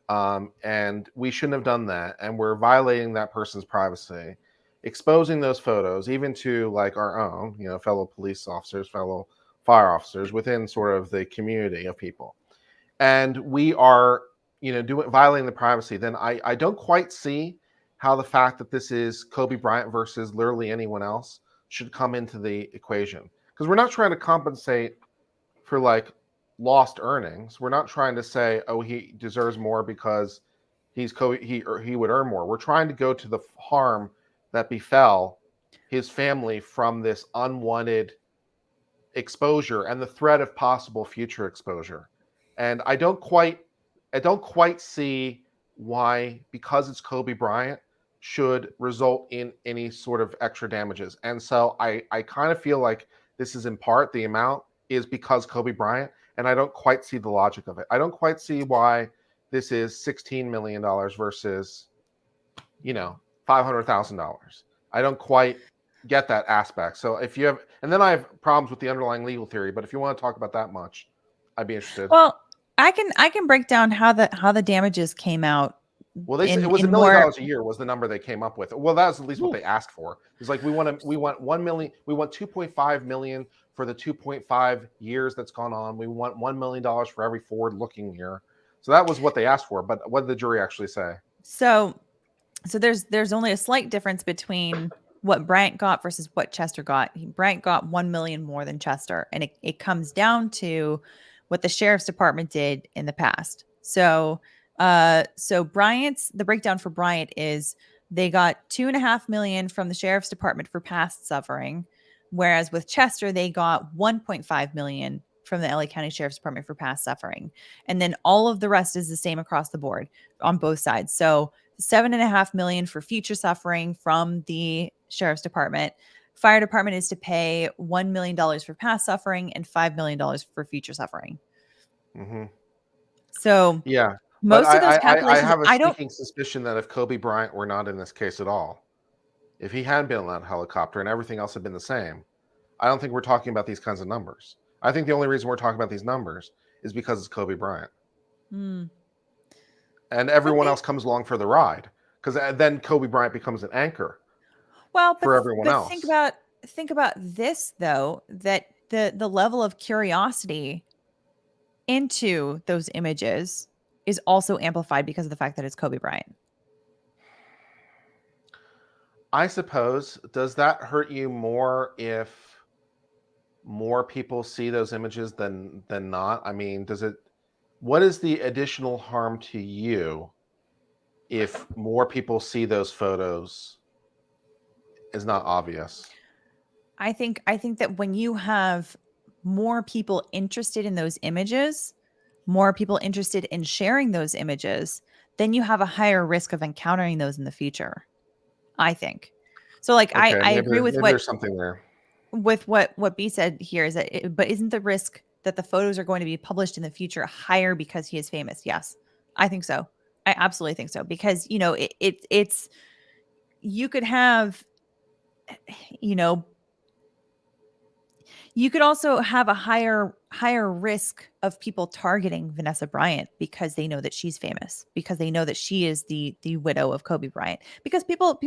and we shouldn't have done that, and we're violating that person's privacy, exposing those photos even to like our own, you know, fellow police officers, fellow fire officers within sort of the community of people, and we are, you know, violating the privacy, then I don't quite see how the fact that this is Kobe Bryant versus literally anyone else should come into the equation, because we're not trying to compensate for like lost earnings. We're not trying to say, oh, he deserves more because he's he would earn more. We're trying to go to the harm that befell his family from this unwanted exposure and the threat of possible future exposure. And I don't quite see why, because it's Kobe Bryant, should result in any sort of extra damages. And so I kind of feel like this is in part, the amount is because Kobe Bryant, and I don't quite see the logic of it. I don't quite see why this is $16 million versus, you know, $500,000. I don't quite get that aspect. So if you have, and then I have problems with the underlying legal theory, but if you want to talk about that much, I'd be interested. Well, I can break down how the damages came out. Well, they said it was $1 million a year was the number they came up with. Well, that was at least what they asked for. It's like we want 1 million, we want 2.5 million for the 2.5 years that's gone on. We want $1 million for every forward-looking year. So that was what they asked for. But what did the jury actually say? So there's only a slight difference between what Bryant got versus what Chester got. Bryant got 1 million more than Chester, and it comes down to what the sheriff's department did in the past. So the breakdown for Bryant is they got 2.5 million from the sheriff's department for past suffering, whereas with Chester they got 1.5 million from the LA County Sheriff's Department for past suffering, and then all of the rest is the same across the board on both sides. So 7.5 million for future suffering from the sheriff's department. Fire department is to pay $1 million for past suffering and $5 million for future suffering. Mm-hmm. So yeah, most of those calculations, I have a sneaking suspicion that if Kobe Bryant were not in this case at all, if he hadn't been on that helicopter and everything else had been the same, I don't think we're talking about these kinds of numbers. I think the only reason we're talking about these numbers is because it's Kobe Bryant. And everyone else comes along for the ride, because then Kobe Bryant becomes an anchor. Well, for everyone else. Think about this though, that the level of curiosity into those images is also amplified because of the fact that it's Kobe Bryant. I suppose. Does that hurt you more if more people see those images than not? I mean, does it what is the additional harm to you if more people see those photos is not obvious? I think that when you have more people interested in those images, more people interested in sharing those images, then you have a higher risk of encountering those in the future, I think. So like Okay, I agree with maybe there's something there. what B said here is that but isn't the risk that the photos are going to be published in the future higher because he is famous? Yes. I think so. I absolutely think so because it's you could have you know you could also have a higher risk of people targeting Vanessa Bryant because they know that she's famous, because they know that she is the widow of Kobe Bryant. Because people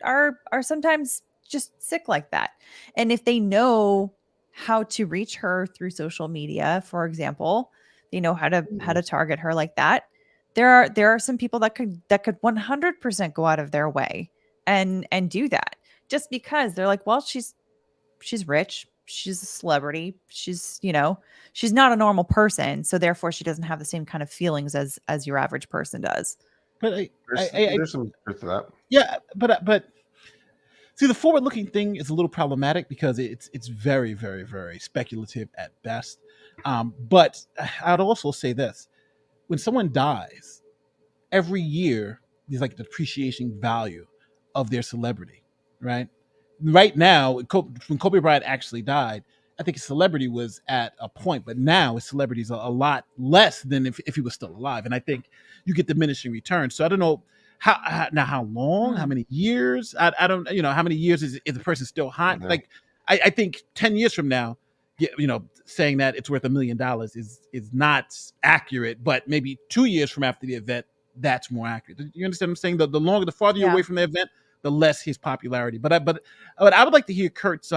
are sometimes just sick like that. And if they know how to reach her through social media, for example, they know how to target her like that. There are some people that could 100% go out of their way and do that just because they're like, well, she's rich, she's a celebrity, she's not a normal person, so therefore she doesn't have the same kind of feelings as your average person does. But There's some truth to that. yeah, but see, the forward-looking thing is a little problematic because it's very, very, very speculative at best. But I'd also say this: when someone dies, every year there's like a depreciation value of their celebrity, right? Right now, when Kobe Bryant actually died, I think his celebrity was at a point, but now his celebrity is a lot less than if he was still alive. And I think you get diminishing returns. So I don't know how long, how many years? I don't, how many years is the person still hot? Yeah. Like, I think 10 years from now, saying that it's worth $1 million is not accurate, but maybe 2 years from after the event, that's more accurate. You understand what I'm saying? The farther you're away from the event, the less his popularity. But I would like to hear Kurt's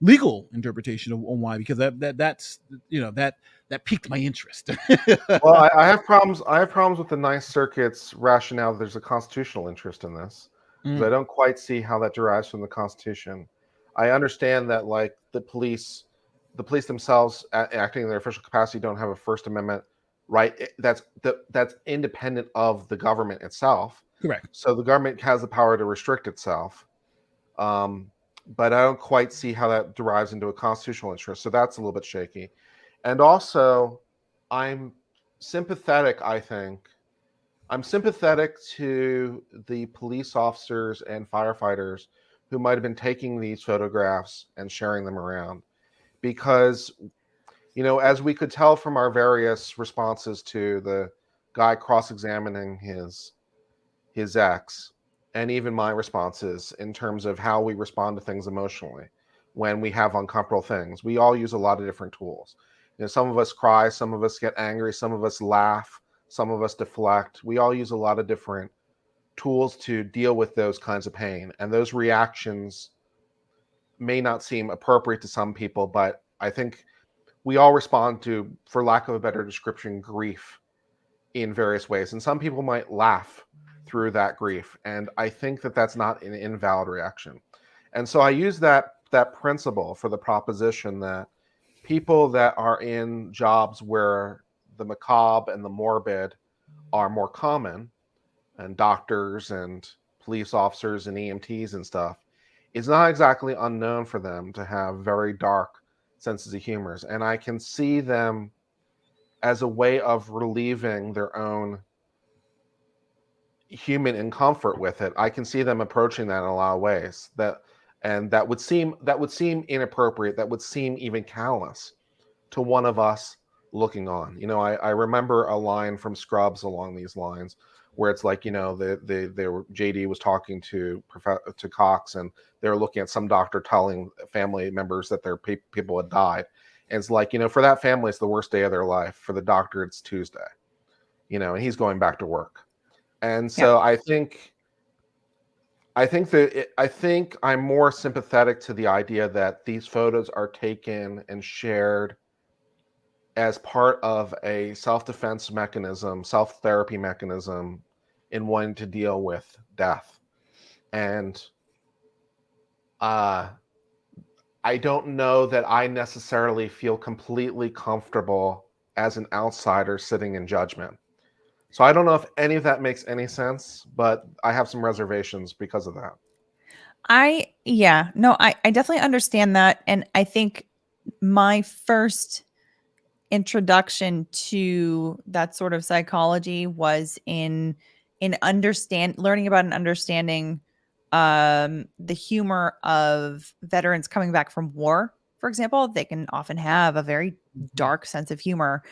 legal interpretation on why, because that's that piqued my interest. Well, I have problems. I have problems with the Ninth Circuit's rationale that there's a constitutional interest in this, because I don't quite see how that derives from the Constitution. I understand that, like, the police themselves, acting in their official capacity, don't have a First Amendment right. That's independent of the government itself. Correct. So the government has the power to restrict itself. But I don't quite see how that derives into a constitutional interest. So that's a little bit shaky. And also, I'm sympathetic, I think. I'm sympathetic to the police officers and firefighters who might have been taking these photographs and sharing them around. Because, as we could tell from our various responses to the guy cross-examining his ex, and even my responses in terms of how we respond to things emotionally when we have uncomfortable things, we all use a lot of different tools. Some of us cry, some of us get angry, some of us laugh, some of us deflect. We all use a lot of different tools to deal with those kinds of pain. And those reactions may not seem appropriate to some people, but I think we all respond to, for lack of a better description, grief in various ways. And some people might laugh through that grief. And I think that that's not an invalid reaction. And so I use that principle for the proposition that people that are in jobs where the macabre and the morbid are more common, and doctors and police officers and EMTs and stuff, it's not exactly unknown for them to have very dark senses of humor. And I can see them as a way of relieving their own human incomfort with it. I can see them approaching that in a lot of ways that would seem inappropriate, that would seem even callous to one of us looking on. I remember a line from Scrubs along these lines where it's like, JD was talking to Cox, and they were looking at some doctor telling family members that their people had died. And it's like, for that family, it's the worst day of their life. For the doctor, it's Tuesday, and he's going back to work. And so I think I'm more sympathetic to the idea that these photos are taken and shared as part of a self-defense mechanism, self-therapy mechanism in wanting to deal with death. And I don't know that I necessarily feel completely comfortable as an outsider sitting in judgment. So I don't know if any of that makes any sense, but I have some reservations because of that. I definitely understand that. And I think my first introduction to that sort of psychology was in learning about and understanding the humor of veterans coming back from war. For example, they can often have a very dark sense of humor.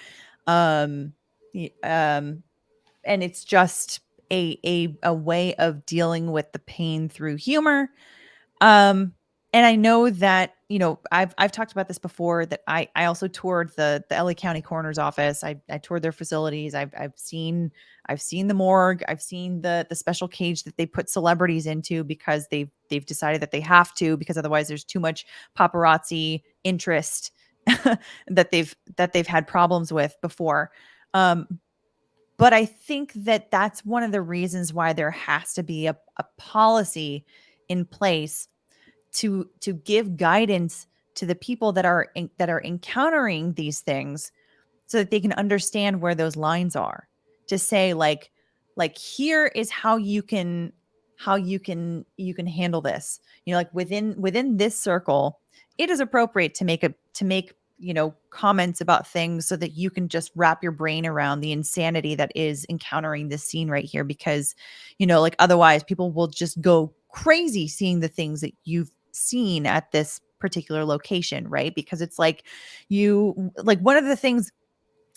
Um, and it's just a way of dealing with the pain through humor. And I know that, I've talked about this before, that I also toured the LA County Coroner's Office. I toured their facilities. I've seen the morgue. I've seen the special cage that they put celebrities into because they've decided that they have to, because otherwise there's too much paparazzi interest that they've had problems with before. But I think that that's one of the reasons why there has to be a policy in place to give guidance to the people that are encountering these things, so that they can understand where those lines are, to say like here is how you can handle this, like within this circle, it is appropriate to make comments about things, so that you can just wrap your brain around the insanity that is encountering this scene right here. Because like otherwise people will just go crazy seeing the things that you've seen at this particular location, right? Because it's like one of the things,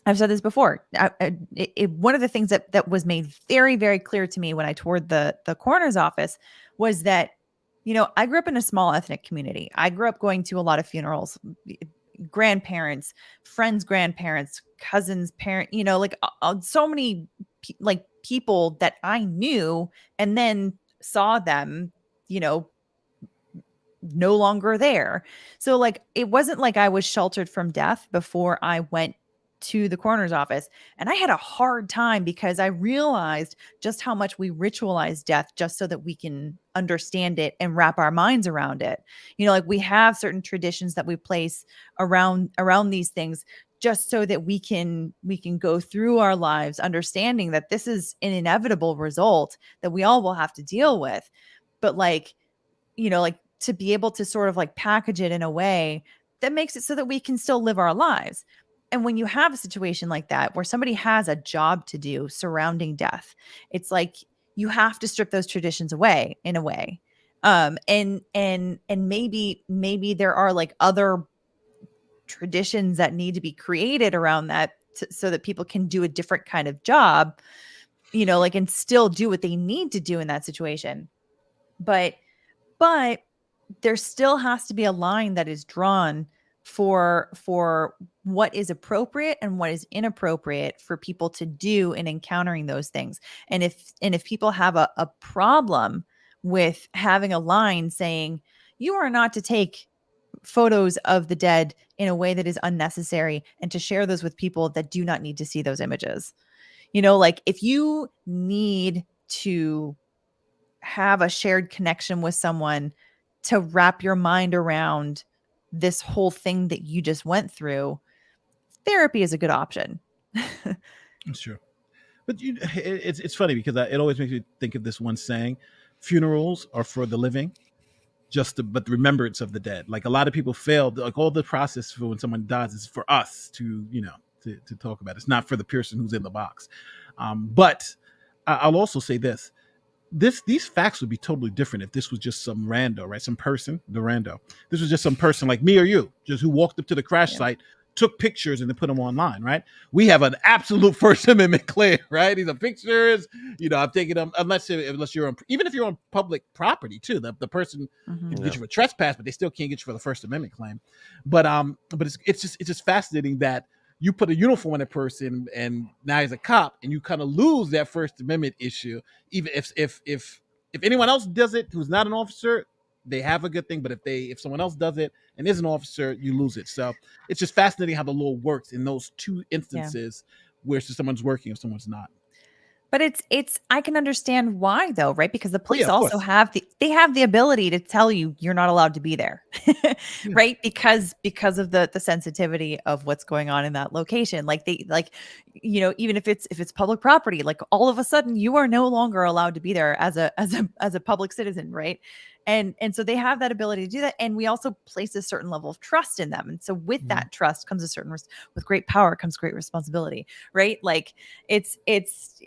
I've said this before, one of the things that was made very, very clear to me when I toured the coroner's office was that, I grew up in a small ethnic community. I grew up going to a lot of funerals, grandparents, friends, grandparents, cousins, so many people that I knew, and then saw them, no longer there. So it wasn't like I was sheltered from death before I went to the coroner's office. And I had a hard time, because I realized just how much we ritualize death just so that we can understand it and wrap our minds around it. We have certain traditions that we place around these things, just so that we can go through our lives understanding that this is an inevitable result that we all will have to deal with. But to be able to sort of package it in a way that makes it so that we can still live our lives. And when you have a situation like that, where somebody has a job to do surrounding death, it's like you have to strip those traditions away in a way. And maybe there are other traditions that need to be created around that, so that people can do a different kind of job, and still do what they need to do in that situation. But there still has to be a line that is drawn for what is appropriate and what is inappropriate for people to do in encountering those things. And if people have a problem with having a line saying, you are not to take photos of the dead in a way that is unnecessary, and to share those with people that do not need to see those images. If you need to have a shared connection with someone to wrap your mind around this whole thing that you just went through, therapy is a good option. That's true. But it's funny, because it always makes me think of this one saying: funerals are for the living, but the remembrance of the dead. A lot of people fail, all the process for when someone dies is for us to talk about. It's not for the person who's in the box. But I'll also say this: these facts would be totally different if this was just some rando, right? Some person, the rando. This was just some person like me or you, just who walked up to the crash site, took pictures, and then put them online, right? We have an absolute First Amendment claim, right? These are pictures, I'm taking them, unless you're on, even if you're on public property too, the person can get you for trespass, but they still can't get you for the First Amendment claim. But it's just fascinating that you put a uniform on a person, and now he's a cop, and you kind of lose that First Amendment issue. Even if anyone else does it who's not an officer, they have a good thing. But if someone else does it and is an officer, you lose it. So it's just fascinating how the law works in those two instances, where someone's working or someone's not. But it's I can understand why though, right? Because the Oh, police yeah, of also course. have the ability to tell you you're not allowed to be there. Yeah. Right? Because of the sensitivity of what's going on in that location. Like even if it's public property, like all of a sudden you are no longer allowed to be there as a public citizen, right? And so they have that ability to do that, and we also place a certain level of trust in them. And so with that trust comes a certain with great power comes great responsibility, right? Like it's it's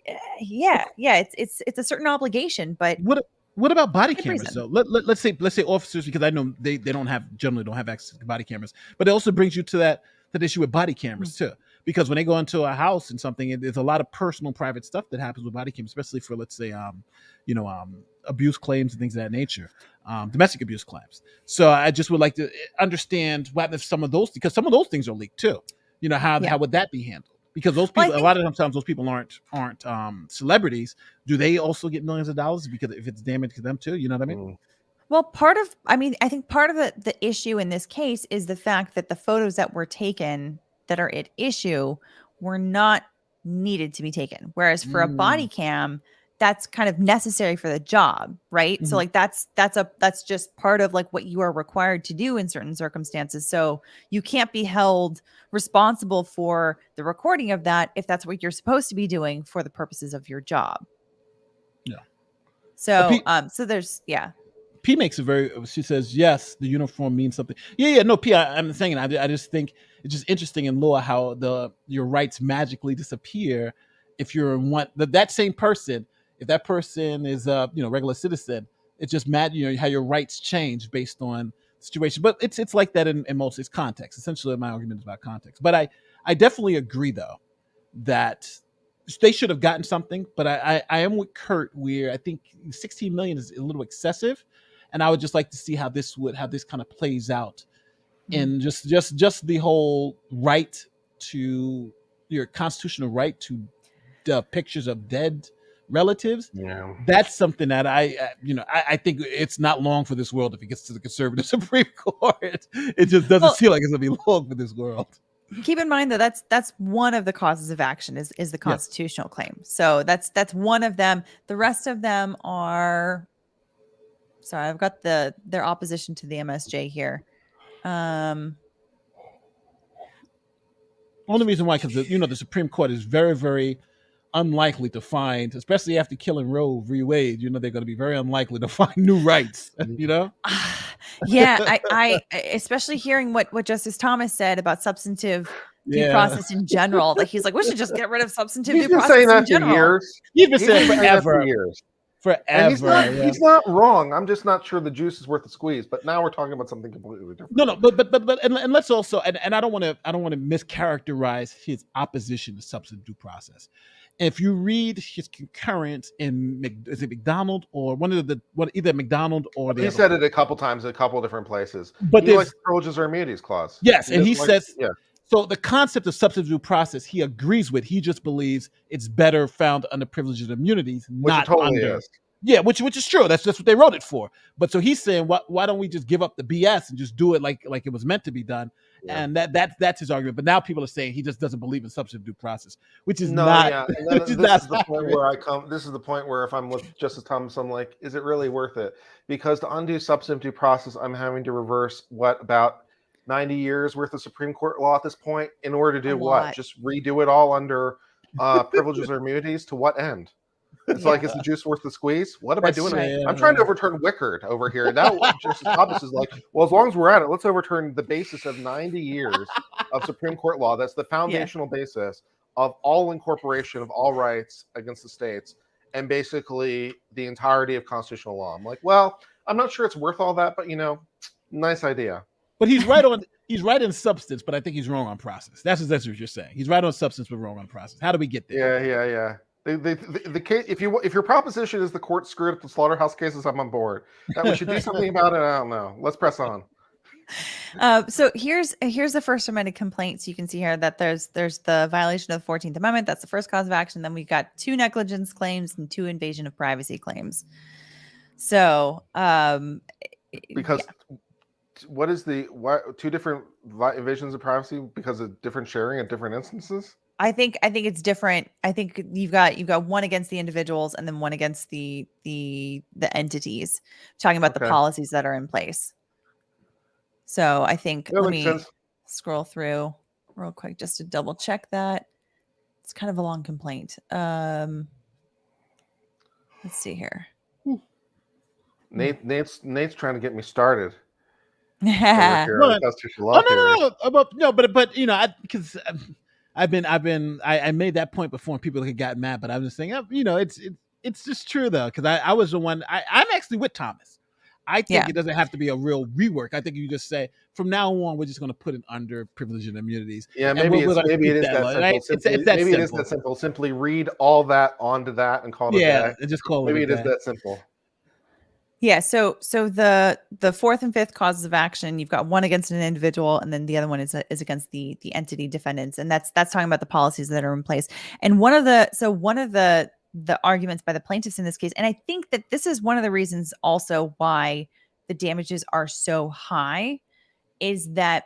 a certain obligation, but What about body good cameras reason. though? Let's say officers, because I know they generally don't have access to body cameras, but it also brings you to that issue with body cameras too. Because when they go into a house and something, there's a lot of personal, private stuff that happens with body cameras, especially for, let's say, abuse claims and things of that nature, domestic abuse claims. So I just would like to understand what if some of those, because some of those things are leaked too. How would that be handled? Because those people, a lot of times, those people aren't celebrities. Do they also get millions of dollars because if it's damage to them too? You know what I mean? Well, I think part of the issue in this case is the fact that the photos that were taken that are at issue were not needed to be taken. Whereas for a body cam, that's kind of necessary for the job, right? So like that's just part of like what you are required to do in certain circumstances. So you can't be held responsible for the recording of that if that's what you're supposed to be doing for the purposes of your job. Yeah. So so there's P makes it very. She says, "Yes, the uniform means something." Yeah. No, P. I'm saying. I just think it's just interesting in law how your rights magically disappear if you're in one that same person. If that person is regular citizen, it's just mad. How your rights change based on situation. But it's like that in most. It's context. Essentially, my argument is about context. But I definitely agree though that they should have gotten something. But I am with Kurt where I think 16 million is a little excessive. And I would just like to see how this kind of plays out, and just the whole right to your constitutional right to the pictures of dead relatives. Yeah, that's something that I think it's not long for this world if it gets to the conservative Supreme Court. It just doesn't feel like it's gonna be long for this world. Keep in mind that that's one of the causes of action is the constitutional claim. So that's one of them. The rest of them are. Sorry, I've got their opposition to the MSJ here. Only reason why, because the Supreme Court is very, very unlikely to find, especially after killing Roe v. Wade. They're going to be very unlikely to find new rights. Yeah, I especially hearing what Justice Thomas said about substantive due process in general. Like he's like, we should just get rid of substantive due process in general. He's been saying that for years. And he's not wrong. I'm just not sure the juice is worth the squeeze. But now we're talking about something completely different. No, but and let's also and I don't want to mischaracterize his opposition to substantive due process. If you read his concurrence in is it McDonald or either McDonald or he said it a couple times in a couple of different places. But he likes privileges or immunities clause. Yes, and he says so. The concept of substantive due process he agrees with. He just believes it's better found under privileges and immunities, not under. Yeah, which is true. That's what they wrote it for. But so he's saying, why don't we just give up the BS and just do it like it was meant to be done? Yeah. And that's his argument. But now people are saying he just doesn't believe in substantive due process, which is not. Yeah. And then this is the point where I come. This is the point where if I'm with Justice Thomas, I'm like, is it really worth it? Because to undo substantive due process, I'm having to reverse about 90 years worth of Supreme Court law at this point in order to do what? Just redo it all under privileges or immunities? To what end? It's like, is the juice worth the squeeze? What am I doing? I'm trying to overturn Wickard over here. Now Justice Thomas is like, well, as long as we're at it, let's overturn the basis of 90 years of Supreme Court law. That's the foundational basis of all incorporation of all rights against the states and basically the entirety of constitutional law. I'm like, well, I'm not sure it's worth all that, but nice idea. But he's right in substance, but I think he's wrong on process. That's what you're saying. He's right on substance, but wrong on process. How do we get there? Yeah. The case, if your proposition is the court screwed up the slaughterhouse cases, I'm on board. That we should do something about it. I don't know. Let's press on. So here's the First Amendment complaint. So you can see here that there's the violation of the 14th Amendment. That's the first cause of action. Then we've got 2 negligence claims and 2 invasion of privacy claims. So because what is 2 different invasions of privacy because of different sharing at different instances? I think it's different. I think you've got one against the individuals and then one against the entities, talking about the Okay. policies that are in place. So I think That let makes me sense. scroll through real quick just to double check that. It's kind of a long complaint. Let's see here. Nate's trying to get me started over Yeah. here No, on no, constitutional oh law theory. no, but you know, because I made that point before and people had gotten mad, but I'm just saying, you know, it's just true though, because I was the one. I'm actually with Thomas. I think Yeah. it doesn't have to be a real rework. I think you just say from now on we're just going to put it under privilege and immunities. Yeah, And maybe we're gonna maybe it keep is that that low, simple. right? Simply, It's that maybe it is simple. that simple. Simply read all that onto that and call it a Yeah, day. and just call Maybe it it a is day. that simple. Yeah, so the fourth and fifth causes of action, you've got one against an individual, and then the other one is against the entity defendants, and that's talking about the policies that are in place. And one of the arguments by the plaintiffs in this case, and I think that this is one of the reasons also why the damages are so high, is that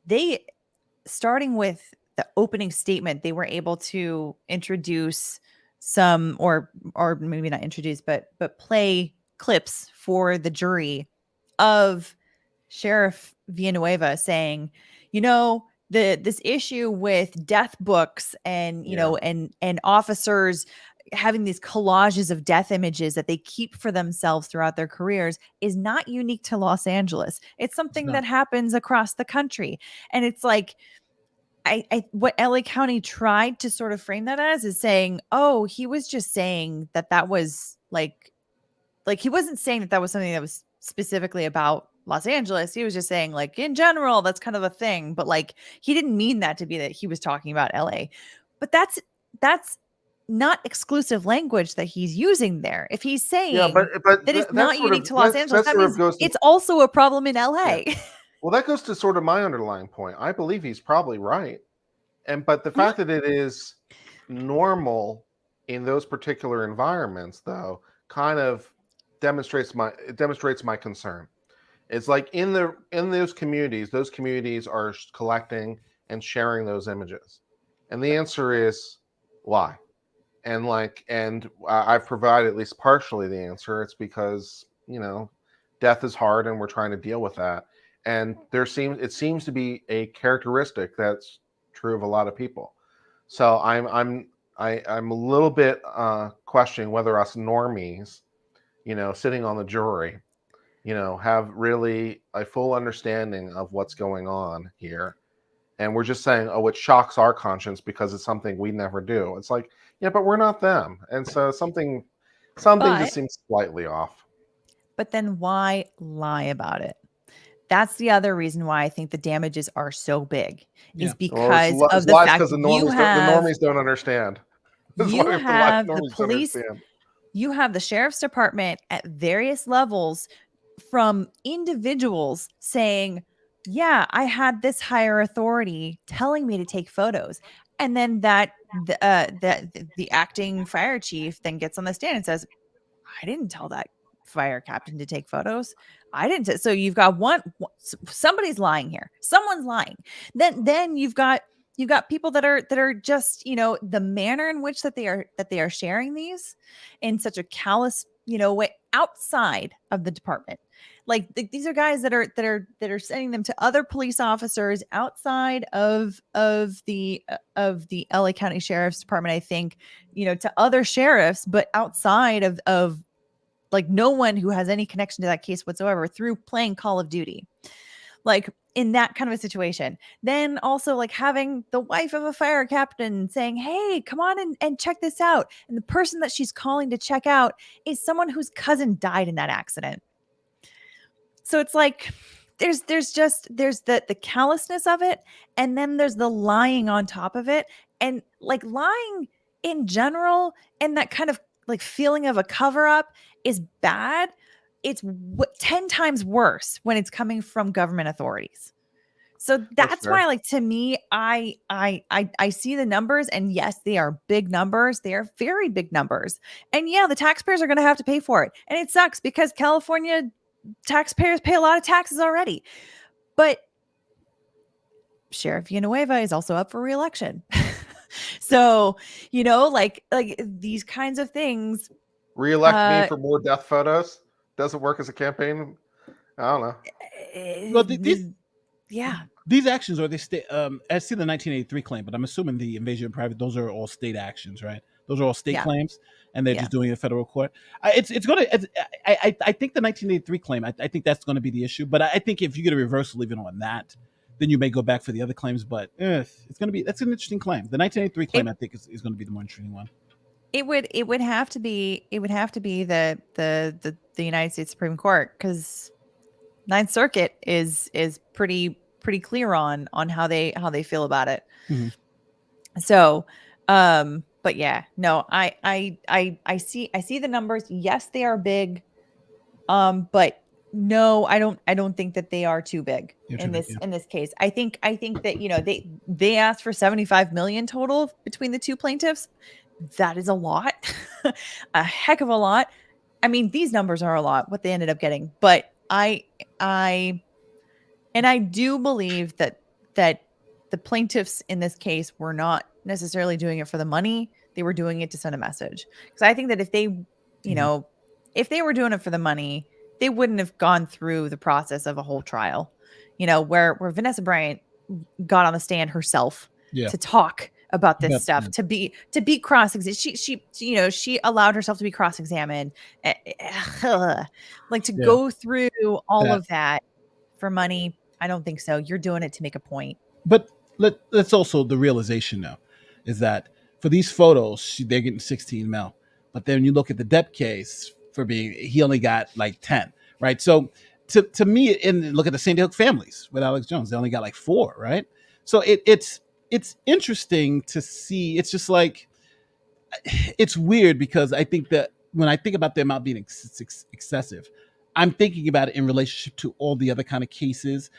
they, starting with the opening statement, they were able to introduce some, or maybe not introduce, but play clips for the jury of Sheriff Villanueva saying, you know, this issue with death books and, you know, and officers having these collages of death images that they keep for themselves throughout their careers is not unique to Los Angeles. It's something that happens across the country. And it's like, what LA County tried to sort of frame that as is saying, oh, he was just saying that was like he wasn't saying that was something that was specifically about Los Angeles. He was just saying, like, in general, that's kind of a thing. But like, he didn't mean that to be that he was talking about LA. But that's not exclusive language that he's using there. If he's saying that it's not unique to Los Angeles, that means it's also a problem in LA. Yeah. Well, that goes to sort of my underlying point. I believe he's probably right. But the fact that it is normal in those particular environments, though, kind of demonstrates my concern. It's like in those communities are collecting and sharing those images, and the answer is why. And I've provided at least partially the answer. It's because, you know, death is hard, and we're trying to deal with that. And it seems to be a characteristic that's true of a lot of people. So I'm a little bit questioning whether us normies, you know, sitting on the jury, you know, have really a full understanding of what's going on here. And we're just saying, oh, it shocks our conscience because it's something we never do. It's like, yeah, but we're not them. And so something just seems slightly off. But then why lie about it? That's the other reason why I think the damages are so big, is because of the fact the normies don't understand. You have the police, you have the sheriff's department at various levels, from individuals saying, yeah, I had this higher authority telling me to take photos. And then the acting fire chief then gets on the stand and says, I didn't tell that fire captain to take photos. I didn't. So you've got somebody's lying here. Someone's lying. Then you've got people that are just, you know, the manner in which that they are sharing these in such a callous, you know, way outside of the department. Like these are guys that are sending them to other police officers outside of the LA County Sheriff's Department. I think, you know, to other sheriffs, but outside of like no one who has any connection to that case whatsoever, through playing Call of Duty. Like in that kind of a situation. Then also like having the wife of a fire captain saying, hey, come on and check this out. And the person that she's calling to check out is someone whose cousin died in that accident. So it's like there's the callousness of it, and then there's the lying on top of it. And like lying in general, and that kind of like feeling of a cover up is bad. It's 10 times worse when it's coming from government authorities. So that's why, like, to me, I see the numbers, and yes, they are big numbers. They are very big numbers. And yeah, the taxpayers are going to have to pay for it. And it sucks because California taxpayers pay a lot of taxes already. But Sheriff Villanueva is also up for re-election. So, like these kinds of things. Re-elect me for more death photos. Doesn't work as a campaign. I don't know. Well, Yeah. these actions are they state. I see the 1983 claim, but I'm assuming the invasion of private. Those are all state actions, right? Those are all state Yeah. claims, and they're Yeah. just doing it in federal court. It's gonna. I think the 1983 claim. I think that's going to be the issue. But I think if you get a reversal even on that, then you may go back for the other claims. But it's going to be that's an interesting claim. The 1983 claim, I think, is going to be the more intriguing one. It would have to be the United States Supreme Court, because Ninth Circuit is pretty clear on how they feel about it. Mhm. So, but yeah, no, I see the numbers. Yes, they are big. But no, I don't think that they are too big in this case. I think that, they asked for 75 million total between the two plaintiffs. That is a lot, a heck of a lot. I mean, these numbers are a lot, what they ended up getting, but I do believe that the plaintiffs in this case were not necessarily doing it for the money. They were doing it to send a message. Because I think that if they, if they were doing it for the money, they wouldn't have gone through the process of a whole trial, where Vanessa Bryant got on the stand herself to talk about this stuff, to be cross-examined. She allowed herself to be cross-examined, like to go through all of that for money. I don't think so. You're doing it to make a point. But let's also, the realization now is that for these photos, they're getting 16 mil. But then you look at the Depp case he only got like 10, right? So to me, and look at the Sandy Hook families with Alex Jones, they only got like 4, right? So it's interesting to see. It's just like, it's weird, because I think that when I think about the amount being excessive, I'm thinking about it in relationship to all the other kind of cases,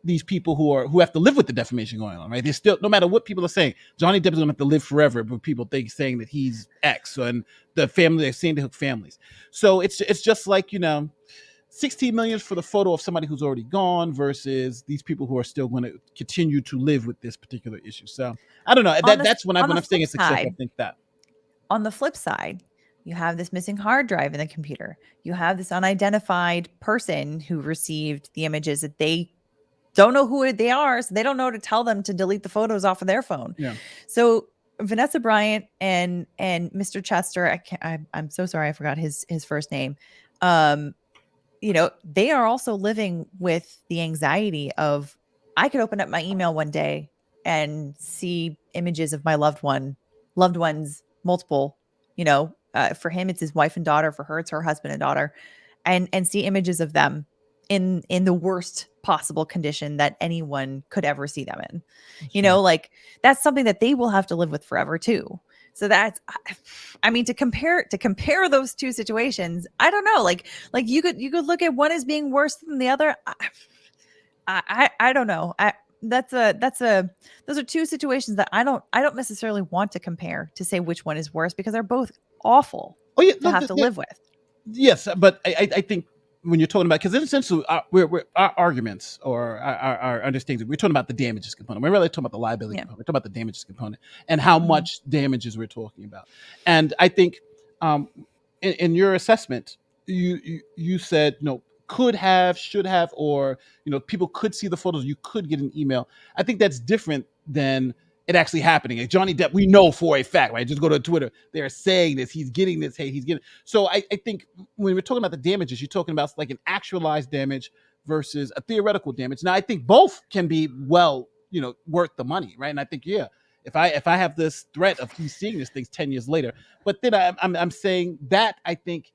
these people who have to live with the defamation going on, right? They're still, no matter what people are saying, Johnny Depp is going to have to live forever, but people saying that he's X, and the family, the Sandy Hook families. So it's just like, 16 million for the photo of somebody who's already gone versus these people who are still going to continue to live with this particular issue. So I don't know. That's when I'm saying it's success. I think that. On the flip side, you have this missing hard drive in the computer. You have this unidentified person who received the images that they don't know who they are, so they don't know to tell them to delete the photos off of their phone. Yeah. So Vanessa Bryant and Mr. Chester, I'm so sorry, I forgot his first name. They are also living with the anxiety of, I could open up my email one day and see images of my loved ones, multiple, for him, it's his wife and daughter. For her, it's her husband and daughter, and see images of them in the worst possible condition that anyone could ever see them in. Like, that's something that they will have to live with forever too. So that's, I mean, to compare those two situations, I don't know. Like you could look at one as being worse than the other. I don't know. Those are two situations that I don't necessarily want to compare to say which one is worse, because they're both awful to have to live with. Yes, but I think when you're talking about, because essentially our arguments or our understanding, we're talking about the damages component. We're really talking about the liability component. We're talking about the damages component and how much damages we're talking about. And I think in your assessment, you said, could have, should have, or people could see the photos, you could get an email. I think that's different than it actually happening. Like Johnny Depp, we know for a fact, right? Just go to Twitter. They're saying this. He's getting this. Hey, he's getting. So I think when we're talking about the damages, you're talking about like an actualized damage versus a theoretical damage. Now, I think both can be worth the money, right? And I think, if I have this threat of he's seeing this thing 10 years later, but then I'm saying that I think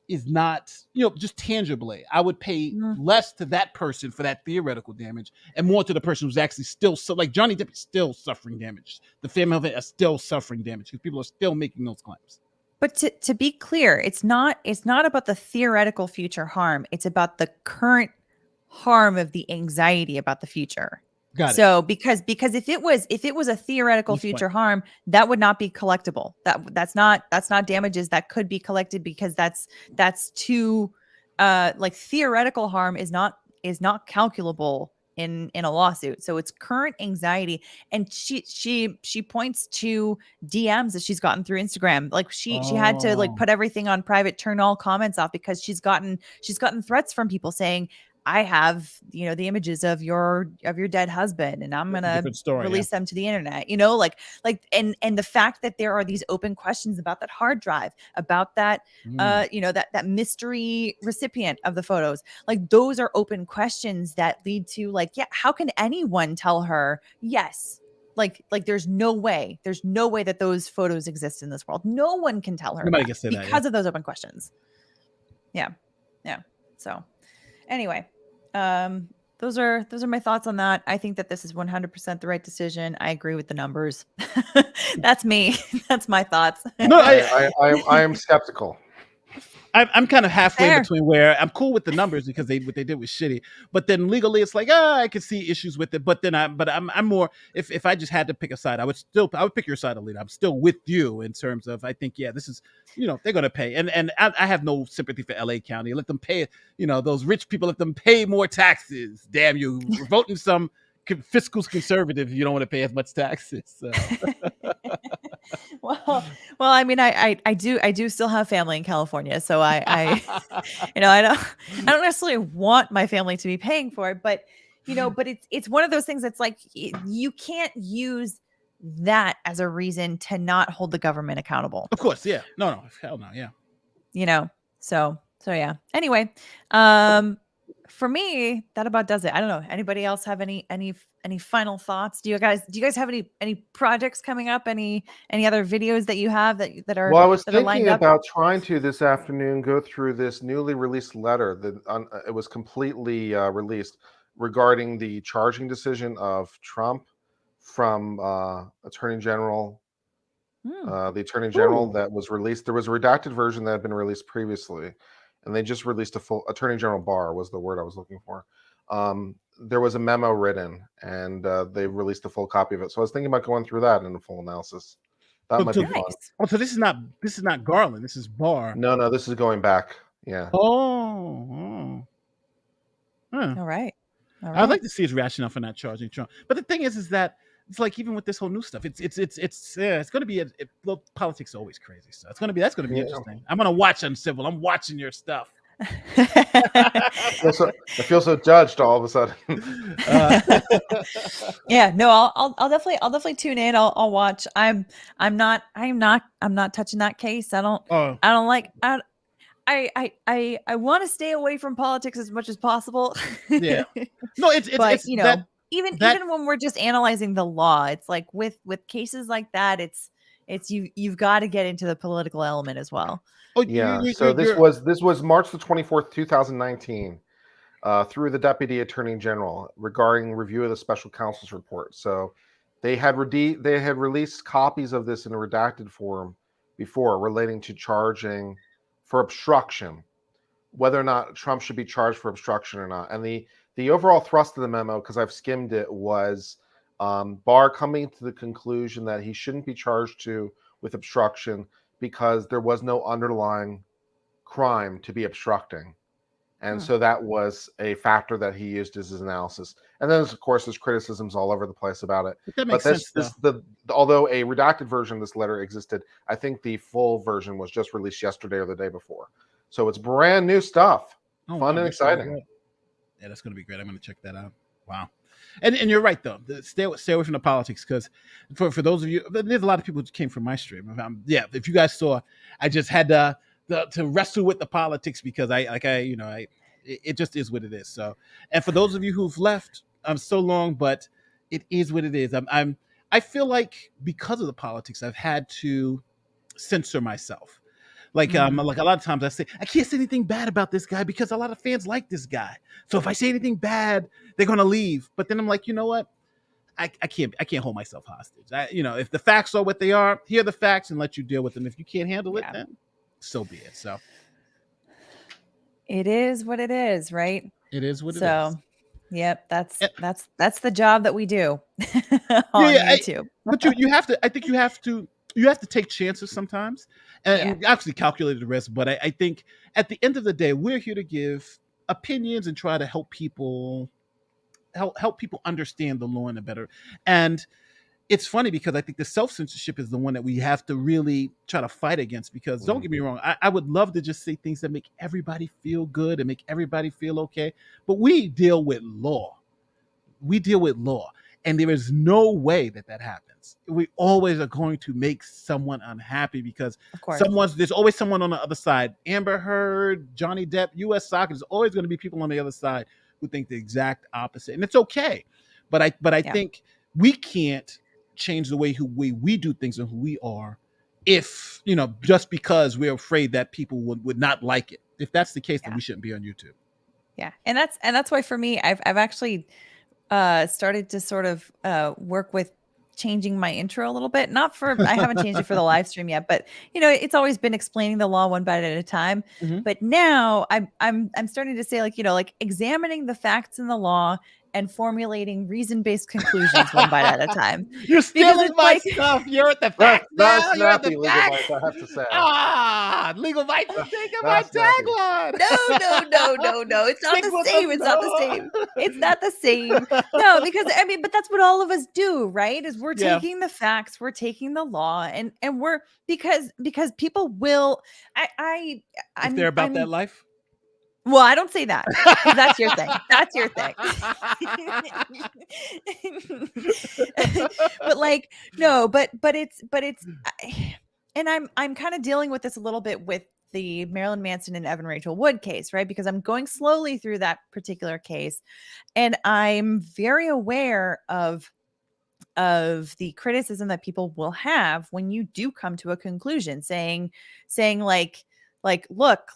is not, just tangibly, I would pay less to that person for that theoretical damage and more to the person who's actually still, like Johnny Depp is still suffering damage. The family of it are still suffering damage because people are still making those claims. But to be clear, it's not about the theoretical future harm. It's about the current harm of the anxiety about the future. Got it. So because if it was a theoretical future harm, that would not be collectible. That's not damages that could be collected, because that's too like theoretical harm is not calculable in a lawsuit. So it's current anxiety. And she points to DMs that she's gotten through Instagram. Like she had to like put everything on private, turn all comments off, because she's gotten threats from people saying, I have, the images of your dead husband, and I'm going to release them to the internet, and the fact that there are these open questions about that hard drive, about that, that mystery recipient of the photos, like those are open questions that lead to how can anyone tell her yes? Like there's no way that those photos exist in this world. No one can tell her Nobody that can say because that, yeah. of those open questions. Yeah. So anyway, those are my thoughts on that. I think that this is 100% the right decision. I agree with the numbers. That's me. That's my thoughts. No, I am skeptical. I'm kind of halfway Fair. between where I'm cool with the numbers because what they did was shitty, but then legally it's like I could see issues with it. But then I'm more, if I just had to pick a side, I would pick your side, Alita. I'm still with you in terms of, I think this is, they're gonna pay, and I have no sympathy for LA County. Let them pay, those rich people, let them pay more taxes. Damn you, we're voting some fiscal conservative. You don't want to pay as much taxes. So. Well, I mean, I do still have family in California, so I I don't necessarily want my family to be paying for it, but it's one of those things that's like you can't use that as a reason to not hold the government accountable. Of course, yeah, no, hell no, yeah. So yeah. Anyway, for me, that about does it. I don't know. Anybody else have any final thoughts? Do you guys have any projects coming up? Any other videos that you have that are? Well, I was that are lined thinking up? about trying to this afternoon go through this newly released letter that it was completely released regarding the charging decision of Trump from Attorney General. The Attorney General that was released. There was a redacted version that had been released previously, and they just released a full Attorney General Barr was the word I was looking for. There was a memo written, and they released a full copy of it. So I was thinking about going through that in a full analysis. That might be fun. Oh, so this is not Garland. This is Barr. No, this is going back. Yeah. Oh. Huh. All right. I'd like to see his rationale for not charging Trump. But the thing is that it's like even with this whole new stuff, it's going to be well, politics is always crazy. So that's going to be interesting. I'm going to watch Uncivil. I'm watching your stuff. I feel so judged all of a sudden. Yeah, no, I'll definitely tune in. I'll watch. I'm not touching that case. I don't like. I want to stay away from politics as much as possible. Yeah. No, it's even when we're just analyzing the law, it's like with cases like that, it's you've got to get into the political element as well. Oh yeah. So this was March the 24th, 2019, through the Deputy Attorney General regarding review of the special counsel's report. So they had released copies of this in a redacted form before relating to charging for obstruction, whether or not Trump should be charged for obstruction or not. And the overall thrust of the memo, because I've skimmed it, was Barr coming to the conclusion that he shouldn't be charged with obstruction because there was no underlying crime to be obstructing. And so that was a factor that he used as his analysis. And then, of course, there's criticisms all over the place about it. That makes sense, although a redacted version of this letter existed, I think the full version was just released yesterday or the day before. So it's brand new stuff. Fun and exciting. Yeah, that's going to be great. I'm going to check that out. Wow. And you're right, though. Stay away from the politics, because for those of you, there's a lot of people who came from my stream. If you guys saw, I just had to wrestle with the politics because it just is what it is. So, and for those of you who've left, I'm so long, but it is what it is. I feel like because of the politics, I've had to censor myself. Like a lot of times I say, I can't say anything bad about this guy because a lot of fans like this guy. So if I say anything bad, they're going to leave. But then I'm like, you know what? I can't hold myself hostage. If the facts are what they are, hear the facts and let you deal with them. If you can't handle it, then so be it. So it is what it is, right? It is what it is. So, yep, that's the job that we do on YouTube. But you have to. I think you have to take chances sometimes, and actually calculate the risk. But I think at the end of the day, we're here to give opinions and try to help people help people understand the law in a better. And it's funny because I think the self-censorship is the one that we have to really try to fight against, because don't get me wrong, I would love to just say things that make everybody feel good and make everybody feel okay. But we deal with law. And there is no way that happens. We always are going to make someone unhappy, because Of course. there's always someone on the other side. Amber Heard, Johnny Depp, U.S. Soccer, there's always going to be people on the other side who think the exact opposite, and it's okay. But I think we can't change the way we do things and who we are, if just because we're afraid that people would not like it. If that's the case, then we shouldn't be on YouTube. Yeah, and that's why for me, I've actually started to sort of work with changing my intro a little bit. Not for I haven't changed it for the live stream yet, but it's always been explaining the law one bite at a time. But now I'm starting to say, like examining the facts in the law and formulating reason-based conclusions one bite at a time. You're stealing my stuff. You're at the facts now. You're at the Legal facts. Bites, I have to say. Legal Bites is taking my tagline. No. It's not the same. It's not the same. It's not the same. No, because but that's what all of us do, right? Is we're taking the facts, we're taking the law, and we're because people will. If they're about that life. Well, I don't say that. That's your thing. That's your thing. but it's and I'm kind of dealing with this a little bit with the Marilyn Manson and Evan Rachel Wood case, right? Because I'm going slowly through that particular case, and I'm very aware of the criticism that people will have when you do come to a conclusion, saying like look,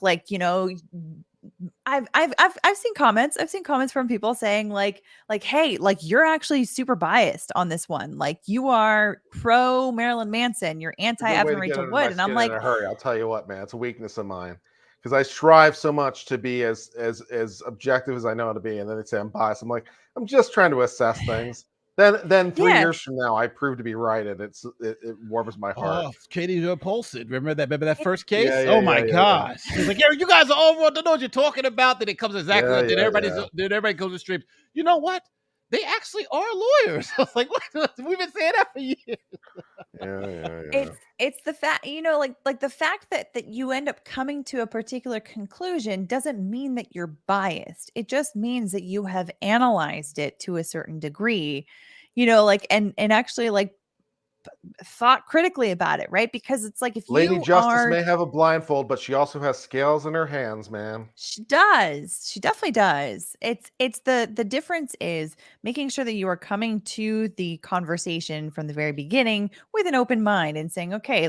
I've seen comments. I've seen comments from people saying like, hey, like you're actually super biased on this one. Like you are pro Marilyn Manson, you're anti Evan Rachel Wood, and I'm like, in a hurry. I'll tell you what, man, it's a weakness of mine, because I strive so much to be as objective as I know how to be, and then they say I'm biased. I'm like, I'm just trying to assess things. Then 3 years from now, I prove to be right, and it warms my heart. Oh, Katie Polson. Remember that first case? Yeah, my gosh! It's like, you guys are all don't know what you're talking about. Then it comes exactly. Then everybody goes to stream. You know what? They actually are lawyers. I was like, what? We've been saying that for years. Yeah. It's the fact, like the fact that you end up coming to a particular conclusion doesn't mean that you're biased. It just means that you have analyzed it to a certain degree, and actually thought critically about it, right? Because it's like, if Lady Justice may have a blindfold, but she also has scales in her hands, man. She does. She definitely does. It's the difference is making sure that you are coming to the conversation from the very beginning with an open mind and saying, okay,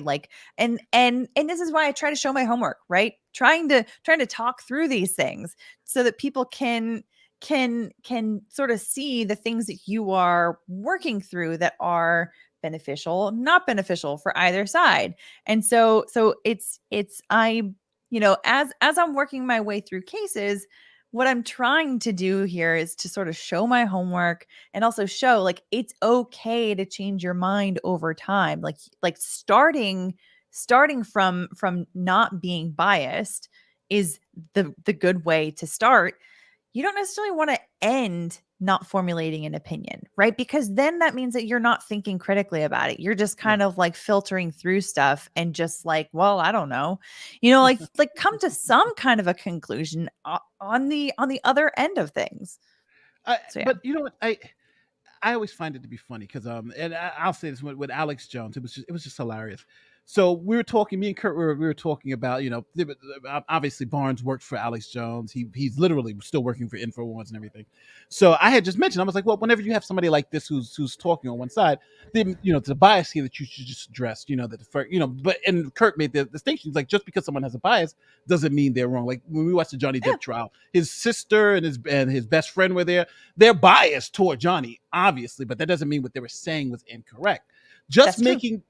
and this is why I try to show my homework, right? Trying to talk through these things so that people can sort of see the things that you are working through that are beneficial, not beneficial for either side. And so it's I as I'm working my way through cases, what I'm trying to do here is to sort of show my homework and also show it's okay to change your mind over time. Like starting from not being biased is the good way to start. You don't necessarily want to end not formulating an opinion, right? Because then that means that you're not thinking critically about it. You're just kind of filtering through stuff and just well, I don't know, come to some kind of a conclusion on the other end of things. But you know what? I always find it to be funny because and I'll say this with Alex Jones, it was just hilarious. So we were talking, me and Kurt, we were talking about, obviously Barnes worked for Alex Jones. He's literally still working for InfoWars and everything. So I had just mentioned, I was like, well, whenever you have somebody like this who's talking on one side, then, the bias here that you should just address, and Kurt made the distinction, like, just because someone has a bias doesn't mean they're wrong. Like when we watched the Johnny Depp trial, his sister and his best friend were there. They're biased toward Johnny, obviously, but that doesn't mean what they were saying was incorrect. Just making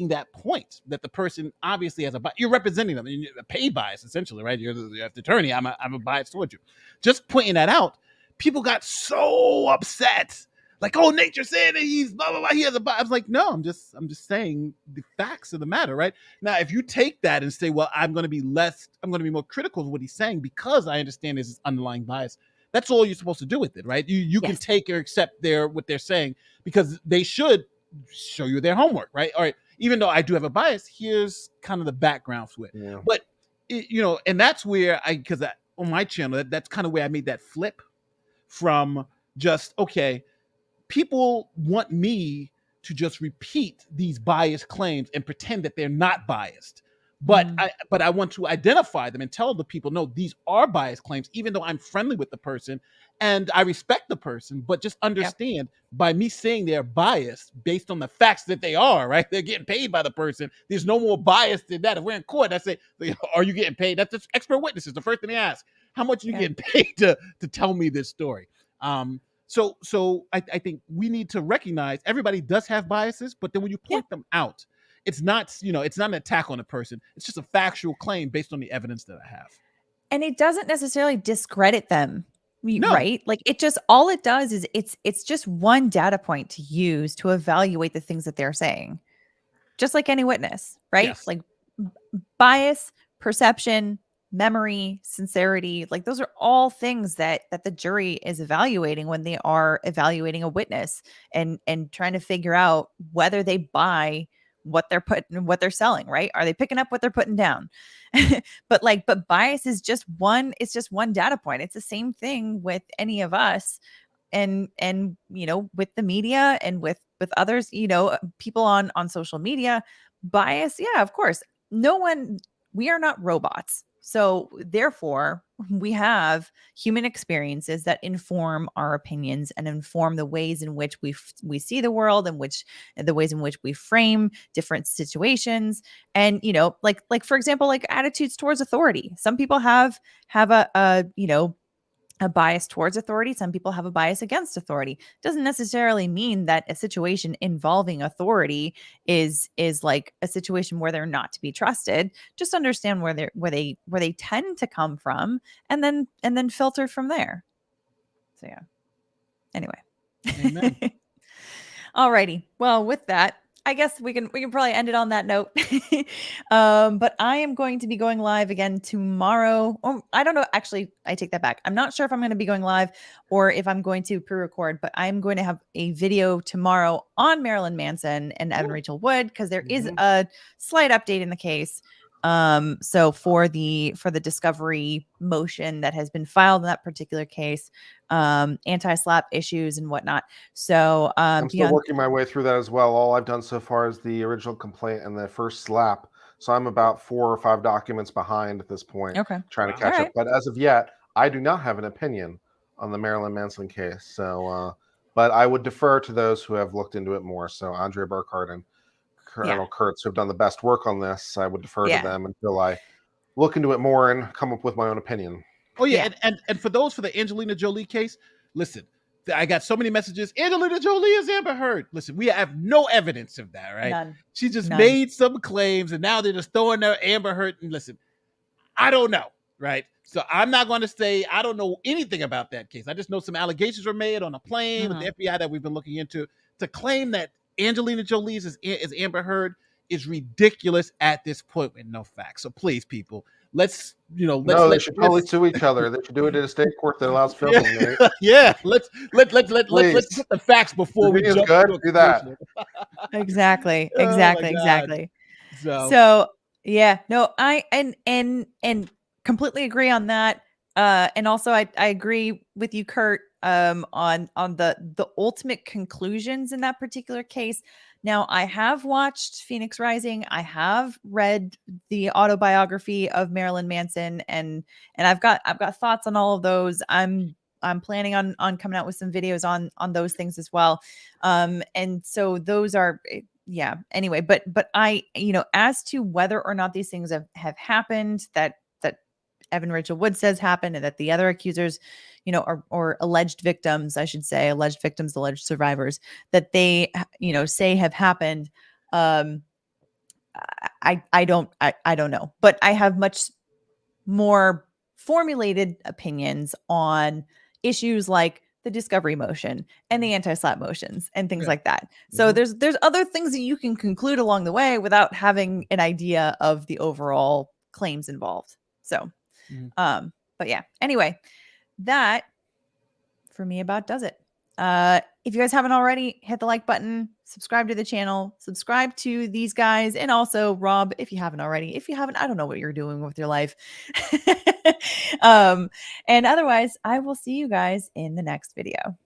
that point that the person obviously has a bias. You're representing them, a pay bias essentially, right? You're the attorney. I'm a bias towards you. Just pointing that out, people got so upset. Like, oh, Nature said that he's blah blah blah. He has a bias. I was like, no, I'm just saying the facts of the matter, right? Now, if you take that and say, well, I'm going to be more critical of what he's saying because I understand there's this underlying bias, That's all you're supposed to do with it, right? You can Yes. take or accept what they're saying, because they should show you their homework, right? All right, even though I do have a bias, here's kind of the background to it. Yeah. But and that's where on my channel, that's kind of where I made that flip from just, okay, people want me to just repeat these biased claims and pretend that they're not biased. But I want to identify them and tell the people, no, these are biased claims, even though I'm friendly with the person and I respect the person. But just understand, by me saying they're biased based on the facts that they are, right? They're getting paid by the person. There's no more bias than that. If we're in court, I say, are you getting paid? That's just expert witnesses. The first thing they ask, how much are you getting paid to tell me this story? So I think we need to recognize everybody does have biases, but then when you point them out, it's not an attack on a person. It's just a factual claim based on the evidence that I have. And it doesn't necessarily discredit them, No. right? Like all it does is it's just one data point to use to evaluate the things that they're saying. Just like any witness, right? Yes. Like bias, perception, memory, sincerity, like those are all things that the jury is evaluating when they are evaluating a witness and trying to figure out whether they buy what they're selling, right? Are they picking up what they're putting down? but bias is just one data point. It's the same thing with any of us and with the media and with others, people on social media. Bias, yeah, of course. We are not robots. So therefore, we have human experiences that inform our opinions and inform the ways in which we see the world, and the ways in which we frame different situations. And like for example, like attitudes towards authority. Some people have a bias towards authority. Some people have a bias against authority. Doesn't necessarily mean that a situation involving authority is like a situation where they're not to be trusted. Just understand where they tend to come from, and then filter from there. So yeah. Anyway. Amen. Alrighty. Well, with that, I guess we can probably end it on that note. But I am going to be going live again tomorrow. I don't know. Actually, I take that back. I'm not sure if I'm going to be going live or if I'm going to pre-record, but I'm going to have a video tomorrow on Marilyn Manson and Evan Rachel Wood, because there is a slight update in the case. So for the discovery motion that has been filed in that particular case, anti-SLAPP issues and whatnot. So I'm still working my way through that as well. All I've done so far is the original complaint and the first SLAPP. So I'm about 4 or 5 documents behind at this point, trying to catch up. But as of yet, I do not have an opinion on the Marilyn Manson case. So, but I would defer to those who have looked into it more. So Andrea Burkhardt and Colonel Kurtz, who have done the best work on this, I would defer to them until I look into it more and come up with my own opinion. Oh yeah. And for the Angelina Jolie case, listen, I got so many messages. Angelina Jolie is Amber Heard. Listen, we have no evidence of that, right? None. She just made some claims, and now they're just throwing their Amber Heard. And listen, I don't know, right? So I'm not going to say I don't know anything about that case. I just know some allegations were made on a plane with the FBI that we've been looking into. To claim that Angelina Jolie is Amber Heard is ridiculous at this point with no facts. So please, people, they should totally sue each other. They should do it in a state court that allows filming. Yeah, let's get the facts before we jump into do that. Exactly. So yeah, no, I and completely agree on that. And also I agree with you, Kurt, on the ultimate conclusions in that particular case. Now, I have watched Phoenix Rising. I have read the autobiography of Marilyn Manson, and I've got thoughts on all of those. I'm planning on coming out with some videos on those things as well. And so those are anyway, but I, as to whether or not these things have happened, that Evan Rachel Wood says happened, and that the other accusers, or alleged victims, I should say, alleged survivors, that they, say have happened. I don't know, but I have much more formulated opinions on issues like the discovery motion and the anti-SLAPP motions and things like that. So there's other things that you can conclude along the way without having an idea of the overall claims involved. So, but yeah, anyway, that for me about does it. If you guys haven't already, hit the like button, subscribe to the channel, subscribe to these guys, and also Rob, if you haven't already. If you haven't, I don't know what you're doing with your life. And otherwise, I will see you guys in the next video.